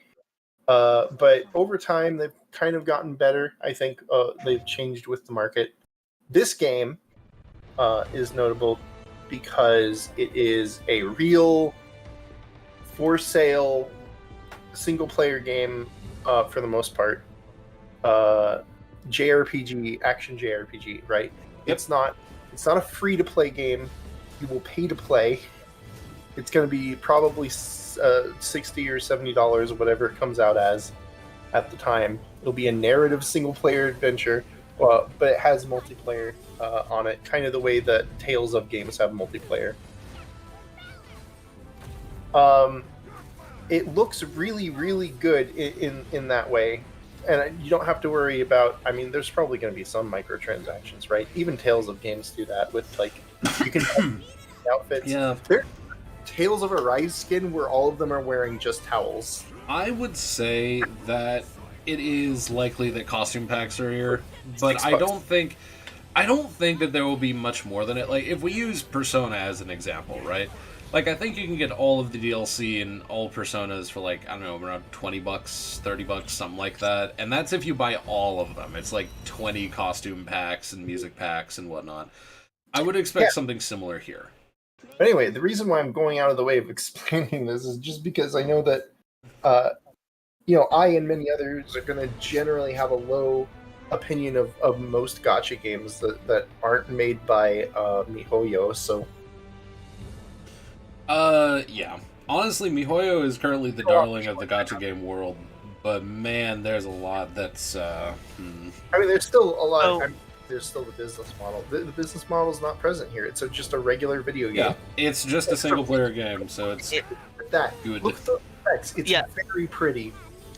But over time, they've kind of gotten better. I think they've changed with the market. This game is notable because it is a real for sale single-player game for the most part. JRPG, action JRPG, right? Yep. It's not a free-to-play game. You will pay to play. It's going to be probably $60 or $70, whatever it comes out as at the time. It'll be a narrative single-player adventure, but it has multiplayer on it, kind of the way that Tales of games have multiplayer. It looks really, really good in that way, and you don't have to worry about. I mean, there's probably going to be some microtransactions, right? Even Tales of games do that with like you can outfits. Yeah. There, Tales of Arise skin where all of them are wearing just towels. I would say that it is likely that costume packs are here, but $6. I don't think that there will be much more than it. Like, if we use Persona as an example, right? Like, I think you can get all of the DLC and all Personas for, like, I don't know, around $20, $30, something like that. And that's if you buy all of them. It's like 20 costume packs and music packs and whatnot. I would expect something similar here. But anyway, the reason why I'm going out of the way of explaining this is just because I know that, I and many others are going to generally have a low opinion of most gacha games that aren't made by MiHoYo, so... Yeah. Honestly, MiHoYo is currently the darling of the gacha game world, but man, there's a lot that's, I mean, there's still a lot. Oh. I mean, there's still the business model. The business model is not present here. It's just a regular video game. Yeah, it's just a single-player game, so it's That good. look at the effects. It's very pretty.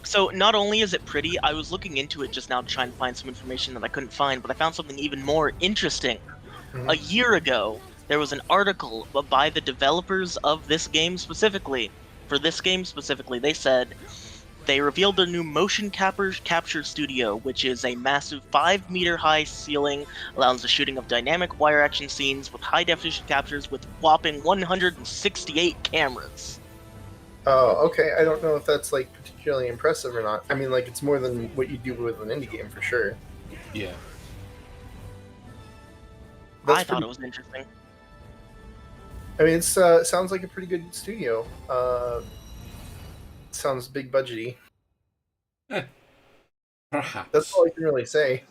So not only is it pretty, I was looking into it just now to try and find some information that I couldn't find, but I found something even more interesting. Mhm. A year ago, there was an article by the developers of this game specifically. For this game specifically, they said they revealed their new motion capture studio, which is a massive 5-meter-high ceiling, allows the shooting of dynamic wire action scenes with high-definition captures with whopping 168 cameras. Oh, okay. I don't know if that's like particularly impressive or not. I mean, like it's more than what you do with an indie game for sure. Yeah. That's I thought pretty- it was interesting. I mean, it sounds like a pretty good studio. Sounds big budgety. Perhaps. That's all I can really say.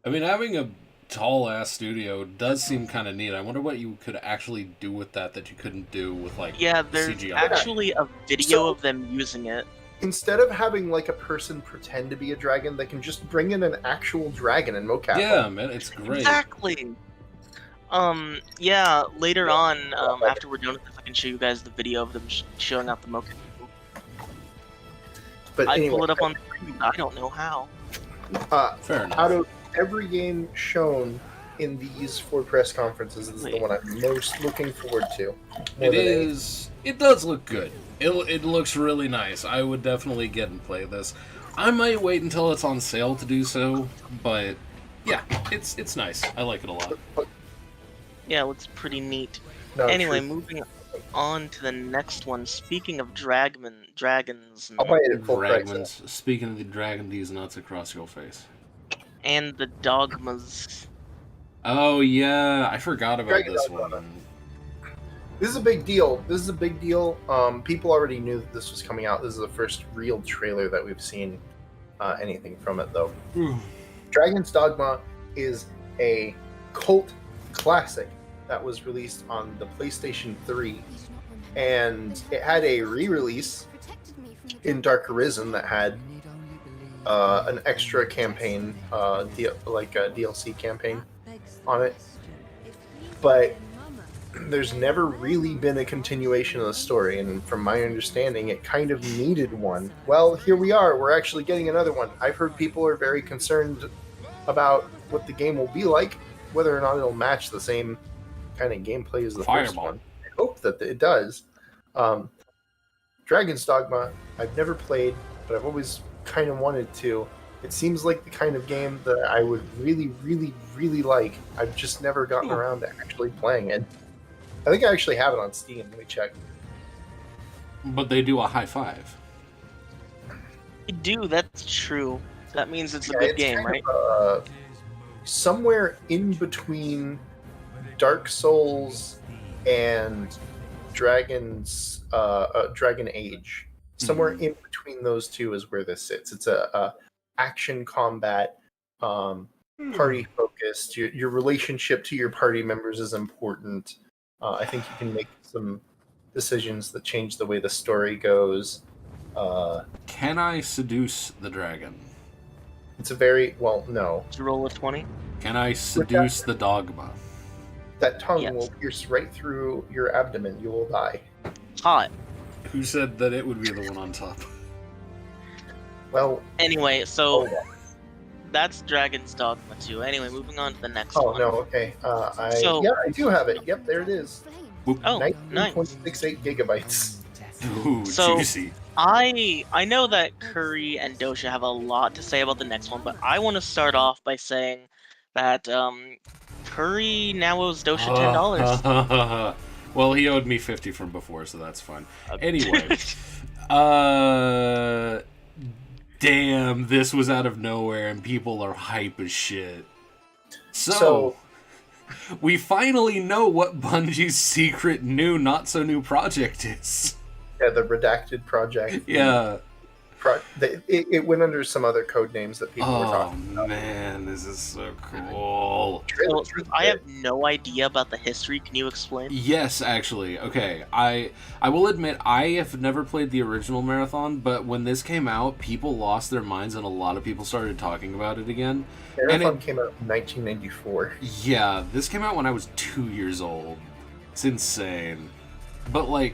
I mean, having a tall-ass studio does seem kind of neat. I wonder what you could actually do with that you couldn't do with, like, Yeah, there's CGI. actually a video So- of them using it. Instead of having like a person pretend to be a dragon, they can just bring in an actual dragon and mocap. Yeah, man, it's great. Exactly. Yeah, later on, after we're done with this, I can show you guys the video of them showing out the mocap. But I anyway, pull it up on the screen, I don't know how. Fair enough. out of every game shown in these 4 press conferences, this is the one I'm most looking forward to. more It than any. is. It does look good. It looks really nice. I would definitely get and play this. I might wait until it's on sale to do so, but yeah, it's nice. I like it a lot. Yeah, it looks pretty neat. No, Anyway, true. moving on to the next one. Speaking of dragons I'll buy it at full price. Dragmans. Speaking of the dragon, these nuts across your face. and the dogmas. Oh yeah, I forgot about Dragon this Dogma. one. This is a big deal. People already knew that this was coming out. This is the first real trailer that we've seen anything from it, though. Dragon's Dogma is a cult classic that was released on the PlayStation 3, and it had a re-release in Dark Arisen that had an extra campaign, like a DLC campaign on it. But there's never really been a continuation of the story, and from my understanding, it kind of needed one. Well, here we are. We're actually getting another one. I've heard people are very concerned about what the game will be like, whether or not it'll match the same kind of gameplay as the first Fireball. one. I hope that it does. Dragon's Dogma, I've never played, but I've always kind of wanted to. It seems like the kind of game that I would really, really, really like. I've just never gotten around to actually playing it. I think I actually have it on Steam. Let me check. But they do a high five. I do, that's true. That means it's a Yeah, good it's game, kind right? of, somewhere in between Dark Souls and Dragon Age. Somewhere in between those two is where this sits. It's a action combat, party focused. Your relationship to your party members is important. I think you can make some decisions that change the way the story goes. Can I seduce the dragon? It's a very no. Did you roll a 20? Can I seduce the dogma? That tongue Yes. will pierce right through your abdomen. You will die. Hot. Who said that it would be the one on top? Well, Anyway, so oh, that's Dragon's Dogma 2. Anyway, moving on to the next oh one. no, okay. I do have it. Yep, there it is. Oh, nice. 19.68 gigabytes. Ooh, So- juicy. I know that Curry and Dosha have a lot to say about the next one, but I want to start off by saying that Curry now owes Dosha $10. Well, he owed me 50 from before, so that's fine. Anyway, damn, this was out of nowhere, and people are hype as shit. So we finally know what Bungie's secret new, not so new project is. Yeah, the redacted project. Yeah. It went under some other code names that people were Oh talking about. man, this is so cool. Well, I have no idea about the history. Can you explain? Yes, actually. Okay, I will admit I have never played the original Marathon, but when this came out, people lost their minds and a lot of people started talking about it again. Marathon came out in 1994. Yeah, this came out when I was 2 years old. It's insane. But like,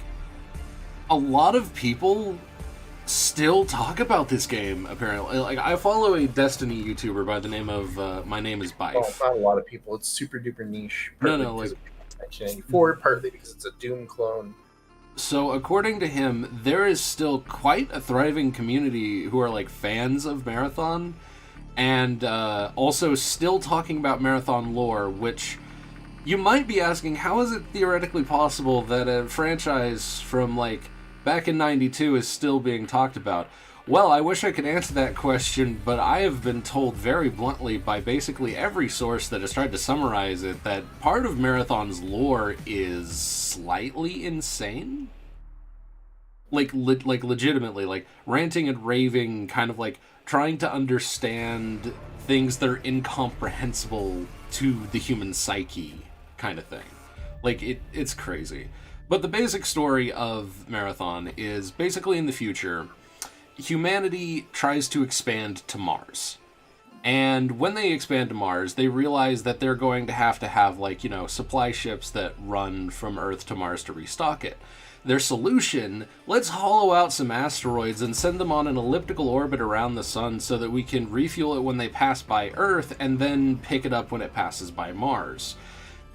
a lot of people still talk about this game, apparently. Like, I follow a Destiny YouTuber by the name of My Name is Bife. Oh, not a lot of people. It's super duper niche. No, Partly no, because like- it's 1994, partly because it's a Doom clone. So, according to him, there is still quite a thriving community who are like fans of Marathon, and also still talking about Marathon lore, which you might be asking, how is it theoretically possible that a franchise from like back in 92 is still being talked about? Well, I wish I could answer that question, but I have been told very bluntly by basically every source that has tried to summarize it that part of Marathon's lore is slightly insane. Like legitimately, like ranting and raving, kind of like trying to understand things that are incomprehensible to the human psyche, kind of thing. Like, it's crazy. But the basic story of Marathon is basically in the future, humanity tries to expand to Mars. And when they expand to Mars, they realize that they're going to have like, supply ships that run from Earth to Mars to restock it. Their solution, let's hollow out some asteroids and send them on an elliptical orbit around the sun so that we can refuel it when they pass by Earth and then pick it up when it passes by Mars.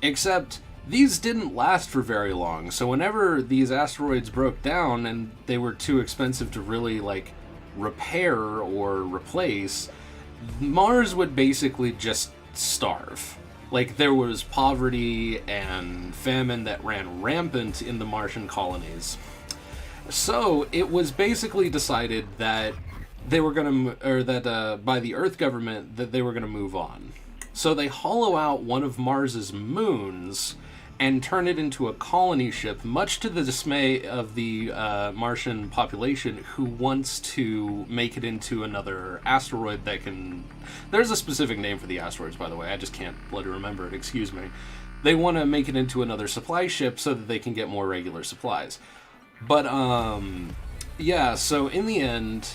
Except these didn't last for very long, so whenever these asteroids broke down and they were too expensive to really, like, repair or replace, Mars would basically just starve. Like, there was poverty and famine that ran rampant in the Martian colonies. So it was basically decided that they were going to, or that by the Earth government, that they were going to move on. So they hollow out one of Mars's moons and turn it into a colony ship, much to the dismay of the Martian population, who wants to make it into another asteroid that can... There's a specific name for the asteroids, by the way. I just can't bloody remember it, excuse me. They want to make it into another supply ship so that they can get more regular supplies. But, yeah, so in the end,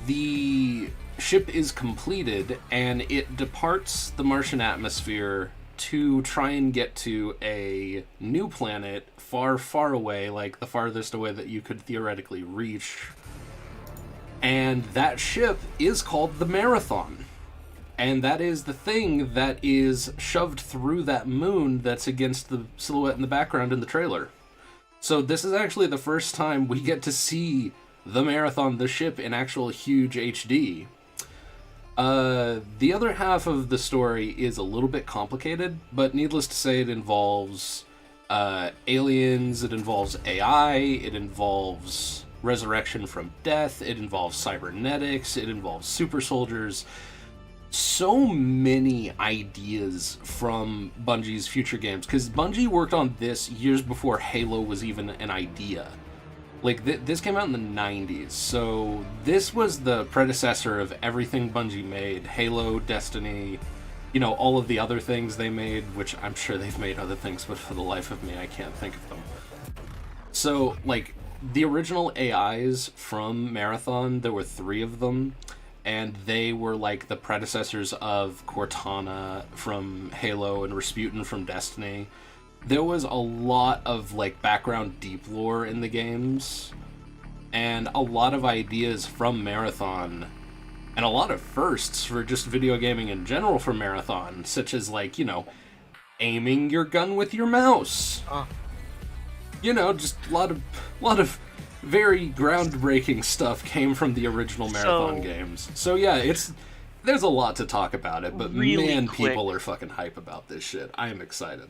the ship is completed, and it departs the Martian atmosphere to try and get to a new planet far, far away, like the farthest away that you could theoretically reach. And that ship is called the Marathon. And that is the thing that is shoved through that moon that's against the silhouette in the background in the trailer. So this is actually the first time we get to see the Marathon, the ship, in actual huge HD. The other half of the story is a little bit complicated, but needless to say, it involves aliens, it involves AI, it involves resurrection from death, it involves cybernetics, it involves super soldiers. So many ideas from Bungie's future games, because Bungie worked on this years before Halo was even an idea. Like, this came out in the 90s, so this was the predecessor of everything Bungie made. Halo, Destiny, you know, all of the other things they made, which I'm sure they've made other things, but for the life of me, I can't think of them. So, like, the original AIs from Marathon, there were 3 of them, and they were, like, the predecessors of Cortana from Halo and Rasputin from Destiny. There was a lot of, like, background deep lore in the games, and a lot of ideas from Marathon, and a lot of firsts for just video gaming in general for Marathon, such as, like, you know, aiming your gun with your mouse. You know, just a lot of very groundbreaking stuff came from the original Marathon games. So yeah, there's a lot to talk about it, but really man, quick, people are fucking hype about this shit. I am excited.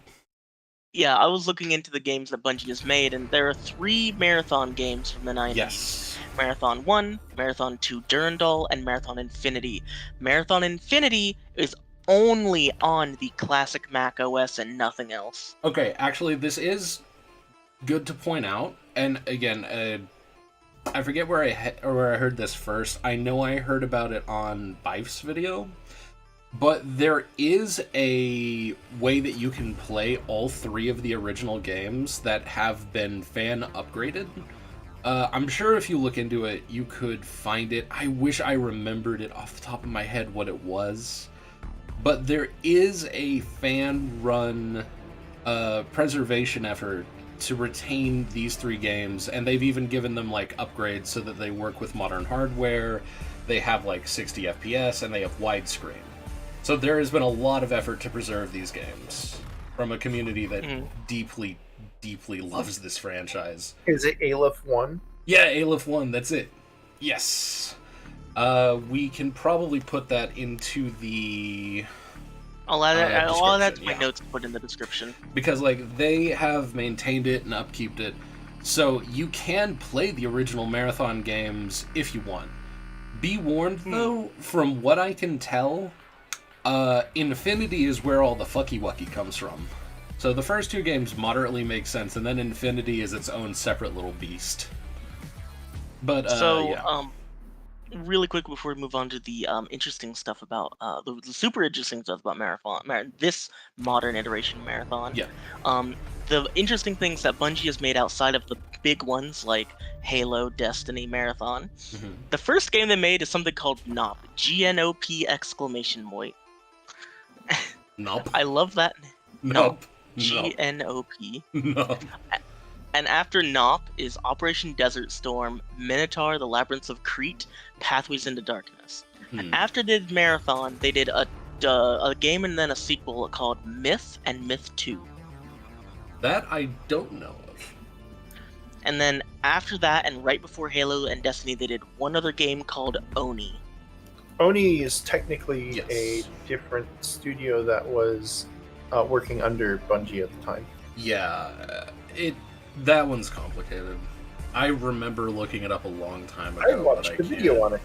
Yeah, I was looking into the games that Bungie has made, and there are 3 Marathon games from the 90s. Yes. Marathon 1, Marathon 2 Durandal, and Marathon Infinity. Marathon Infinity is only on the classic Mac OS and nothing else. Okay, actually, this is good to point out, and again, I forget where I heard this first. I know I heard about it on Bife's video, but there is a way that you can play all 3 of the original games that have been fan upgraded. I'm sure if you look into it, you could find it. I wish I remembered it off the top of my head what it was. But there is a fan-run preservation effort to retain these 3 games, and they've even given them, like, upgrades so that they work with modern hardware. They have, like, 60 FPS, and they have widescreen. So there has been a lot of effort to preserve these games from a community that deeply, deeply loves this franchise. Is it Aleph 1? Yeah, Aleph 1, that's it. Yes. We can probably put that into the... I'll add that to my yeah. notes and put in the description. Because, like, they have maintained it and upkeeped it, so you can play the original Marathon games if you want. Be warned, though, from what I can tell, Infinity is where all the fucky-wucky comes from. So the first 2 games moderately make sense, and then Infinity is its own separate little beast. But, yeah. Really quick before we move on to the interesting stuff about the super interesting stuff about Marathon, this modern iteration of Marathon. Yeah. The interesting things that Bungie has made outside of the big ones like Halo, Destiny, Marathon. Mm-hmm. The first game they made is something called NOP, GNOP exclamation point. Nope. I love that. Nope. GNOP. Nope. And after NOP is Operation Desert Storm, Minotaur, The Labyrinths of Crete, Pathways into Darkness. After they did Marathon, they did a game and then a sequel called Myth and Myth 2. That I don't know of. And then after that, and right before Halo and Destiny, they did one other game called Oni. Oni is technically Yes. a different studio that was working under Bungie at the time. Yeah, that one's complicated. I remember looking it up a long time ago. I watched the video on it.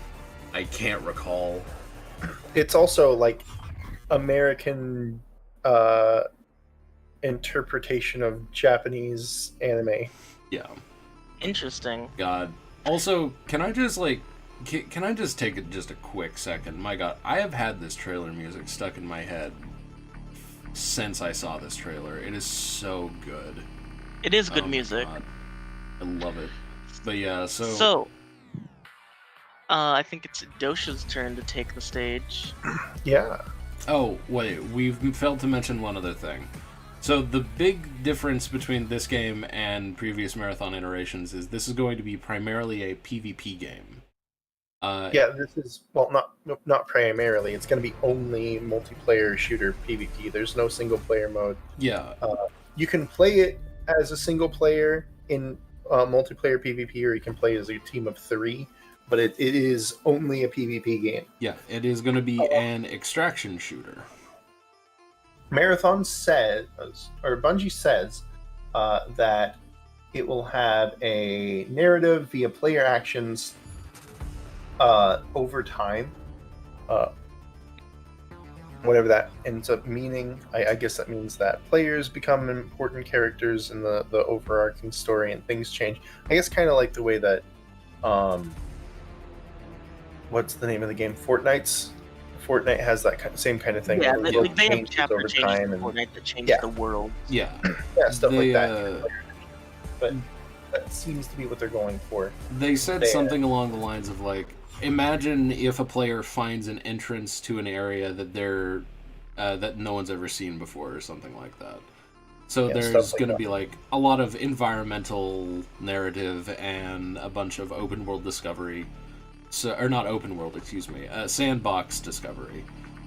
I can't recall. It's also like American interpretation of Japanese anime. Yeah. Interesting. God. Also, can I just can I just take just a quick second? My God, I have had this trailer music stuck in my head since I saw this trailer. It is so good. It is good Oh my music. God. I love it. But yeah, I think it's Dosha's turn to take the stage. Yeah. Oh, wait, we've failed to mention one other thing. So the big difference between this game and previous Marathon iterations is this is going to be primarily a PvP game. Yeah, this is, well, not primarily. It's going to be only multiplayer shooter PvP. There's no single player mode. Yeah. You can play it as a single player in multiplayer PvP, or you can play as a team of 3, but it is only a PvP game. Yeah, it is going to be an extraction shooter. Marathon says, or Bungie says, that it will have a narrative via player actions over time. Whatever that ends up meaning. I guess that means that players become important characters in the overarching story and things change. I guess kind of like the way that, what's the name of the game? Fortnite has that same kind of thing. Yeah, where they it have changes chapter over changes time in and Fortnite that change Yeah. the world. Yeah. yeah, stuff They, like that. But that seems to be what they're going for. They said There. something along the lines of imagine if a player finds an entrance to an area that that no one's ever seen before or something like that. So Yeah, there's stuff like going to that. be a lot of environmental narrative and a bunch of open world discovery. So, or not open world, excuse me, sandbox discovery.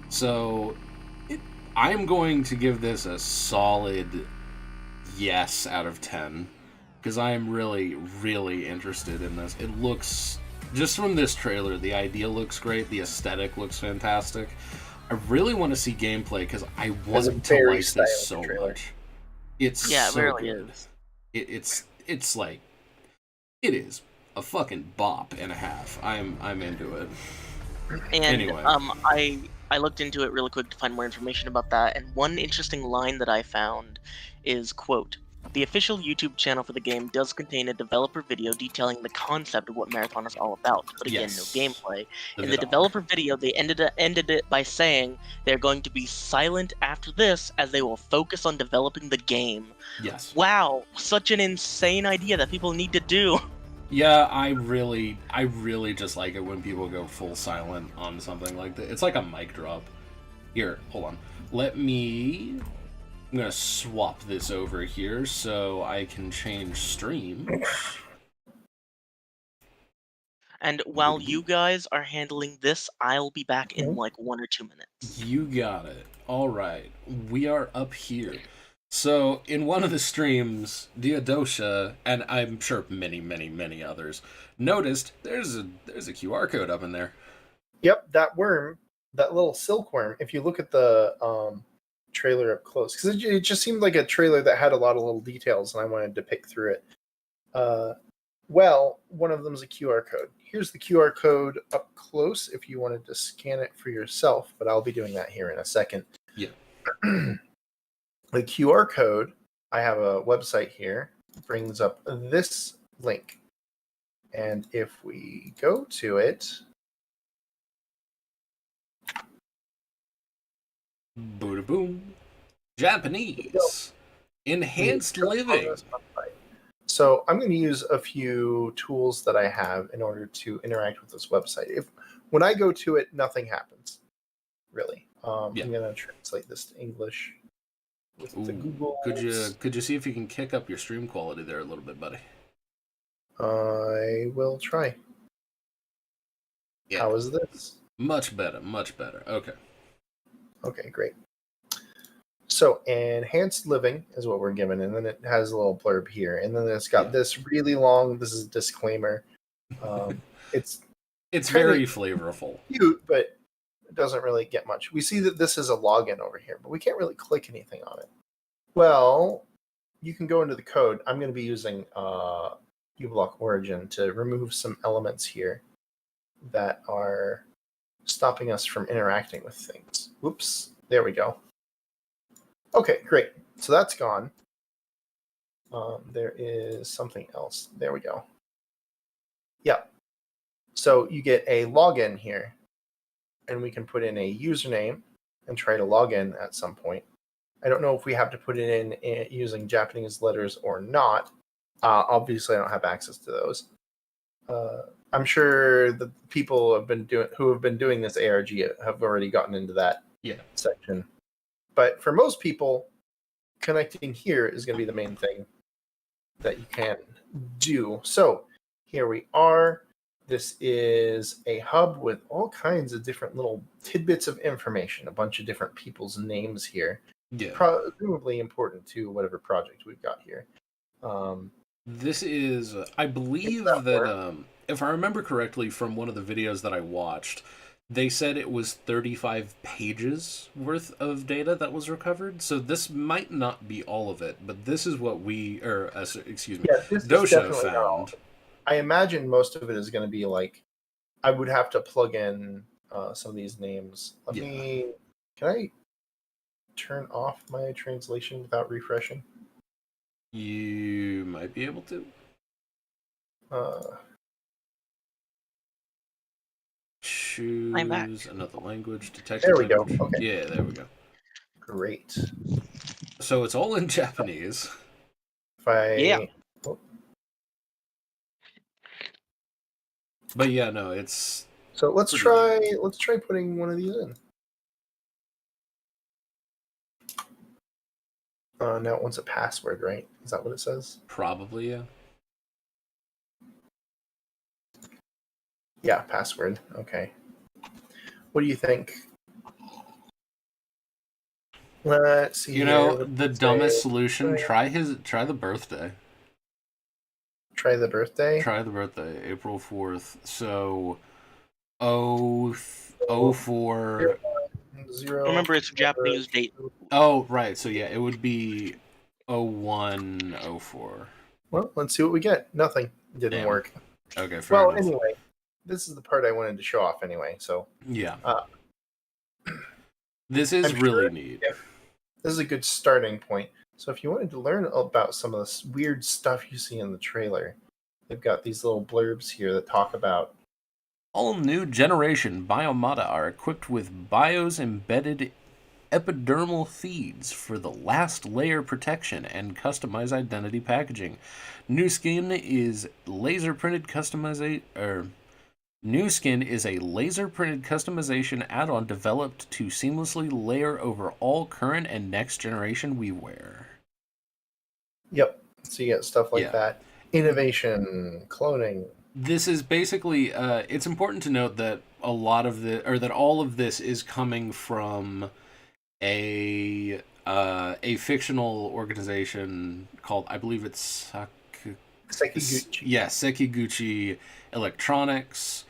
So I'm going to give this a solid yes out of 10 because I am really, really interested in this. It looks, just from this trailer, the idea looks great, the aesthetic looks fantastic. I really want to see gameplay because I want a to very like this so stylish trailer. much. It's Yeah, it so really good. is. It's like, it is a fucking bop and a half. I'm into it. And Anyway. I looked into it really quick to find more information about that, and one interesting line that I found is, quote, "The official YouTube channel for the game does contain a developer video detailing the concept of what Marathon is all about, but again, Yes. no gameplay. The In the vidoc. developer video, they ended it by saying they're going to be silent after this as they will focus on developing the game." Yes. Wow, such an insane idea that people need to do. Yeah, I really just like it when people go full silent on something like that. It's like a mic drop. Here, hold on. I'm gonna swap this over here so I can change stream. And while you guys are handling this, I'll be back in like 1 or 2 minutes. You got it. Alright, we are up here. So, in one of the streams, Diadosha, and I'm sure many, many, many others, noticed there's a QR code up in there. Yep, that worm, that little silkworm. If you look at the trailer up close, because it just seemed like a trailer that had a lot of little details, and I wanted to pick through it. Well, one of them is a QR code. Here's the QR code up close if you wanted to scan it for yourself, but I'll be doing that here in a second. Yeah. The QR code, I have a website here, brings up this link. And if we go to it, Booda boom. Japanese. Enhanced living. So I'm going to use a few tools that I have in order to interact with this website. When I go to it, nothing happens, really. I'm going to translate this to English with the Google. Could you see if you can kick up your stream quality there a little bit, buddy? I will try. Yeah. How is this? Much better, much better. Okay. Okay, great. So enhanced living is what we're given, and then it has a little blurb here, and then it's got this really long. This is a disclaimer. It's very flavorful. cute, but It doesn't really get much. We see that this is a login over here, but we can't really click anything on it. Well, you can go into the code. I'm going to be using uBlock Origin to remove some elements here that are stopping us from interacting with things. Whoops. There we go. Okay, great. So that's gone. There is something else. There we go. Yeah. So you get a login here, and we can put in a username and try to log in at some point. I don't know if we have to put it in using Japanese letters or not. Obviously, I don't have access to those. I'm sure the people who have been doing this ARG have already gotten into that section. But for most people, connecting here is going to be the main thing that you can do. So here we are. This is a hub with all kinds of different little tidbits of information, a bunch of different people's names here. Yeah. Presumably important to whatever project we've got here. This is, I believe that, if I remember correctly from one of the videos that I watched, they said it was 35 pages worth of data that was recovered. So this might not be all of it, but this is what Dosha found. I imagine most of it is going to be like, I would have to plug in some of these names. Can I turn off my translation without refreshing? You might be able to. Choose another language. Detect. There we go. Language. Okay. Yeah, there we go. Great. So it's all in Japanese. Yeah. But yeah, no, it's. So let's try putting one of these in. Now it wants a password, right? Is that what it says? Probably, yeah. Yeah, password. Okay. What do you think? Let's see. You know, the dumbest solution, try the birthday. Try the birthday? Try the birthday, April 4th. So, 04... Remember, it's a Japanese date. Oh, right. So, yeah, it would be 0104. Well, let's see what we get. Nothing. Didn't work. Okay, fair enough. Anyway, this is the part I wanted to show off anyway, so... Yeah. This is really neat. Yeah, this is a good starting point. So if you wanted to learn about some of this weird stuff you see in the trailer, they've got these little blurbs here that talk about all new generation biomata are equipped with BIOS embedded epidermal feeds for the last layer protection and customized identity packaging. New skin is laser printed customization add-on developed to seamlessly layer over all current and next generation WeWare. Yep. So you get stuff like that. Innovation, cloning. This is basically, it's important to note that all of this is coming from a fictional organization called, I believe it's Sekiguchi. Yeah, Sekiguchi Electronics,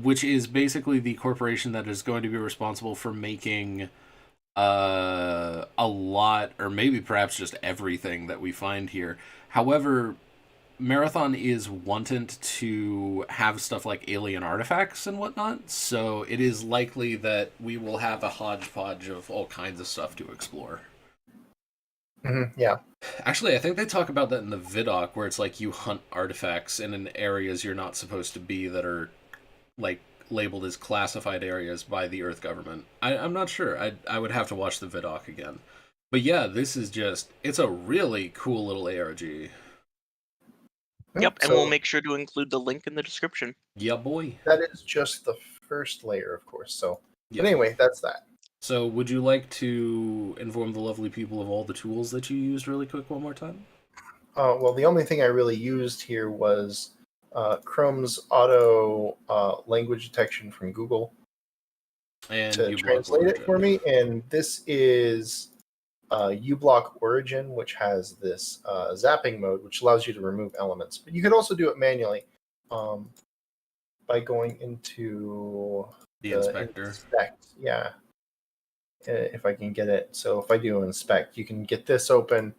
which is basically the corporation that is going to be responsible for making a lot, or maybe perhaps just everything that we find here. However, Marathon is wanted to have stuff like alien artifacts and whatnot, so it is likely that we will have a hodgepodge of all kinds of stuff to explore. Mm-hmm, yeah. Actually, I think they talk about that in the vidoc, where it's like you hunt artifacts in areas you're not supposed to be that are like labeled as classified areas by the Earth government. I'm not sure. I would have to watch the vidoc again. But yeah, this is it's a really cool little ARG. Yep, and we'll make sure to include the link in the description. Yeah, boy. That is just the first layer, of course. So, But anyway, that's that. So, would you like to inform the lovely people of all the tools that you used really quick one more time? Well, the only thing I really used here was Chrome's auto language detection from Google to translate it for me. And this is uBlock Origin, which has this zapping mode, which allows you to remove elements. But you could also do it manually by going into The inspector. Inspect, yeah. If I can get it. So if I do inspect, you can get this open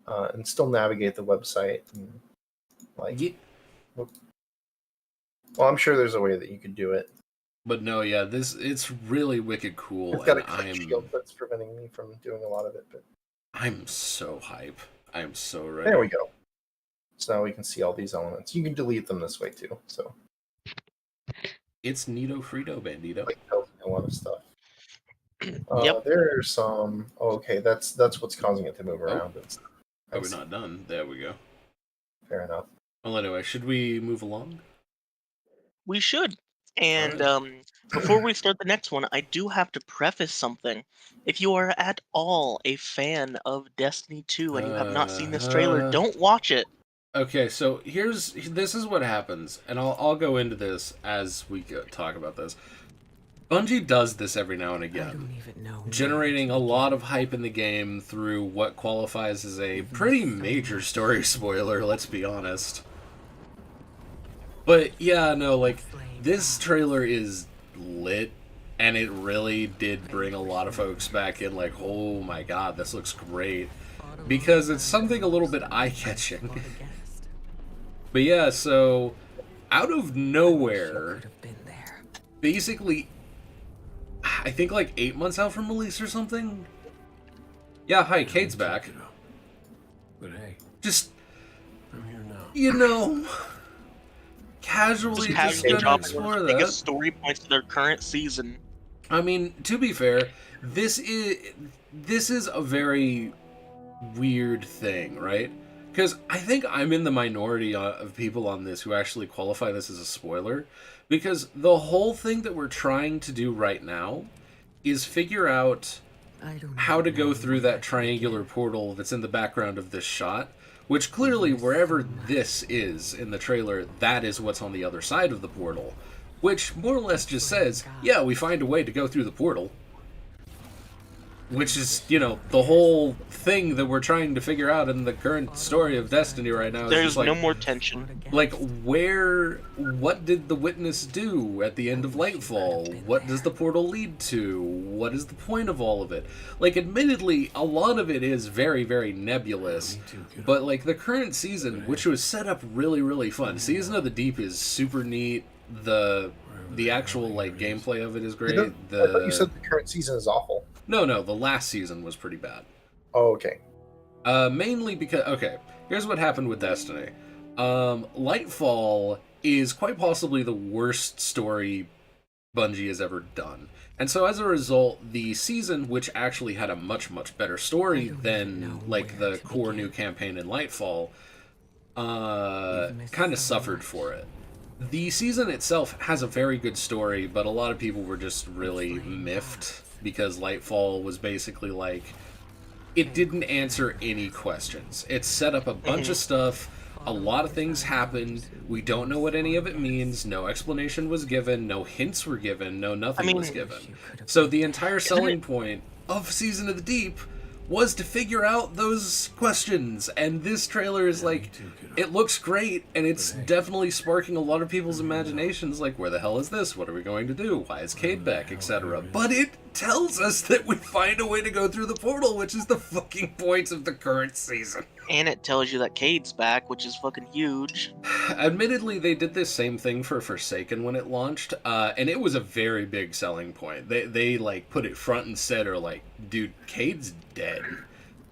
and still navigate the website. And, well, I'm sure there's a way that you could do it. But no, yeah, it's really wicked cool. I've got a and click shield that's preventing me from doing a lot of it. But I'm so hype. I am so ready. there we go. So now we can see all these elements. You can delete them this way too. So it's Nito Frito Bandito. like tells me a lot of stuff. Yep. There's some. Okay, that's what's causing it to move around. And stuff. Are we not done? There we go. Fair enough. Well, anyway, should we move along? We should. And Alright. before we start the next one, I do have to preface something. If you are at all a fan of Destiny 2 and you have not seen this trailer, don't watch it. Okay, so this is what happens, and I'll go into this as we talk about this. Bungie does this every now and again, generating a lot of hype in the game through what qualifies as a pretty major story spoiler, let's be honest. But yeah, no, like, this trailer is lit, and it really did bring a lot of folks back in, like, oh my god, this looks great. Because it's something a little bit eye-catching. But yeah, so, out of nowhere, basically, I think like 8 months out from release or something? Yeah, hi, Cade's back. But hey, Just, I'm here now. you know, casually just gonna dropping explore the biggest that. story points of their current season. I mean, to be fair, this is a very weird thing, right? Because I think I'm in the minority of people on this who actually qualify this as a spoiler, because the whole thing that we're trying to do right now is figure out how to go through that triangular portal that's in the background of this shot, which clearly, wherever this is in the trailer, that is what's on the other side of the portal, which more or less just says, yeah, we find a way to go through the portal. Which is, you know, the whole thing that we're trying to figure out in the current story of Destiny right now. There's just like, no more tension. Like, what did the Witness do at the end of Lightfall? What does the portal lead to? What is the point of all of it? Like, admittedly, a lot of it is very, very nebulous, but, like, the current season, which was set up really, really fun. Season of the Deep is super neat. The actual, like, gameplay of it is great. I thought you said the current season is awful. No, the last season was pretty bad. Oh, okay. Mainly because, okay, here's what happened with Destiny. Lightfall is quite possibly the worst story Bungie has ever done. And so as a result, the season, which actually had a much, much better story than, like, the core new campaign in Lightfall, kind of suffered for it. The season itself has a very good story, but a lot of people were just really miffed, because Lightfall was basically like, it didn't answer any questions. It set up a bunch of stuff, a lot of things happened, we don't know what any of it means, no explanation was given, no hints were given, nothing was given. So the entire selling point of Season of the Deep was to figure out those questions, and this trailer is like, it looks great, and it's definitely sparking a lot of people's imaginations, like, where the hell is this? What are we going to do? Why is Cade back? Etc. But it tells us that we find a way to go through the portal, which is the fucking point of the current season. And it tells you that Cade's back, which is fucking huge. Admittedly, they did this same thing for Forsaken when it launched, and it was a very big selling point. They like, put it front and center, like, dude, Cade's dead.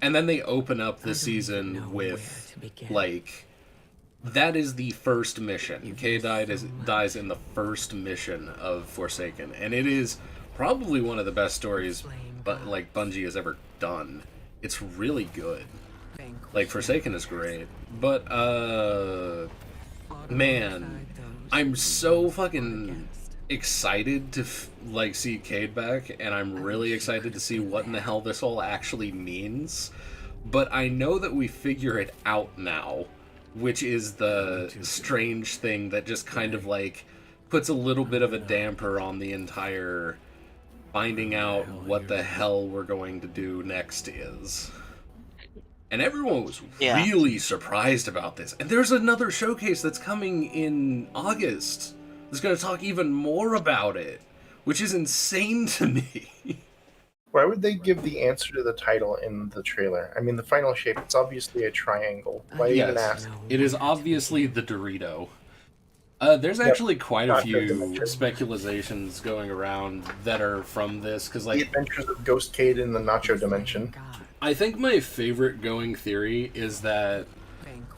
And then they open up the season with, like, that is the first mission. Cade dies in the first mission of Forsaken, and it is probably one of the best stories like Bungie has ever done. It's really good. Like, Forsaken is great, but man, I'm so fucking excited to like see Cade back, and I'm really excited to see what in the hell this all actually means. But I know that we figure it out now, which is the strange thing that just kind of like puts a little bit of a damper on the entire finding out what the hell we're going to do next is. And everyone was really surprised about this. And there's another showcase that's coming in August that's going to talk even more about it, which is insane to me. Why would they give the answer to the title in the trailer? I mean, the final shape, it's obviously a triangle. Why even ask? It is obviously the Dorito. There's actually quite a few speculations going around that are from this, because The Adventures of Ghost Cade in the Nacho Dimension. I think my favorite going theory is that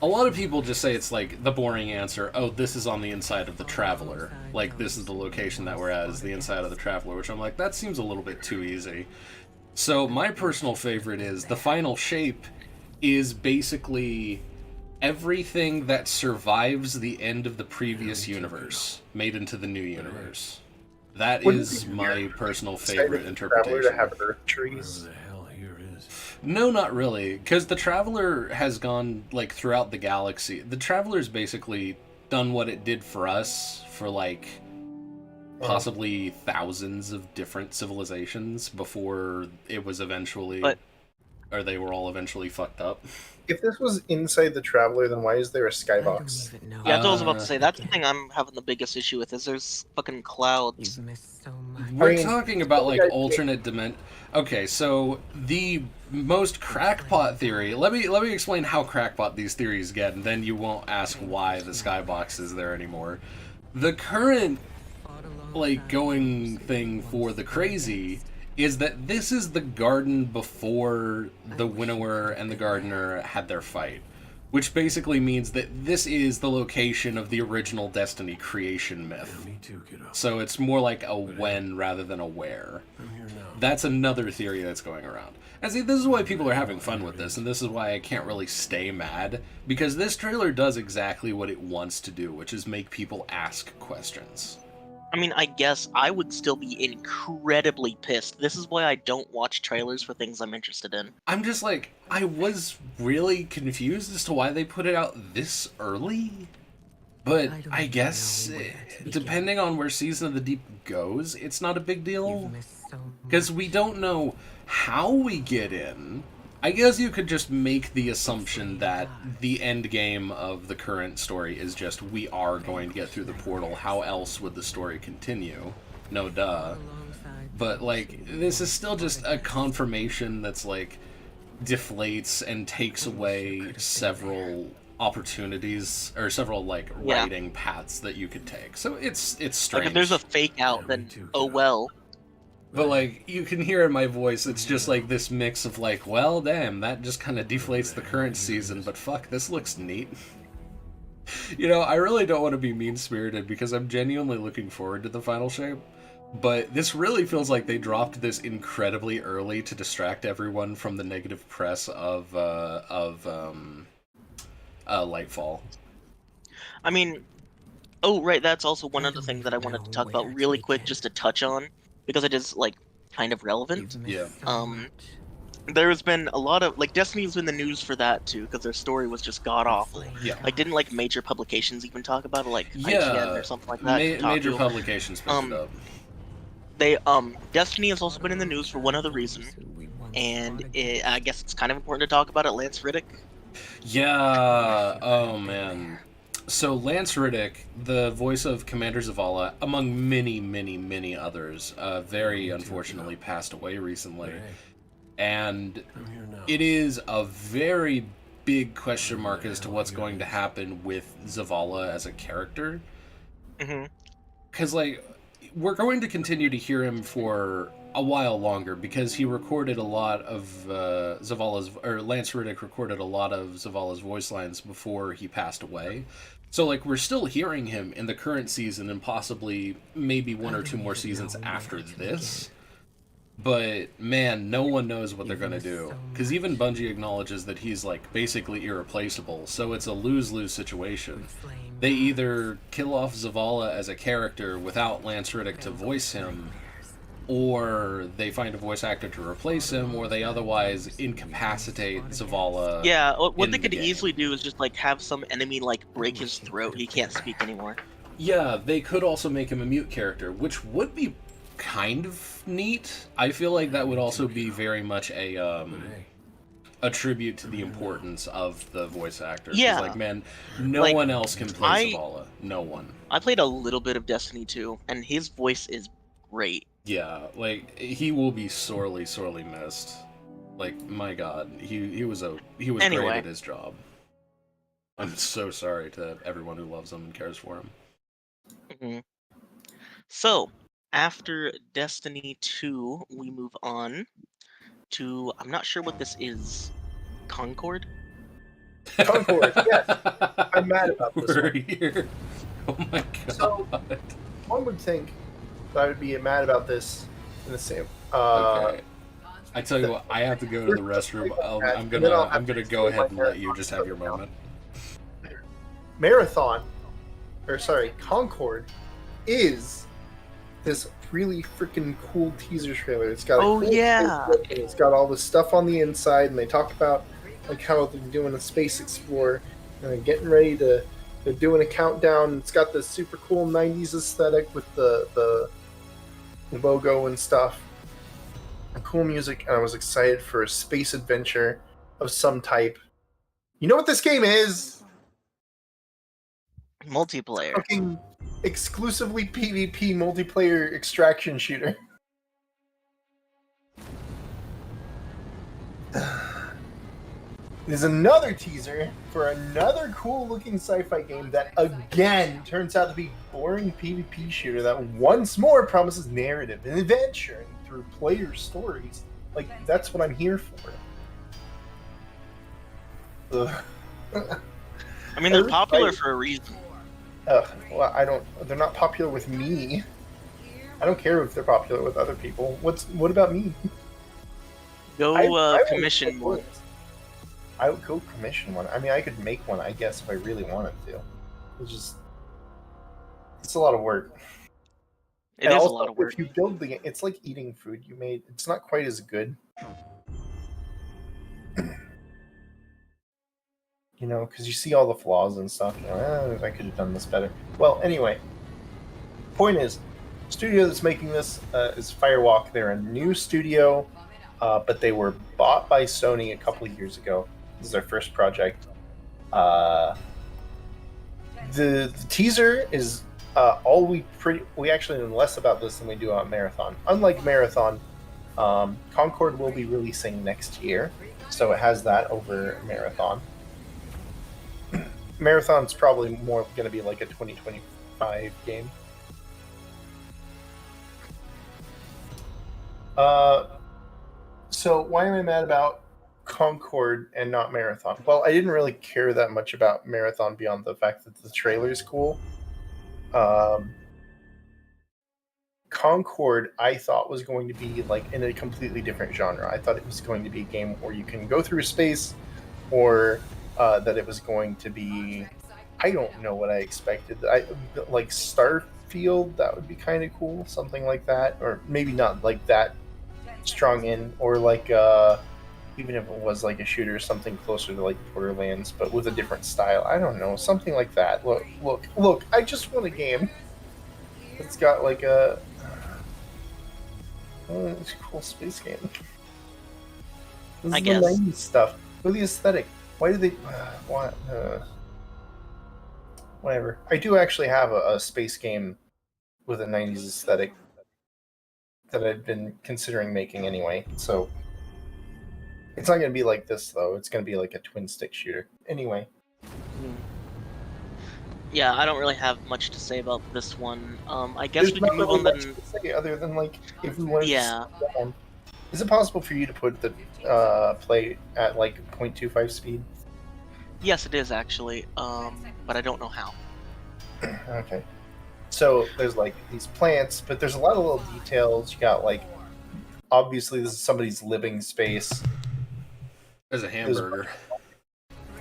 a lot of people just say it's like the boring answer, oh, this is on the inside of the Traveler. Like, this is the location that we're at, is the inside of the Traveler, which I'm like, that seems a little bit too easy. So my personal favorite is the final shape is basically everything that survives the end of the previous universe made into the new universe. That is my personal favorite interpretation. To have Earth trees. No, not really, because the Traveler has gone, like, throughout the galaxy. The Traveler's basically done what it did for us for, like, possibly thousands of different civilizations before it was eventually... or they were all eventually fucked up. If this was inside the Traveler, then why is there a skybox? Yeah, that's what I was about to say. That's the thing I'm having the biggest issue with, is there's fucking clouds. We're talking about, like, alternate dimension. Okay, so the most crackpot theory... Let me explain how crackpot these theories get, and then you won't ask why the skybox is there anymore. The current, like, going thing for the crazy is that this is the garden before the Winnower and the Gardener had their fight. Which basically means that this is the location of the original Destiny creation myth. So it's more like a when rather than a where. That's another theory that's going around. And see, this is why people are having fun with this, and this is why I can't really stay mad, because this trailer does exactly what it wants to do, which is make people ask questions. I mean, I guess I would still be incredibly pissed. This is why I don't watch trailers for things I'm interested in. I'm just like, I was really confused as to why they put it out this early. But I guess, depending on where Season of the Deep goes, it's not a big deal. Because we don't know how we get in. I guess you could just make the assumption that the end game of the current story is just we are going to get through the portal. How else would the story continue? No duh. But, like, this is still just a confirmation that's, like, deflates and takes away several opportunities, or several, like, writing paths that you could take. So it's strange. Like, if there's a fake out, then oh well. But, like, you can hear in my voice, it's just, like, this mix of, like, well, damn, that just kind of deflates the current season, but fuck, this looks neat. You know, I really don't want to be mean-spirited, because I'm genuinely looking forward to the final shape, but this really feels like they dropped this incredibly early to distract everyone from the negative press of Lightfall. I mean, oh, right, that's also one other thing that I wanted to talk about really quick, just to touch on, because it is, like, kind of relevant. Yeah. There has been a lot of, like, Destiny's in the news for that, too, because their story was just god-awful. Yeah. Like, didn't, like, major publications even talk about it, like IGN or something like that? Major publications picked it up. They, Destiny has also been in the news for one other reason, and I guess it's kind of important to talk about it, Lance Riddick. Yeah, oh man. So Lance Riddick, the voice of Commander Zavala, among many, many, many others, very unfortunately passed away recently. And it is a very big question mark as to what's going to happen with Zavala as a character. Because, like, we're going to continue to hear him for a while longer, because he recorded a lot of Lance Riddick recorded a lot of Zavala's voice lines before he passed away. So, like, we're still hearing him in the current season and possibly maybe one or two more seasons after this. But, man, no one knows what they're going to do. Because even Bungie acknowledges that he's, like, basically irreplaceable. So it's a lose-lose situation. They either kill off Zavala as a character without Lance Riddick to voice him, or they find a voice actor to replace him, or they otherwise incapacitate Zavala. Yeah, what they could easily do is just, like, have some enemy, like, break his throat. He can't speak anymore. Yeah, they could also make him a mute character, which would be kind of neat. I feel like that would also be very much a tribute to the importance of the voice actor. Yeah. Like, man, no one else can play Zavala. No one. I played a little bit of Destiny 2, and his voice is great. Yeah, like he will be sorely, sorely missed. Like my God, he was great Anyway. at his job. I'm so sorry to everyone who loves him and cares for him. Mhm. So, after Destiny 2, we move on to, I'm not sure what this is. Concord? Concord, yes. I'm mad about this We're one. here. Oh my God. So, one would think that I would be mad about this in the same. Okay. I tell you what, I have to go to the restroom. I'm gonna go ahead and let you just have your moment. Concord is this really freaking cool teaser trailer. It's got a Oh, cool yeah. spaceship, and it's got all this stuff on the inside, and they talk about like how they're doing a space explorer and they're getting ready to. They're doing a countdown. It's got this super cool '90s aesthetic with the logo and stuff, and cool music. And I was excited for a space adventure of some type. You know what this game is? Multiplayer. Fucking exclusively PvP multiplayer extraction shooter. There's another teaser for another cool looking sci-fi game that again turns out to be boring PvP shooter that once more promises narrative and adventure and through player stories. Like, that's what I'm here for. Ugh. I mean, they're popular for a reason. Well, they're not popular with me. I don't care if they're popular with other people. What about me? Go I commission one. I would go commission one. I mean, I could make one, I guess, if I really wanted to. It's a lot of work. It is a lot of work. If you build the game, it's like eating food you made. It's not quite as good. You know, because you see all the flaws and stuff. You know, I could have done this better. Well, anyway, point is, studio that's making this is Firewalk. They're a new studio, but they were bought by Sony a couple of years ago. This is their first project. The teaser is we actually know less about this than we do on Marathon. Unlike Marathon, Concord will be releasing next year, so it has that over Marathon. Marathon's probably more going to be like a 2025 game. So why am I mad about Concord and not Marathon? Well, I didn't really care that much about Marathon beyond the fact that the trailer is cool. Concord, I thought, was going to be like in a completely different genre. I thought it was going to be a game where you can go through space, or that it was going to be, I don't know what I expected. Like Starfield, that would be kind of cool, something like that, or maybe not like that strong in, or like even if it was like a shooter, something closer to like Borderlands, but with a different style. I don't know, something like that. Look! I just want a game that's got like it's a cool space game. This I is guess. the 90s stuff. Look at the aesthetic. Why do they? Whatever. I do actually have a space game with a 90s aesthetic that I've been considering making anyway. So it's not going to be like this though. It's going to be like a twin stick shooter. Anyway. Yeah, I don't really have much to say about this one. I guess There's we not can move really on much then. to say other than like if we wanted Yeah. to slow down. Is it possible for you to put the play at like 0.25 speed? Yes, it is actually. But I don't know how. Okay. So there's like these plants, but there's a lot of little details. You got like, obviously this is somebody's living space. There's a hamburger.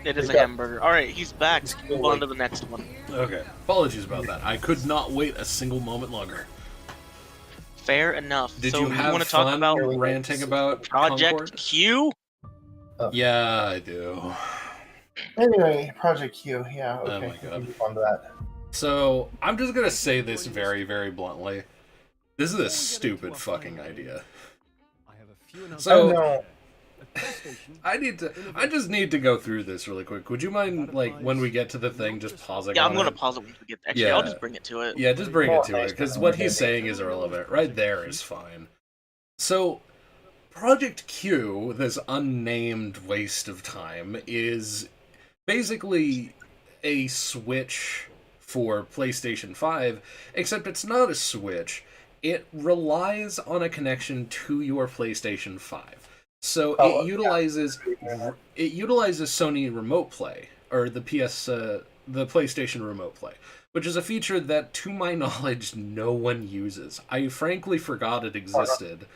It is a got- hamburger. Alright, he's back. He's Move cool, on to the next one. Okay. Apologies about that. I could not wait a single moment longer. Fair enough. Did so you have want to fun talk about ranting about Project Concord? Q? Yeah, I do. Anyway, Project Q. Yeah. Okay. Oh my we can God. move on to that. So, I'm just gonna say this very, very bluntly. This is a stupid fucking idea. I So, know. I just need to go through this really quick. Would you mind, like, when we get to the thing, just pausing Yeah, on I'm gonna it? pause it once we get. Actually, Yeah. I'll just bring it to it. Yeah, just bring it to it, because what he's saying is irrelevant. Right there is fine. So, Project Q, this unnamed waste of time, is basically a Switch for PlayStation 5, except it's not a Switch. It relies on a connection to your PlayStation 5. So it utilizes Sony Remote Play, or the PlayStation Remote Play, which is a feature that, to my knowledge, no one uses. I frankly forgot it existed.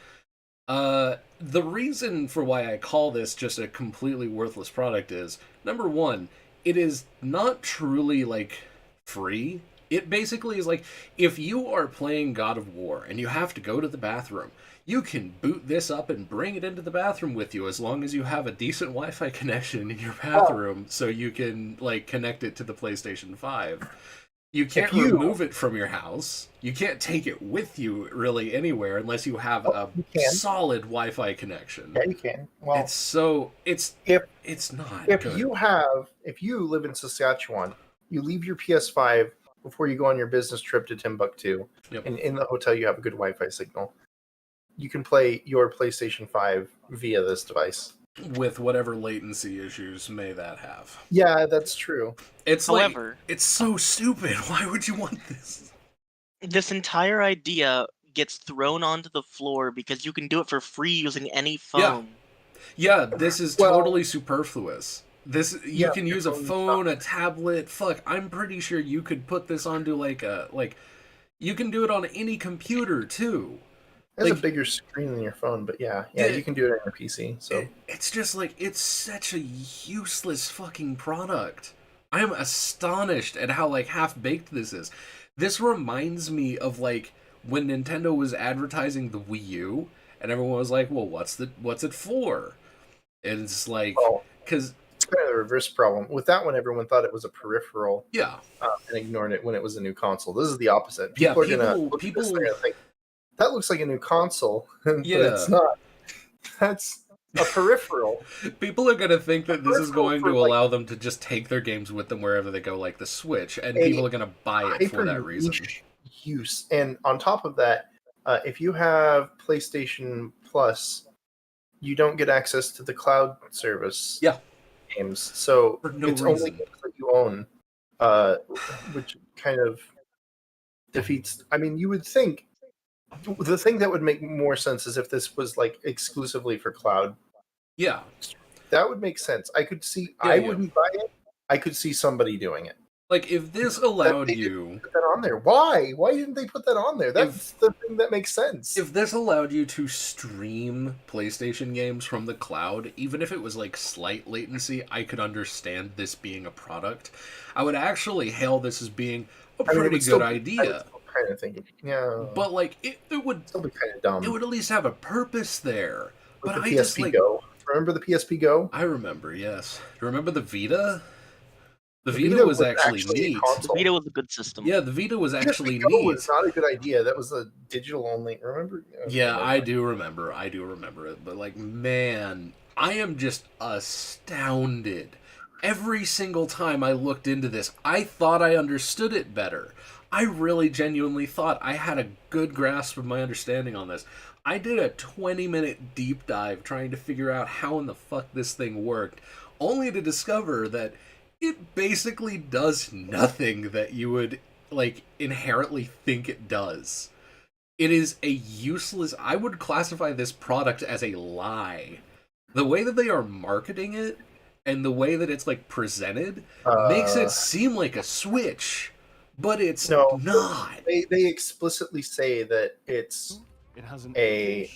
The reason for why I call this just a completely worthless product is, number one, it is not truly, like, free. It basically is like, if you are playing God of War and you have to go to the bathroom, you can boot this up and bring it into the bathroom with you, as long as you have a decent Wi-Fi connection in your bathroom, so you can, like, connect it to the PlayStation 5. You can't remove it from your house. You can't take it with you, really, anywhere, unless you have a solid Wi-Fi connection. Yeah, you can. Well, it's not if good. if you live in Saskatchewan, you leave your PS5 before you go on your business trip to Timbuktu, and in the hotel you have a good Wi-Fi signal. You can play your PlayStation 5 via this device. With whatever latency issues may that have. Yeah, that's true. However, it's so stupid. Why would you want this? This entire idea gets thrown onto the floor because you can do it for free using any phone. Yeah, this is totally superfluous. You can use a phone, a tablet. Fuck, I'm pretty sure you could put this onto you can do it on any computer too. There's a bigger screen than your phone, but yeah, you can do it on your PC. So it's just it's such a useless fucking product. I am astonished at how half-baked this is. This reminds me of when Nintendo was advertising the Wii U, and everyone was like, "Well, what's it for?" And it's because it's kind of the reverse problem with that one. Everyone thought it was a peripheral, and ignored it when it was a new console. This is the opposite. People are gonna look at this, they're gonna think, that looks like a new console, but it's not. That's a peripheral. People are going to think that this is going to allow them to just take their games with them wherever they go, like the Switch, and people are going to buy it for that reason. Use. And on top of that, if you have PlayStation Plus, you don't get access to the cloud service games. So it's only games that you own, which kind of defeats... I mean, you would think the thing that would make more sense is if this was exclusively for cloud. Yeah. That would make sense. I could see I wouldn't buy it. I could see somebody doing it. If this allowed you put that on there. Why? Why didn't they put that on there? That's the thing that makes sense. If this allowed you to stream PlayStation games from the cloud, even if it was slight latency, I could understand this being a product. I would actually hail this as being a pretty good idea. Kind of thinking, yeah, but it would still be kind of dumb. It would at least have a purpose there. But the PSP Go. Remember the PSP Go? I remember. Yes. Remember the Vita? The Vita was actually neat. The Vita was a good system. Yeah, the Vita was actually PSP Go neat. was not a good idea. That was a digital only. Remember? Yeah, I do remember. I do remember it. But man, I am just astounded. Every single time I looked into this, I thought I understood it better. I really genuinely thought I had a good grasp of my understanding on this. I did a 20-minute deep dive trying to figure out how in the fuck this thing worked, only to discover that it basically does nothing that you would, inherently think it does. It is a useless... I would classify this product as a lie. The way that they are marketing it, and the way that it's, presented, makes it seem like a Switch. But it's not. They explicitly say that it's a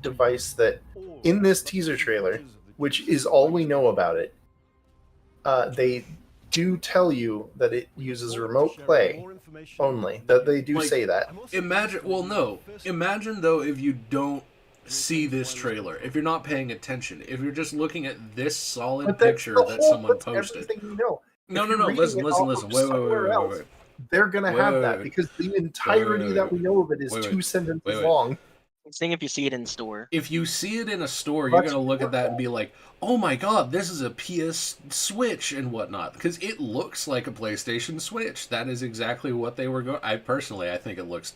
device that, in this teaser trailer, which is all we know about it, they do tell you that it uses remote play only. That they do say that. Imagine though if you don't see this trailer, if you're not paying attention, if you're just looking at this solid picture that someone posted. Everything you know. No. Listen. Wait. They're going to have that because the entirety that we know of it is 2 sentences long. Seeing if you see it in store. If you see it in a store, you're That's going to look at that and be like, oh my god, this is a PS Switch and whatnot. Because it looks like a PlayStation Switch. That is exactly what they were going... I think it looks,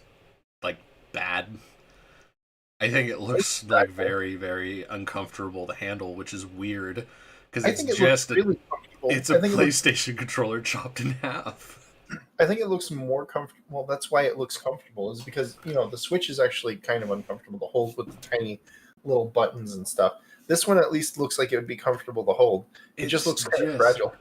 like, bad. I think it looks, like, very, very uncomfortable to handle, which is weird. Because it's just really comfortable. it's a PlayStation controller chopped in half. I think it looks more comfortable. Well, that's why it looks comfortable, is because, the Switch is actually kind of uncomfortable to hold with the tiny little buttons and stuff. This one at least looks like it would be comfortable to hold. It just looks kind of fragile.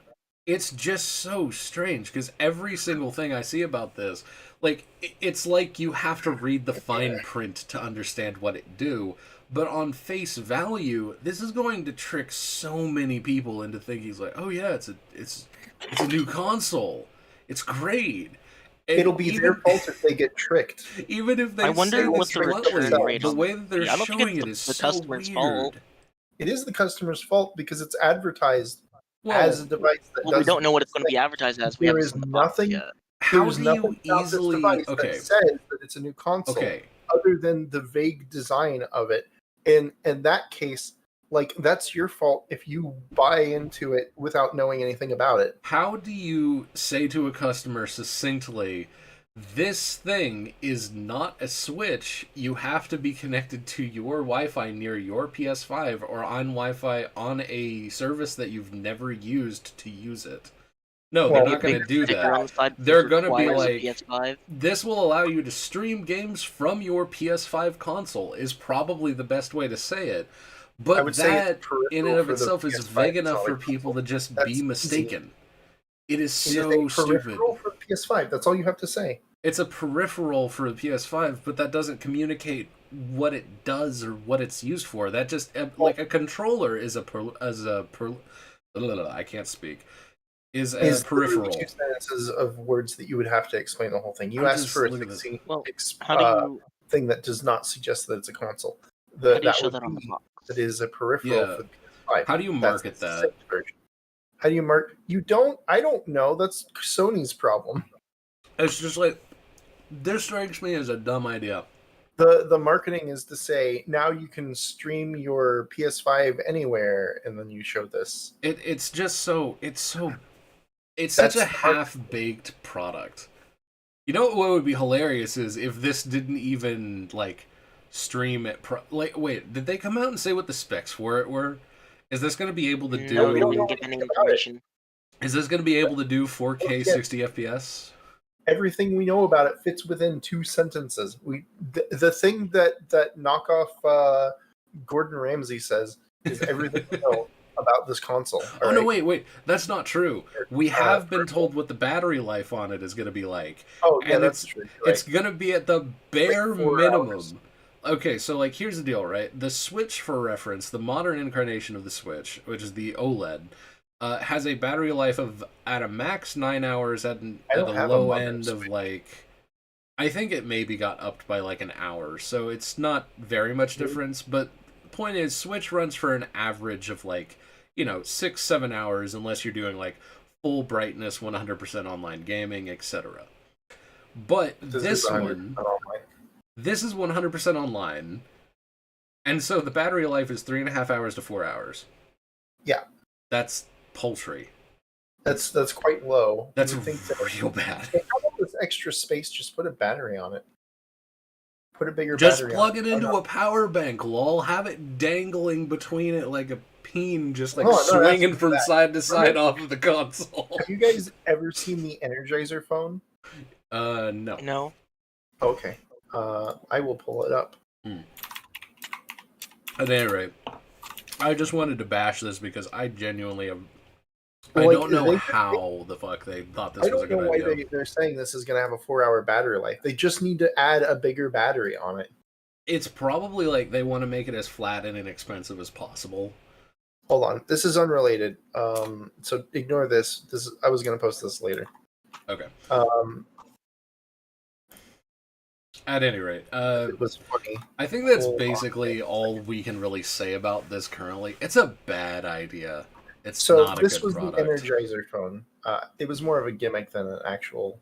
It's just so strange, because every single thing I see about this, like, it's like you have to read the fine print to understand what it do. But on face value, this is going to trick so many people into thinking, like, oh yeah, it's a new console. It's great. And it'll be their fault if they get tricked. Even if they I wonder what the return rate the on way that they're showing it is the so customer's weird. fault. It is the customer's fault because it's advertised as a device that does. We don't know what it's going to be advertised as. There is nothing. How do you easily that says that it's a new console, other than the vague design of it. And in that case, like, that's your fault if you buy into it without knowing anything about it. How do you say to a customer succinctly, this thing is not a Switch, you have to be connected to your Wi-Fi near your PS5 or on Wi-Fi on a service that you've never used to use it? No, they're not going to do that. They're going to be like, PS5. This will allow you to stream games from your PS5 console, is probably the best way to say it. But that, in and of itself, is vague enough for people to just be mistaken. It is so stupid. Peripheral for the PS5. That's all you have to say. It's a peripheral for the PS5, but that doesn't communicate what it does or what it's used for. That just, like, a controller is I can't speak. Is a peripheral. 2 sentences of words that you would have to explain the whole thing. You asked for a thing that does not suggest that it's a console. How do you show that on the box? That is a peripheral for the PS5. How do you market that? How do you mark? You don't. I don't know. That's Sony's problem. It's just like, this strikes me as a dumb idea. The marketing is to say, now you can stream your PS5 anywhere, and then you show this. It's such a half-baked product. You know what would be hilarious is if this didn't even, like, stream it. Wait, did they come out and say what the specs for it were? Is this going to be able to do? No, we didn't get any information. Is this going to be able to do 4K 60 FPS? Everything we know about it fits within 2 sentences. The thing that knockoff Gordon Ramsay says is everything we know about this console. Oh, right? No, wait. That's not true. We have been told what the battery life on it is going to be like. Oh, yeah, that's true. Right. It's going to be at the bare minimum. Hours. Okay, so, like, here's the deal, right? The Switch, for reference, the modern incarnation of the Switch, which is the OLED, has a battery life of, at a max, 9 hours, at the low end of, like, I think it maybe got upped by, like, an hour, so it's not very much difference, but the point is, Switch runs for an average of, like, 6-7 hours, unless you're doing, like, full brightness, 100% online gaming, etc. But this one... This is 100% online, and so the battery life is 3.5 hours to 4 hours. Yeah. That's paltry. That's quite low. That's real bad. Hey, how about this extra space? Just put a battery on it. Put a bigger battery on it. Just plug it into a power bank, lol. Have it dangling between it like a peen, just like swinging from side to side off of the console. Have you guys ever seen the Energizer phone? No. No. Okay. I will pull it up. At any rate, I just wanted to bash this because I genuinely have... I don't know how the fuck they thought this was a good idea. I don't know why they're saying this is going to have a 4-hour battery life. They just need to add a bigger battery on it. It's probably like they want to make it as flat and inexpensive as possible. Hold on. This is unrelated. So ignore this. I was going to post this later. Okay. At any rate, it was funny. I think that's basically all we can really say about this currently. It's a bad idea. It's not a good product. So this was the Energizer phone. It was more of a gimmick than an actual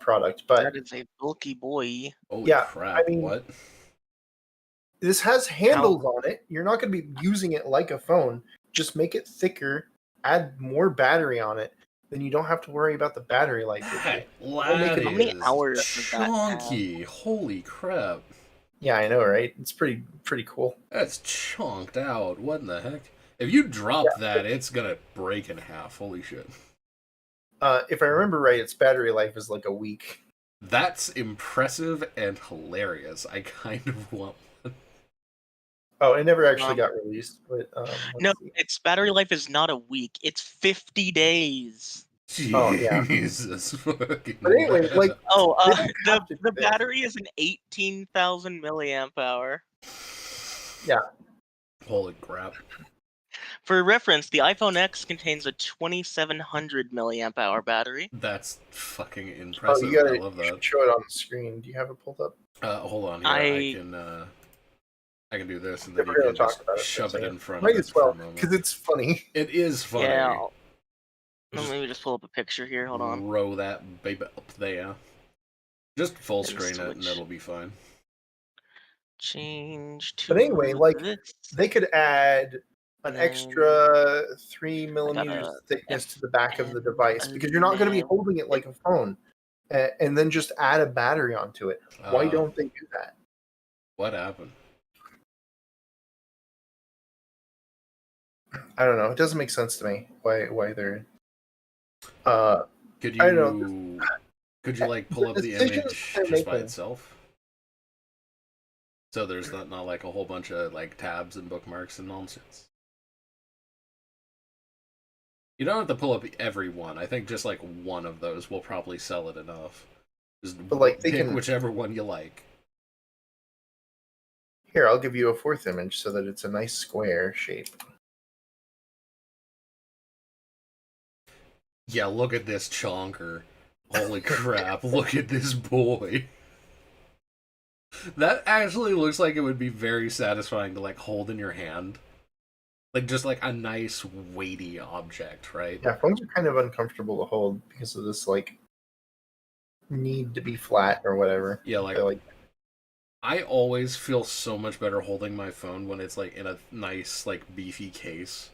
product. But that is a bulky boy. Holy crap! I mean, what? This has handles on it. You're not going to be using it like a phone. Just make it thicker, add more battery on it. Then you don't have to worry about the battery life issue. That How many is hours does that have? chunky. Holy crap. Yeah, I know, right? It's pretty cool. That's chunked out. What in the heck? If you drop that, it's gonna break in half. Holy shit. If I remember right, its battery life is like a week. That's impressive and hilarious. I kind of want one. Oh, it never actually got released. But No, see. its battery life is not a week. It's 50 days. Oh, yeah. Jesus fucking. But anyway, like, Oh, they don't have to the do that. battery is an 18,000 milliamp hour. Yeah. Holy crap. For reference, the iPhone X contains a 2,700 milliamp hour battery. That's fucking Oh, impressive. you gotta I love that. show it on the screen. Do you have it pulled up? Hold on here. I can do this, and then We're you gonna can talk just about it. shove it in front Might of us as for well, a moment. because it's funny. It is funny. Yeah. Let me just pull up a picture here. Hold on. Row that baby up there. Just full And screen it, and switch. it'll be fine. Change to But anyway, like, this. they could add an And extra 3 millimeters a thickness to the back of the FN device, because you're not going to be holding it like a phone, and then just add a battery onto it. Why don't they do that? What happened? I don't know. It doesn't make sense to me why they're. Could you? I don't know. Could you like pull up the decisions image they're just by making. itself? So there's not like a whole bunch of like tabs and bookmarks and nonsense. You don't have to pull up every one. I think just like one of those will probably sell it enough. Just But, like, they pick can- whichever one you like. Here, I'll give you a fourth image so that it's a nice square shape. Yeah, look at this chonker. Holy crap, look at this boy. That actually looks like it would be very satisfying to like hold in your hand. Like just like a nice weighty object, right? Yeah, phones are kind of uncomfortable to hold because of this like need to be flat or whatever. Yeah, like I always feel so much better holding my phone when it's like in a nice like beefy case.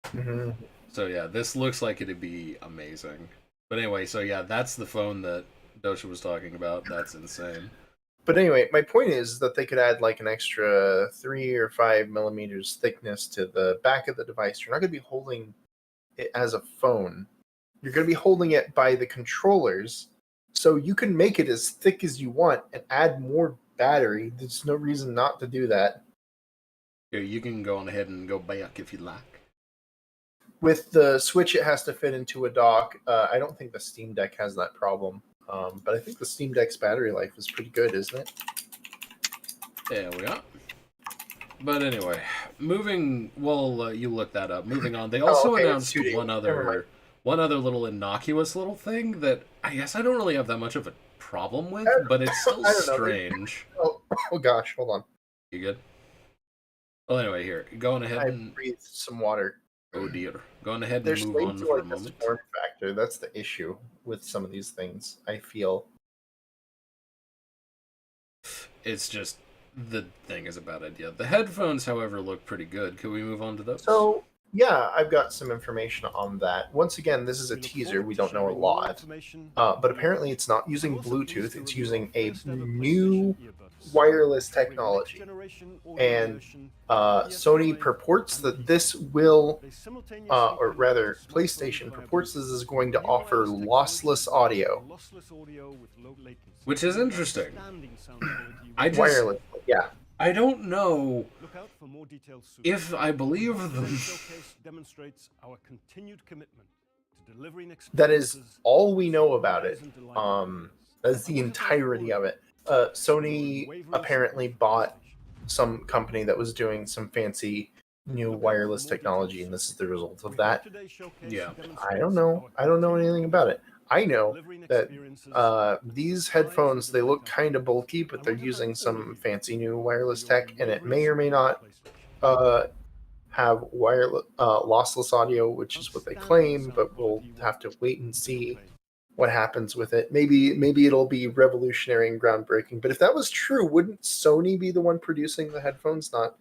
Mhm. So yeah, this looks like it'd be amazing. But anyway, so yeah, that's the phone that Dosha was talking about. That's insane. But anyway, my point is that they could add like an extra 3 or 5 millimeters thickness to the back of the device. You're not going to be holding it as a phone. You're going to be holding it by the controllers. So you can make it as thick as you want and add more battery. There's no reason not to do that. Here, you can go on ahead and go back if you like. With the Switch, it has to fit into a dock. I don't think the Steam Deck has that problem. But I think the Steam Deck's battery life is pretty good, isn't it? There we are. But anyway, moving. Well, you look that up. Moving on. They also okay, it's announced 2D. Never one other little innocuous little thing that I guess I don't really have that much of a problem with, but it's still I don't know. strange. Oh gosh, hold on. You good? Well, anyway, here, going ahead I and breathed some water. oh dear, going ahead They're and move slated on to for a like this moment. form factor. That's the issue with some of these things, I feel. It's just the thing is a bad idea. The headphones, however, look pretty good. Can we move on to those? So, yeah, I've got some information on that. Once again, this is a teaser. We don't know a lot. But apparently it's not using Bluetooth. It's using a new wireless technology. And Sony purports that this will, or rather, PlayStation purports this is going to offer lossless audio. Which is interesting. Wireless, yeah. I don't know if I believe them. That is all we know about it. That's the entirety of it. Sony apparently bought some company that was doing some fancy new wireless technology, and this is the result of that. Yeah. I don't know. I don't know anything about it. I know that these headphones, they look kind of bulky, but they're using some fancy new wireless tech, and it may or may not have wireless lossless audio, which is what they claim, but we'll have to wait and see. what happens with it. Maybe it'll be revolutionary and groundbreaking. But if that was true, wouldn't Sony be the one producing the headphones, not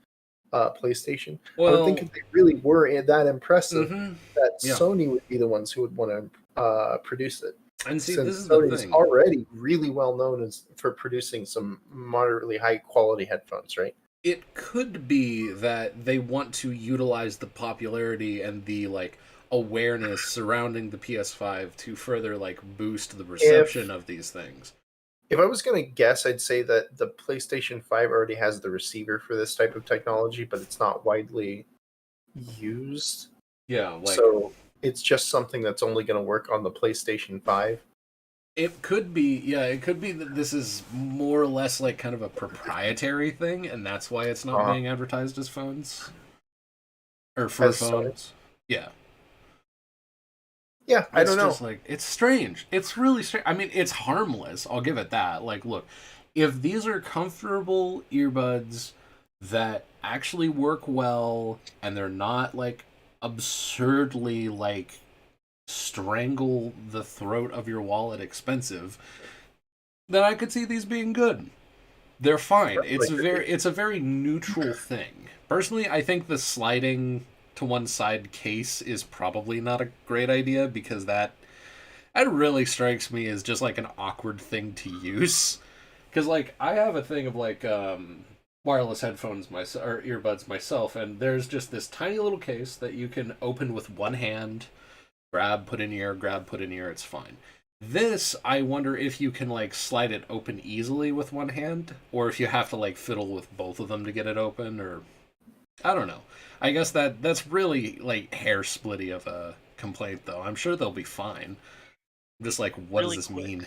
PlayStation? I would think if they really were that impressive, that Sony would be the ones who would want to produce it. And see, Since this is Sony's the thing. already really well known for producing some moderately high quality headphones, right? It could be that they want to utilize the popularity and the like awareness surrounding the PS5 to further like boost the reception of these things. If I was going to guess, I'd say that the PlayStation 5 already has the receiver for this type of technology, but it's not widely used. Yeah, like, so it's just something that's only going to work on the PlayStation 5. It could be, it could be that this is more or less like kind of a proprietary thing, and that's why it's not being advertised as phones. Or for phones. Yeah. Yeah, I don't know. Just like, it's strange. It's really strange. I mean, it's harmless. I'll give it that. Like, look, if these are comfortable earbuds that actually work well, and they're not, like, absurdly, like, strangle the throat of your wallet expensive, then I could see these being good. They're fine. It's a very neutral thing. Personally, I think the sliding to one side case is probably not a great idea, because that really strikes me as just like an awkward thing to use. Because like I have a thing of like wireless headphones or earbuds myself, and there's just this tiny little case that you can open with one hand, grab, put in ear, grab, put in ear, it's fine. This, I wonder if you can like slide it open easily with one hand, or if you have to like fiddle with both of them to get it open, or I don't know. I guess that's really like hair splitty of a complaint, though. I'm sure they'll be fine. I'm just like, what Really does this quick. mean?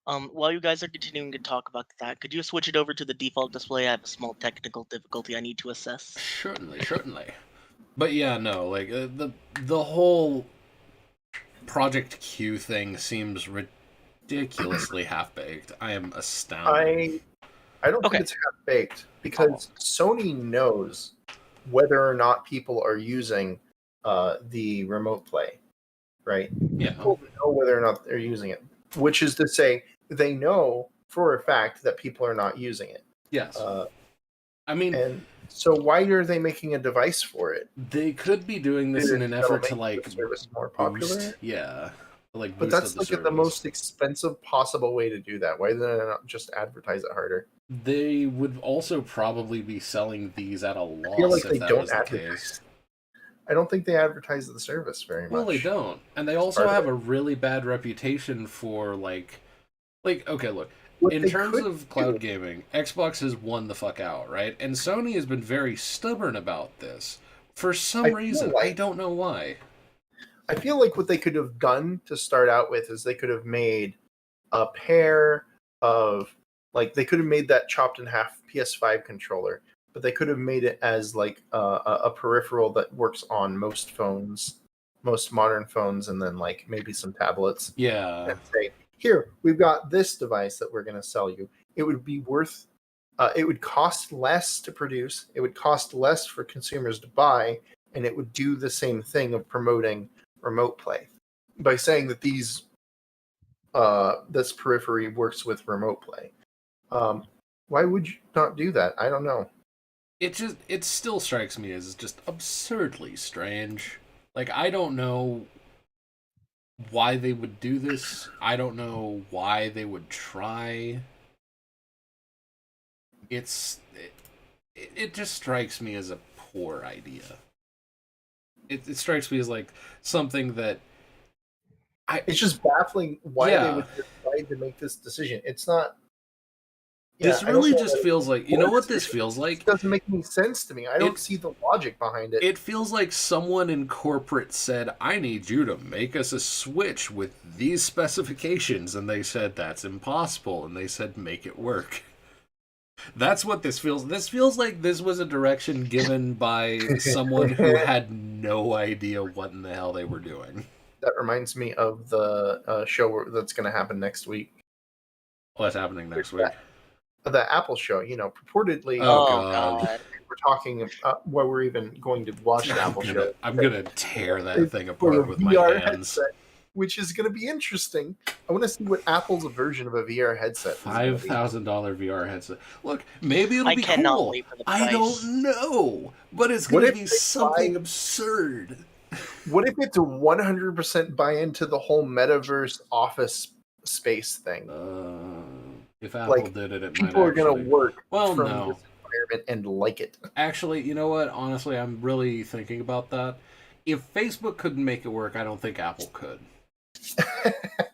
While you guys are continuing to talk about that, could you switch it over to the default display? I have a small technical difficulty I need to assess. Certainly. But yeah, no, like the whole Project Q thing seems ridiculously half-baked. I am astounded. I don't think it's half-baked, because Sony knows whether or not people are using the remote play, right? Yeah. People know whether or not they're using it, which is to say they know for a fact that people are not using it. Yes. I mean, and so why are they making a device for it? They could be doing this in an effort to like the service more popular. Boost, yeah. Like, but that's like the most expensive possible way to do that. Why did they not just advertise it harder? They would also probably be selling these at a loss. I feel like they don't advertise. I don't think they advertise the service very much. Well, they don't, and they also have a really bad reputation for like okay, look. In terms of cloud gaming, Xbox has won the fuck out, right? And Sony has been very stubborn about this for some reason. I don't know why. I feel like what they could have done to start out with is they could have made a pair of, like, they could have made that chopped in half PS5 controller, but they could have made it as like a peripheral that works on most phones, most modern phones, and then like maybe some tablets. Yeah. And say, here, we've got this device that we're going to sell you. It would be worth, it would cost less to produce, it would cost less for consumers to buy, and it would do the same thing of promoting remote play by saying that this periphery works with remote play. Why would you not do that? I don't know. It still strikes me as just absurdly strange. Like, I don't know why they would do this. I don't know why they would try. It just strikes me as a poor idea. It strikes me as like something that it's just baffling why they would decide to make this decision. It's not. This really just feels like, you know what this feels like? It doesn't make any sense to me. I don't see the logic behind it. It feels like someone in corporate said, I need you to make us a Switch with these specifications. And they said, that's impossible. And they said, make it work. That's what this feels. This feels like this was a direction given by someone who had no idea what in the hell they were doing. That reminds me of the show that's going to happen next week. What's happening next week? The Apple show, purportedly. Oh God. We're talking where we're even going to watch the Apple show. I'm gonna tear that thing apart with my hands. which is going to be interesting. I want to see what Apple's version of a VR headset is gonna be. $5,000 VR headset. Look, maybe it'll I be cannot cool. wait for the I price. don't know, but it's What going to if be they something buy- absurd. What if it's a 100% buy into the whole metaverse office space thing? If Apple Like, did it, it might People are going actually... to work Well, from no. this environment and like it. Actually, you know what? Honestly, I'm really thinking about that. If Facebook couldn't make it work, I don't think Apple could.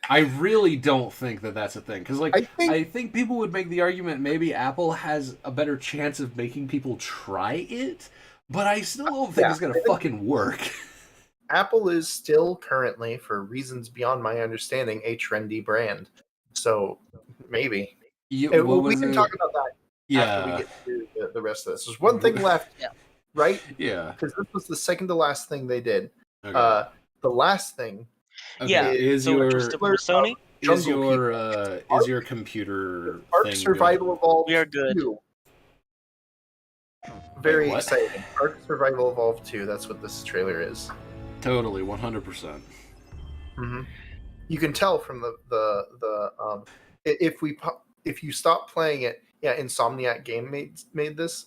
I really don't think that that's a thing. Because, like, I think people would make the argument maybe Apple has a better chance of making people try it, but I still don't think it's going to fucking work. Apple is still currently, for reasons beyond my understanding, a trendy brand. So maybe. We can talk about that after we get through the rest of this. There's one thing left, right? Yeah. Because this was the second to last thing they did. Okay. The last thing is so your interested with Sony? Is your computer Ark thing Survival Evolved We are good. 2. Very what? exciting. Ark Survival Evolved 2, that's what this trailer is. Totally, 100%. Mm-hmm. You can tell from the if you stop playing it, Insomniac Game made this.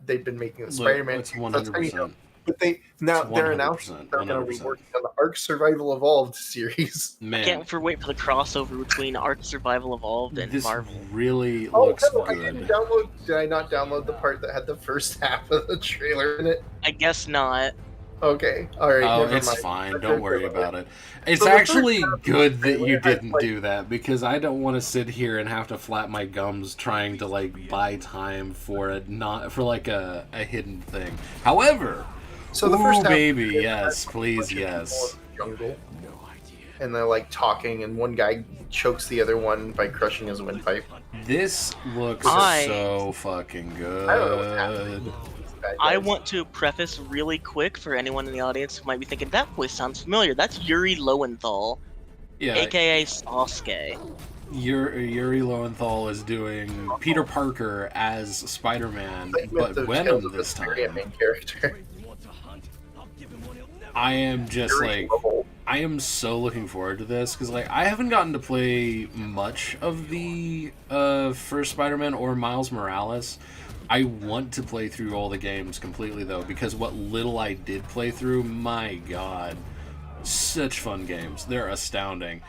They've been making the Spider-Man. It's 100%. But they're announcing they're going to be working on the Ark Survival Evolved series. Man, I can't wait for the crossover between Ark Survival Evolved and this Marvel. really looks I good. didn't did I not download the part that had the first half of the trailer in it? I guess not. Okay, all right. Oh, never it's mind. fine. Don't worry about it. It's So the actually first good that you had, didn't like- do that because I don't want to sit here and have to flap my gums trying to like buy time for a hidden thing. However, So the first half, baby, it yes, had please, a bunch of yes. people in the jungle. And they're like talking, and one guy chokes the other one by crushing his windpipe. This looks I- so fucking I don't know what's happening. good. Bad I guys. want to preface really quick for anyone in the audience who might be thinking that voice sounds familiar. That's Yuri Lowenthal, Yeah, aka Sasuke. Yuri Lowenthal is doing Peter Parker as Spider-Man, Segment but of Venom Tales of this Hysteria time. main character. I am just Yuri like, Lowenthal. I am so looking forward to this because like I haven't gotten to play much of the first Spider-Man or Miles Morales. I want to play through all the games completely though because what little I did play through, my god, such fun games. They're astounding.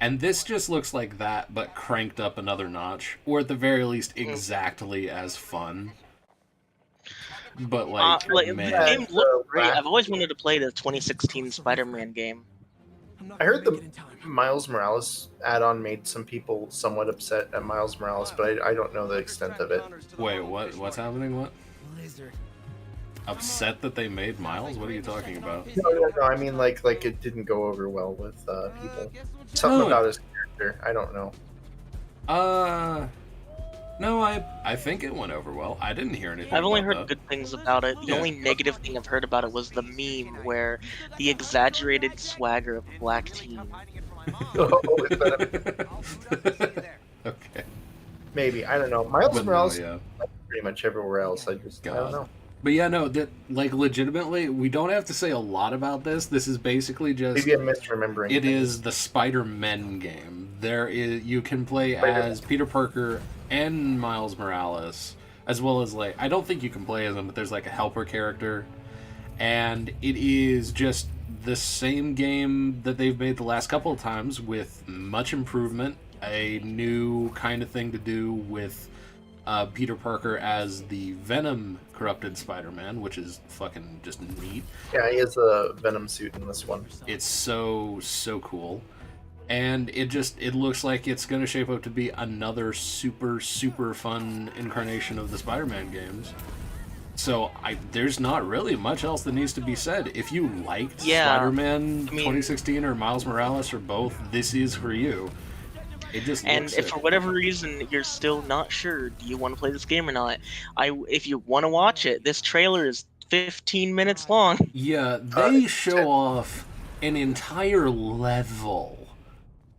And this just looks like that but cranked up another notch, or at the very least exactly as fun. But The man, game looked great. I've always wanted to play the 2016 Spider-Man game. I heard the Miles Morales add-on made some people somewhat upset at Miles Morales, but I don't know the extent of it. wait, what's happening? What? Upset that they made Miles? What are you talking about? No, I mean like it didn't go over well with people. Something No. about his character. I don't know. No, I think it went over well. I didn't hear anything. I've only about heard that. good things about it. The Yeah. only negative thing I've heard about it was the meme where the exaggerated swagger of the black team. Oh, is that Okay. maybe I don't know. Miles But no, Morales, yeah. pretty much everywhere else. I don't God. know. But yeah, no, that like legitimately, we don't have to say a lot about this. This is basically just Maybe I'm misremembering. it things. is the Spider-Man game. You can play Spider-Man. as Peter Parker and Miles Morales, as well as like I don't think you can play as them, but there's like a helper character, and it is just the same game that they've made the last couple of times with much improvement, a new kind of thing to do with Peter Parker as the Venom corrupted Spider-Man, which is fucking just neat. Yeah, he has a Venom suit in this one. It's so cool, and it looks like it's going to shape up to be another super fun incarnation of the Spider-Man games. So there's not really much else that needs to be said. If you liked Spider-Man 2016 or Miles Morales or both, this is for you. It just And looks if sick. for whatever reason you're still not sure, do you want to play this game or not? If you want to watch it, this trailer is 15 minutes long. Yeah, they show off an entire level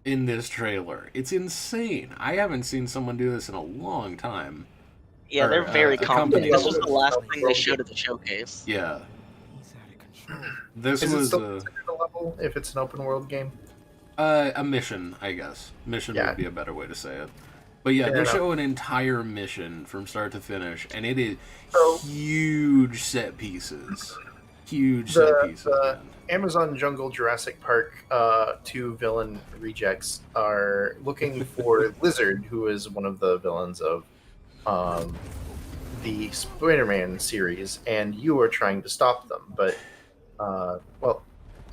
in this trailer. It's insane. I haven't seen someone do this in a long time. Yeah, Or, they're very a company. confident. This was the last thing they showed at the showcase. Yeah. This Is it was still considered a level if it's an open world game? A mission, I guess. Mission would be a better way to say it. But yeah, they show an entire mission from start to finish, and it is huge set pieces. Huge set pieces, man. Amazon Jungle Jurassic Park 2 villain rejects are looking for Lizard, who is one of the villains of the Spider-Man series, and you are trying to stop them. But, well,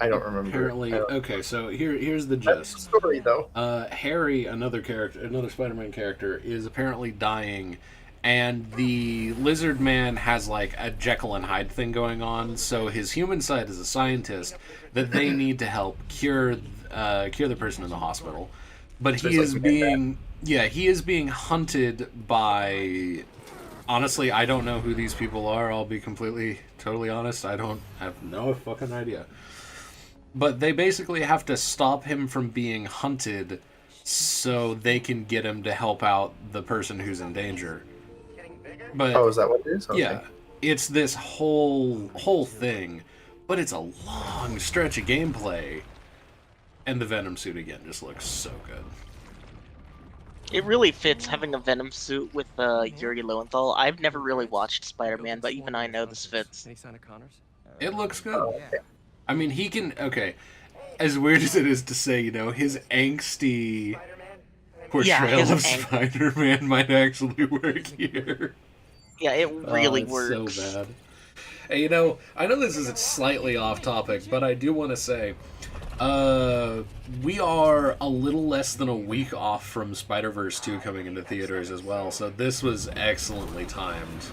I don't remember. Apparently, okay, so here's the gist. That's the story, though. Harry, another Spider-Man character, is apparently dying, and the Lizard Man has like a Jekyll and Hyde thing going on. So his human side is a scientist that they need to help cure the person in the hospital, but he is being hunted by. Honestly, I don't know who these people are. I'll be totally honest. I have no fucking idea. But they basically have to stop him from being hunted so they can get him to help out the person who's in danger. But is that what it is? Okay. Yeah, it's this whole thing, but it's a long stretch of gameplay, and the Venom suit again just looks so good. It really fits having a Venom suit with Yuri Lowenthal. I've never really watched Spider-Man, but even I know this fits. It looks good. I mean, he can... Okay, as weird as it is to say, his angsty portrayal of Spider-Man might actually work here. Yeah, it really works. So bad. And, I know this is slightly off topic, but I do want to say... we are a little less than a week off from Spider-Verse 2 coming into theaters as well, so this was excellently timed.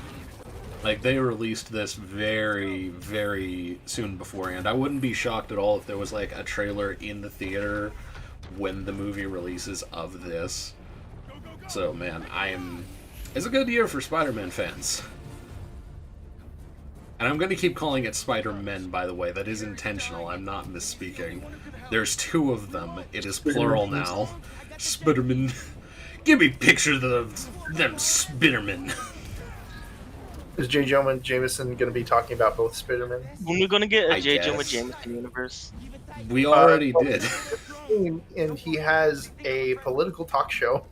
Like, they released this very, very soon beforehand. I wouldn't be shocked at all if there was, like, a trailer in the theater when the movie releases of this. So, man, it's a good year for Spider-Man fans. And I'm going to keep calling it Spider-Men, by the way. That is intentional. I'm not misspeaking. There's 2 of them. It is plural now. Spider-Men. Give me pictures of them Spider-Men. Is J. Jonah Jameson going to be talking about both Spider-Men? When we're going to get a J. Jonah Jameson universe? We already did. And he has a political talk show.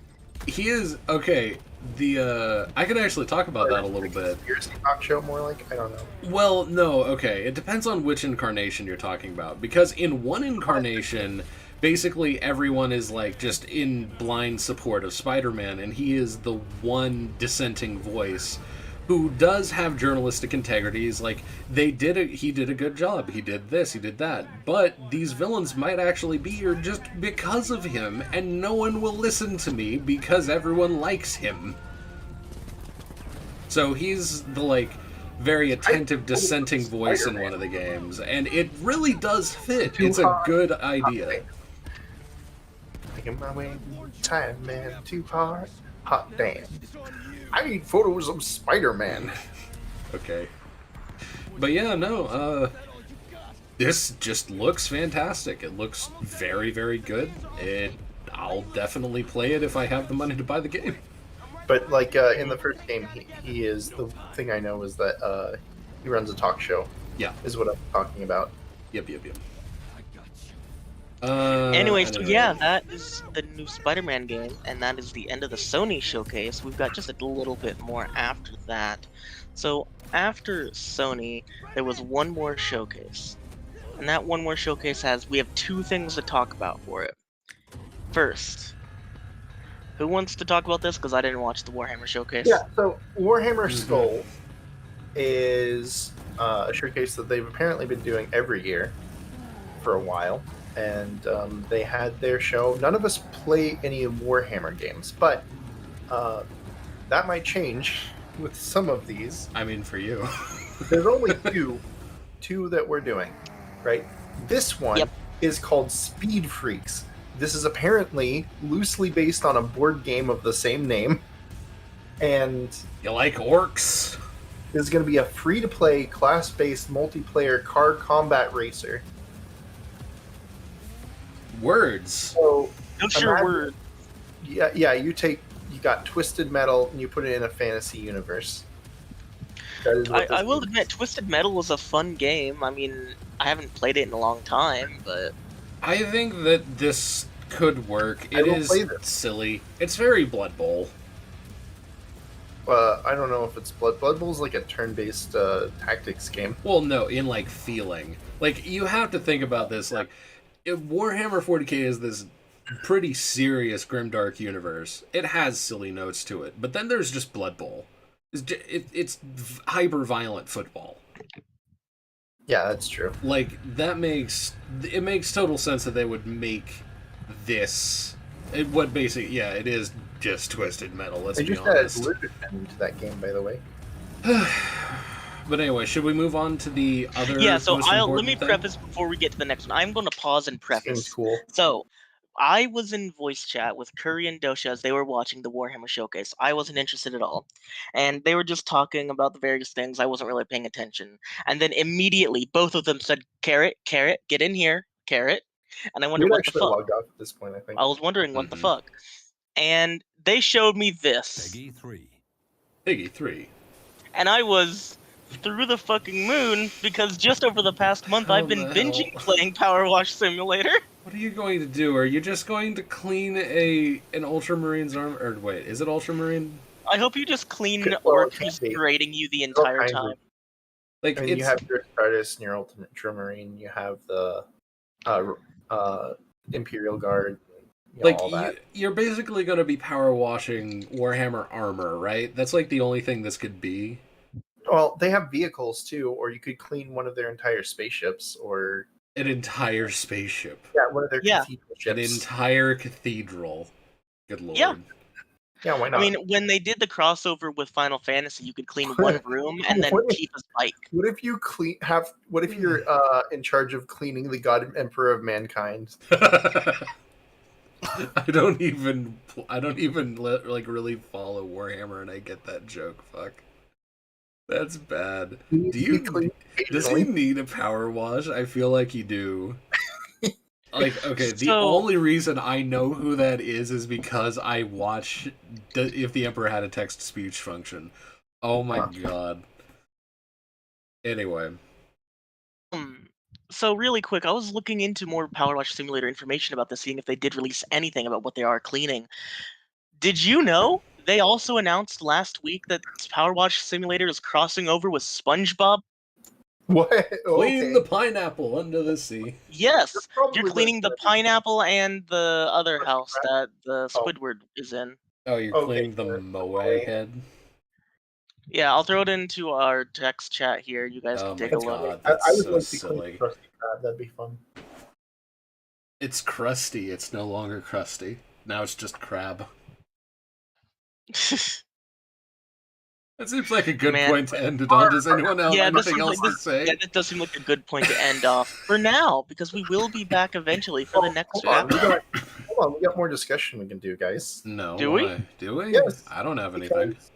He is... Okay, I can actually talk about that a little bit. Conspiracy talk show, more like? I don't know. Well, no, okay. It depends on which incarnation you're talking about. Because in one incarnation, basically everyone is, like, just in blind support of Spider-Man, and he is the one dissenting voice who does have journalistic integrities. Like, he did a good job. He did this, he did that. But these villains might actually be here just because of him, and no one will listen to me because everyone likes him. So he's the, like, very attentive dissenting voice in one of the games, and it really does fit. It's a good idea. Making my way time, man, too hard. Hot damn. I need photos of Spider-Man. Okay. But yeah, no, this just looks fantastic. It looks very, very good. I'll definitely play it if I have the money to buy the game. But, like, in the first game, he is... The thing I know is that he runs a talk show. Yeah. Is what I'm talking about. Yep. Anyway, so yeah, that is the new Spider-Man game, and that is the end of the Sony showcase. We've got just a little bit more after that. So, after Sony, there was one more showcase. And that one more showcase we have 2 things to talk about for it. First, who wants to talk about this? Because I didn't watch the Warhammer showcase. Yeah, so Warhammer Skull is a showcase that they've apparently been doing every year for a while. And they had their show. None of us play any Warhammer games, but that might change with some of these. I mean, for you. There's only two that we're doing, right? This one is called Speed Freaks. This is apparently loosely based on a board game of the same name. And you like orcs? This is going to be a free-to-play, class-based, multiplayer car combat racer. Words. So, no sure word. Yeah. You got Twisted Metal and you put it in a fantasy universe. I will admit, Twisted Metal was a fun game. I mean, I haven't played it in a long time, but I think that this could work. I It will is play this. silly. It's very Blood Bowl. I don't know if it's Blood Bowl's like a turn-based tactics game. Well, no, in like feeling. Like you have to think about this. Like if Warhammer 40k is this pretty serious grimdark universe. It has silly notes to it, but then there's just Blood Bowl. It's hyper violent football. Yeah, that's true. Like it makes total sense that they would make this. It is just Twisted Metal. Let's They be just honest. added Loot into that game, by the way. But anyway, should we move on to the other? Yeah, so most let important me thing? preface before we get to the next one. I'm going to pause and Seems preface. cool. So, I was in voice chat with Curry and Dosha as they were watching the Warhammer Showcase. I wasn't interested at all. And they were just talking about the various things. I wasn't really paying attention. And then immediately, both of them said, Carrot, get in here, Carrot. And I wondered We'd what the actually fuck. logged off at this point, I think. I was wondering what the Mhm. fuck. And they showed me this. Peggy 3. Piggy 3. And I was through the fucking moon because just over the past month How I've been the binging hell? playing Power Wash Simulator. What are you going to do? Are you just going to clean an Ultramarine's arm? Or wait, is it Ultramarine? I hope you just clean Well, orc it can't who's be. berating you the all entire kinds of- time. Like I mean, you have your Stardust and your Ultimate Ultramarine. You have the Imperial Guard. like all that. you're basically going to be power washing Warhammer armor, right? That's like the only thing this could be. Well, they have vehicles too, or you could clean one of their entire spaceships, or An entire spaceship. one of their Yeah. cathedral An ships. entire cathedral. Good lord. Yeah. Yeah, why not? I mean, when they did the crossover with Final Fantasy, you could clean one room and then What if- keep his bike. what if you What if you're in charge of cleaning the God Emperor of Mankind? I don't even like really follow Warhammer, and I get that joke. Fuck, that's bad. He needs Do to be you? cleaned Does he occasionally. need a power wash? I feel like you do. Like, okay, the So- only reason I know who that is because I watch If the Emperor Had a Text-to-Speech Function. Oh my god. Anyway. So really quick, I was looking into more Power Wash Simulator information about this, seeing if they did release anything about what they are cleaning. Did you know they also announced last week that Power Wash Simulator is crossing over with SpongeBob? What? Clean Okay. the pineapple under the sea. Yes, Probably you're cleaning the pineapple and the other house that the Oh. Squidward is in. Oh, you're Okay, cleaning the sure. moe head? Yeah, I'll throw it into our text chat here. You guys Oh can take my a look. god, I that's would so like to silly. clean Krusty Krab. That'd be fun. It's crusty. It's no longer crusty. Now it's just crab. That seems like a good Man. point to end it on. Does anyone else have Yeah, this anything seems else like to say? Yeah, that does seem like a good point to end off for now, because we will be back eventually for the next Hold on, chapter. we got more discussion we can do, guys. No. Do we? why? Do we? Yes. I don't have anything. Because-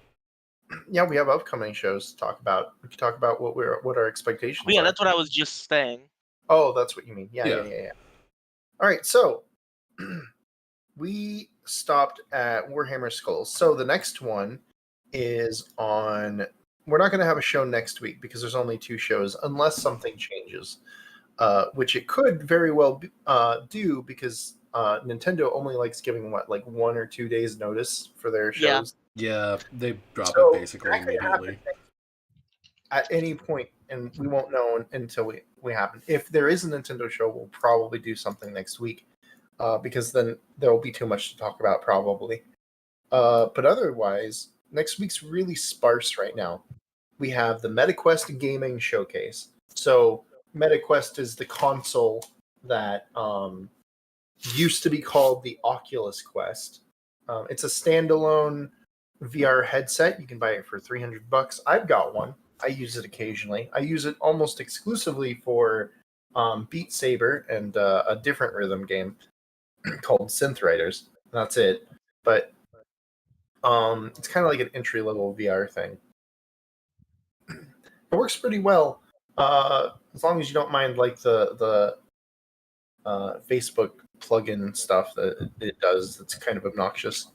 Yeah, we have upcoming shows to talk about. We can talk about what our expectations. But yeah, are. that's what I was just saying. Oh, that's what you mean. Yeah. Yeah. All right, so we stopped at Warhammer Skulls. So the next one is on. We're not going to have a show next week because there's only 2 shows, unless something changes, which it could very well do because Nintendo only likes giving 1 or 2 days notice for their Yeah. shows. Yeah, they drop So, it basically that could happen immediately. at any point, and we won't know until we happen. If there is a Nintendo show, we'll probably do something next week, because then there will be too much to talk about probably. But otherwise, next week's really sparse right now. We have the MetaQuest Gaming Showcase. So MetaQuest is the console that used to be called the Oculus Quest. It's a standalone VR headset. You can buy it for $300. I've got one. I use it occasionally. I use it almost exclusively for Beat Saber and a different rhythm game called Synth Riders. That's it. But it's kind of like an entry-level VR thing. It works pretty well, as long as you don't mind like the Facebook plugin stuff that it does. That's kind of obnoxious.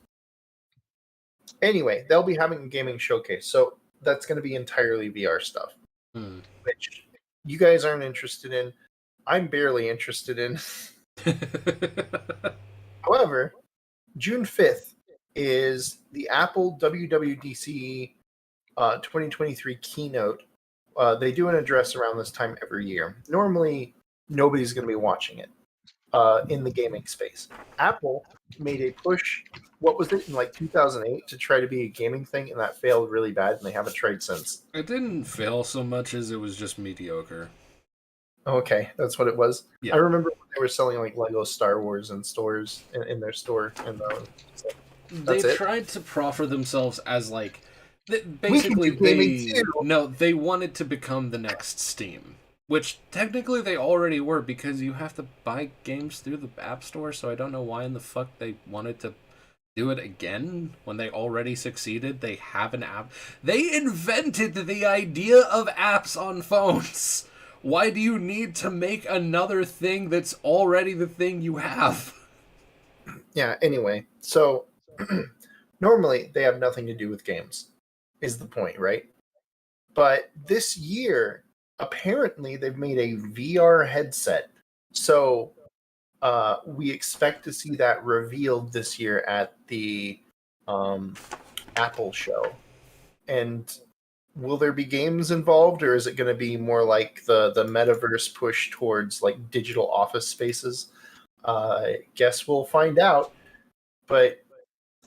Anyway, they'll be having a gaming showcase, so that's going to be entirely VR stuff, which you guys aren't interested in. I'm barely interested in. However, June 5th is the Apple WWDC 2023 keynote. They do an address around this time every year. Normally, nobody's going to be watching it in the gaming space. Apple made a push, what was it, in like 2008 to try to be a gaming thing, and that failed really bad, and they haven't tried since. It didn't fail so much as it was just mediocre. Okay, that's what it was. Yeah. I remember when they were selling like Lego Star Wars in stores in their store, and so They that's it. tried to proffer themselves as like can basically do gaming too. they wanted to become the next Steam, which technically they already were because you have to buy games through the App Store. So I don't know why in the fuck they wanted to do it again when they already succeeded. They have an app. They invented the idea of apps on phones. Why do you need to make another thing that's already the thing you have? Yeah, anyway, so normally they have nothing to do with games, is the point, right? But this year, apparently they've made a VR headset. So we expect to see that revealed this year at the Apple show. And will there be games involved, or is it going to be more like the metaverse push towards like digital office spaces? Guess we'll find out. But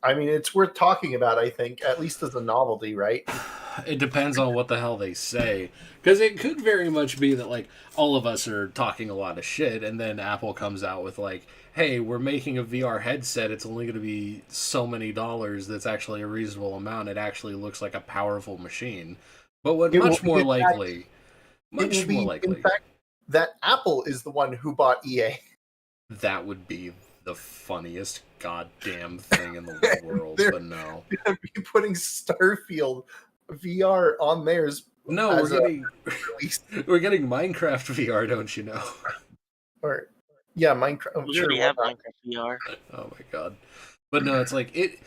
I mean, it's worth talking about, I think, at least as a novelty, right? It depends on what the hell they say. Because it could very much be that, like, all of us are talking a lot of shit, and then Apple comes out with, like, hey, we're making a VR headset. It's only going to be so many dollars. That's actually a reasonable amount. It actually looks like a powerful machine. But what It will much be, more in fact- likely... it will Much be, more likely... in fact, that Apple is the one who bought EA. That would be the funniest goddamn thing in the world, but no. They're be putting Starfield VR on theirs. No, as a release. we're getting Minecraft VR, don't you know? Or yeah, Minecraft. I'm We sure already why have not? Minecraft VR. Oh my god. But no, it's like it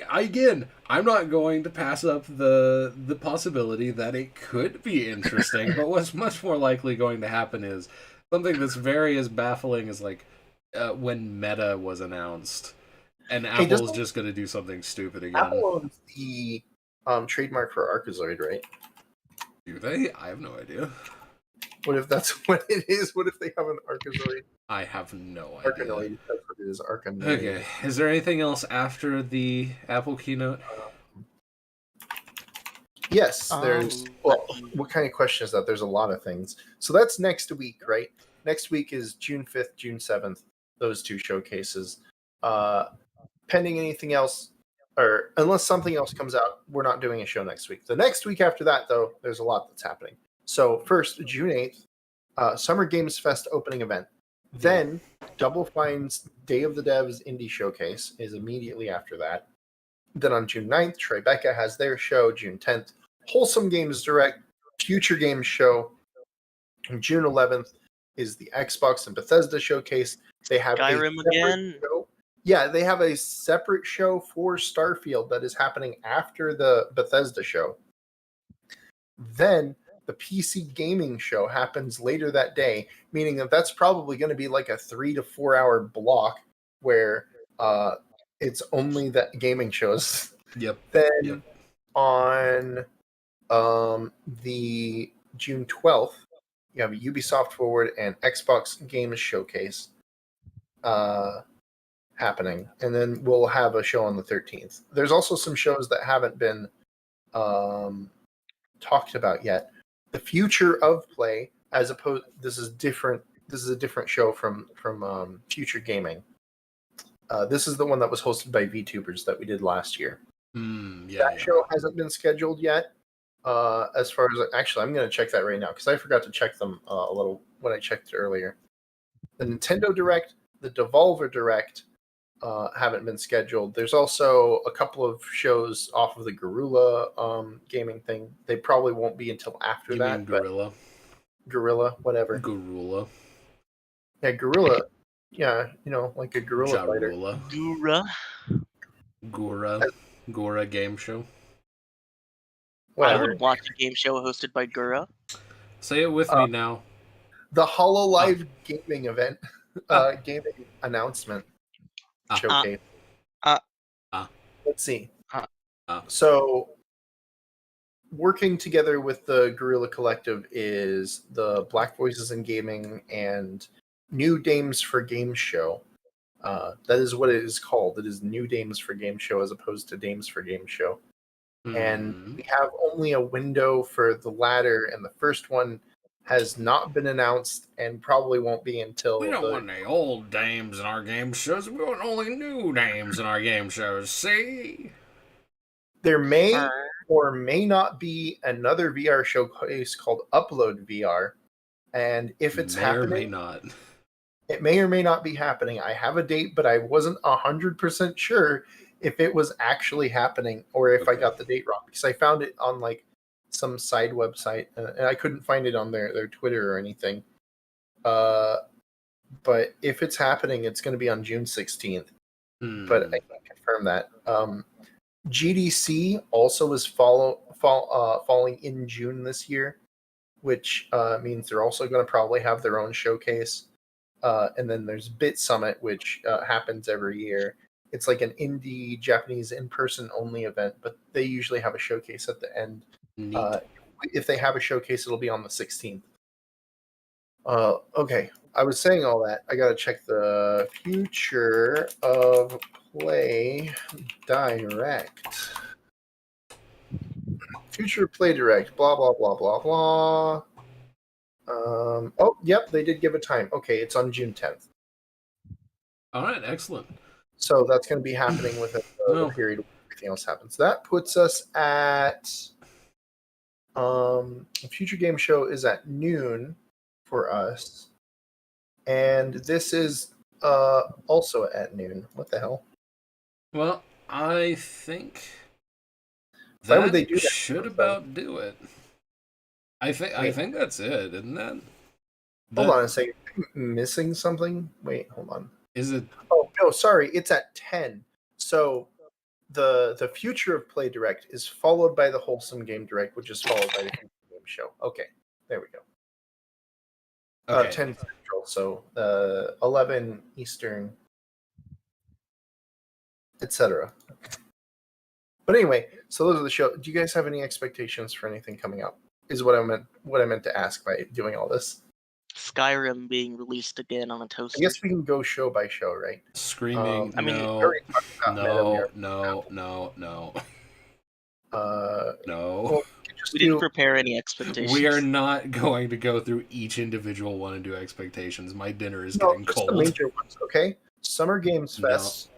again, I'm not going to pass up the possibility that it could be interesting, but what's much more likely going to happen is something that's very as baffling as like when Meta was announced, and Hey, Apple's just going to do something stupid again. Apple owns the trademark for Arcozoid, right? Do they? I have no idea. What if that's what it is? What if they have an Arcozoid? I have no idea. Arkanoid. That's what it is. Arkanoid. Okay. Is there anything else after the Apple keynote? Yes, there's. Well, what kind of question is that? There's a lot of things. So that's next week, right? Next week is June 5th, June 7th. Those two showcases. Pending anything else, or unless something else comes out, we're not doing a show next week. The next week after that, though, there's a lot that's happening. So first, June 8th, Summer Games Fest opening event. Then Double Fine's Day of the Devs Indie Showcase is immediately after that. Then on June 9th, Tribeca has their show. June 10th, Wholesome Games Direct, Future Games Show. On June 11th is the Xbox and Bethesda Showcase. They have Skyrim again. Show. Yeah, they have a separate show for Starfield that is happening after the Bethesda show. Then the PC gaming show happens later that day, meaning that that's probably going to be like a 3 to 4 hour block where it's only that gaming shows. Yep. Then on the June 12th, you have a Ubisoft Forward and Xbox Games Showcase happening. And then we'll have a show on the 13th. There's also some shows that haven't been talked about yet. The Future of Play, as opposed, this is different. This is a different show from Future Gaming. This is the one that was hosted by VTubers that we did last year. That show hasn't been scheduled yet. As far as actually, I'm going to check that right now because I forgot to check them a little when I checked it earlier. The Nintendo Direct, the Devolver Direct haven't been scheduled. There's also a couple of shows off of the Guerrilla gaming thing. They probably won't be until after that. Mean Gorilla? Guerrilla, whatever. Gorilla. Yeah, Guerrilla. Yeah, you know, like a guerrilla fighter. Gura game show. Whatever. I would watch a game show hosted by Gura. Say it with me now. The HoloLive gaming event. gaming announcement Ah. showcase. Let's see. Ah. So, working together with the Guerrilla Collective is the Black Voices in Gaming and New Dames for Game Show. That is what it is called. It is New Dames for Game Show as opposed to Dames for Game Show. And we have only a window for the latter, and the first one has not been announced and probably won't be until We don't want any old dames in our game shows. We want only new dames in our game shows. See? There may or may not be another VR showcase called Upload VR, and if it's happening, or may not. It may or may not be happening. I have a date, but I wasn't 100% sure if it was actually happening or if I got the date wrong, because I found it on like some side website and I couldn't find it on their Twitter or anything. But if it's happening, it's going to be on June 16th. But I can't confirm that. GDC also is falling in June this year, which means they're also going to probably have their own showcase. And then there's Bit Summit, which happens every year. It's like an indie Japanese in-person only event, but they usually have a showcase at the end. If they have a showcase, it'll be on the 16th. Okay, I was saying all that. I gotta check the future of Play Direct. Future of Play Direct. Blah blah blah blah blah. Oh, yep, they did give a time. Okay, it's on June 10th. All right, excellent. So that's going to be happening within the period where everything else happens. That puts us at the future game show is at noon for us, and this is also at noon. What the hell? Well, I think Why would they do that? Should about do it. I think that's it, isn't that? Hold on a second. I'm missing something? Wait, hold on. Is it? Oh no, sorry. It's at 10. So the future of Play Direct is followed by the Wholesome Game Direct, which is followed by the Game Show. Okay, there we go. Okay. 10 Central, so 11 Eastern, etc. But anyway, so those are the show. Do you guys have any expectations for anything coming up? Is what I meant to ask by doing all this. Skyrim being released again on a toaster. I guess we can go show by show, right? Screaming, I mean, no, no. No. Well, we didn't prepare any expectations. We are not going to go through each individual one and do expectations. My dinner is getting just cold. The major ones, okay? Summer Games Fest.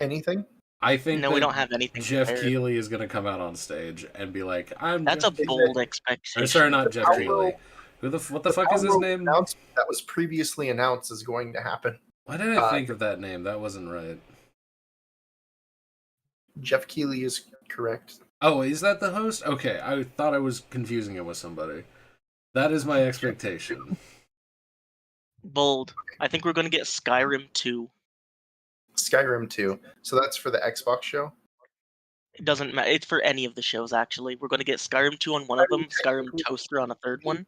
Anything? I think we don't have anything. Jeff prepared. Keighley is going to come out on stage and be like, That's Jeff a bold expectation. Or sorry, not Jeff Keighley. What the fuck is his name? That was previously announced is going to happen. Why did I think of that name? That wasn't right. Jeff Keighley is correct. Oh, is that the host? Okay, I thought I was confusing it with somebody. That is my expectation. Bold. I think we're going to get Skyrim 2. Skyrim 2. So that's for the Xbox show? It doesn't matter. It's for any of the shows, actually. We're going to get Skyrim 2 on one of them, Skyrim Toaster on a third one.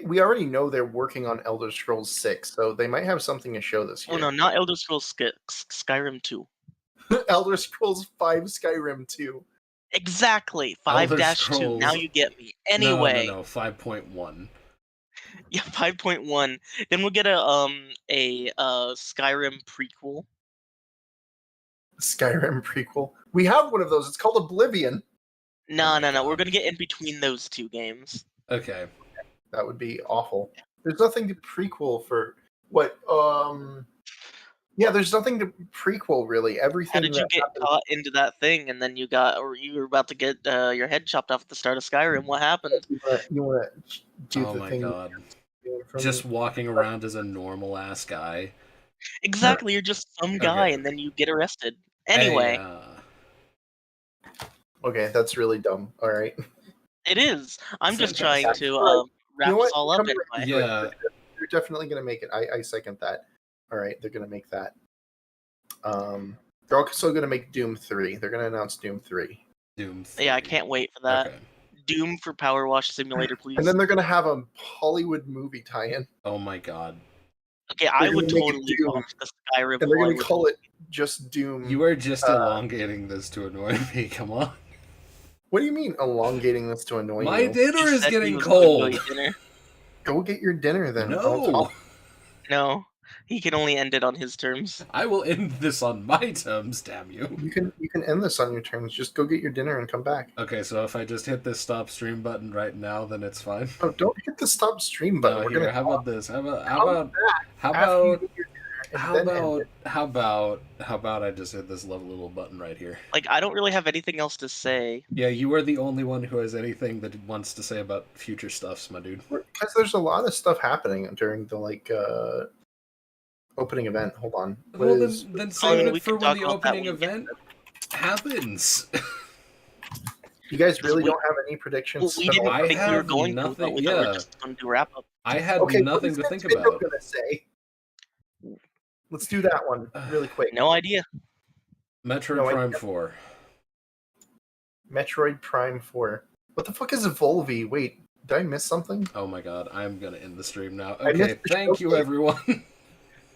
We already know they're working on Elder Scrolls 6, so they might have something to show this year. Oh, no, not Elder Scrolls 6, Skyrim 2. Elder Scrolls 5 Skyrim 2. Exactly, 5-2. Now you get me. Anyway. No, 5.1. Yeah, 5.1. Then we'll get a Skyrim prequel. Skyrim prequel. We have one of those. It's called Oblivion. No. We're gonna get in between those two games. Okay. That would be awful. There's nothing to prequel for what? Yeah, there's nothing to prequel really. Everything. How did you get caught into that thing, and then you were about to get your head chopped off at the start of Skyrim? What happened? You want to do oh the my thing? God! Just walking around as a normal ass guy. Exactly, you're just some guy, and then you get arrested. Anyway. Okay, that's really dumb. All right. It is. I'm just trying to wrap us all up anyway. Yeah. They're definitely going to make it. I second that. All right, they're going to make that. They're also going to make Doom 3. They're going to announce Doom 3. Doom 3. Yeah, I can't wait for that. Okay. Doom for Power Wash Simulator, please. And then they're going to have a Hollywood movie tie-in. Oh my God. Okay, I They're would gonna make it totally Doom, watch the Skyrim and they're one gonna with call it just Doom. You are just elongating this to annoy me. Come on. What do you mean elongating this to annoy My you? dinner He is said he getting was gonna go cold. eat dinner. Go get your dinner then. I'll No. talk. No, he can only end it on his terms. I will end this on my terms, damn you. You can end this on your terms. Just go get your dinner and come back. Okay, so if I just hit this stop stream button right now, then it's fine. Oh, don't hit the stop stream button. No, We're here, gonna how about this? How about after you get your dinner and how then end about it. how about I just hit this lovely little button right here? Like, I don't really have anything else to say. Yeah, you are the only one who has anything that wants to say about future stuffs, my dude. Because there's a lot of stuff happening during the opening event. Hold on. What Well, is- then I save mean, it we for can when talk the about that opening when we get event happens. you guys really we- don't have any predictions? Well, we didn't I think we were have going nothing- to, but we thought we yeah. were just going to wrap up. I had Okay, nothing to what think is Nintendo about. gonna say? Let's do that one really quick. No idea. Metroid No, I- Prime 4. Metroid Prime 4. What the fuck is Evolve? Wait, did I miss something? Oh my god, I'm gonna end the stream now. I Okay, missed the thank you showcase. everyone.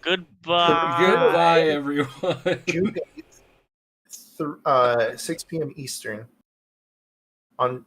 Goodbye. Goodbye everyone. June 8th, 6 p.m. Eastern. On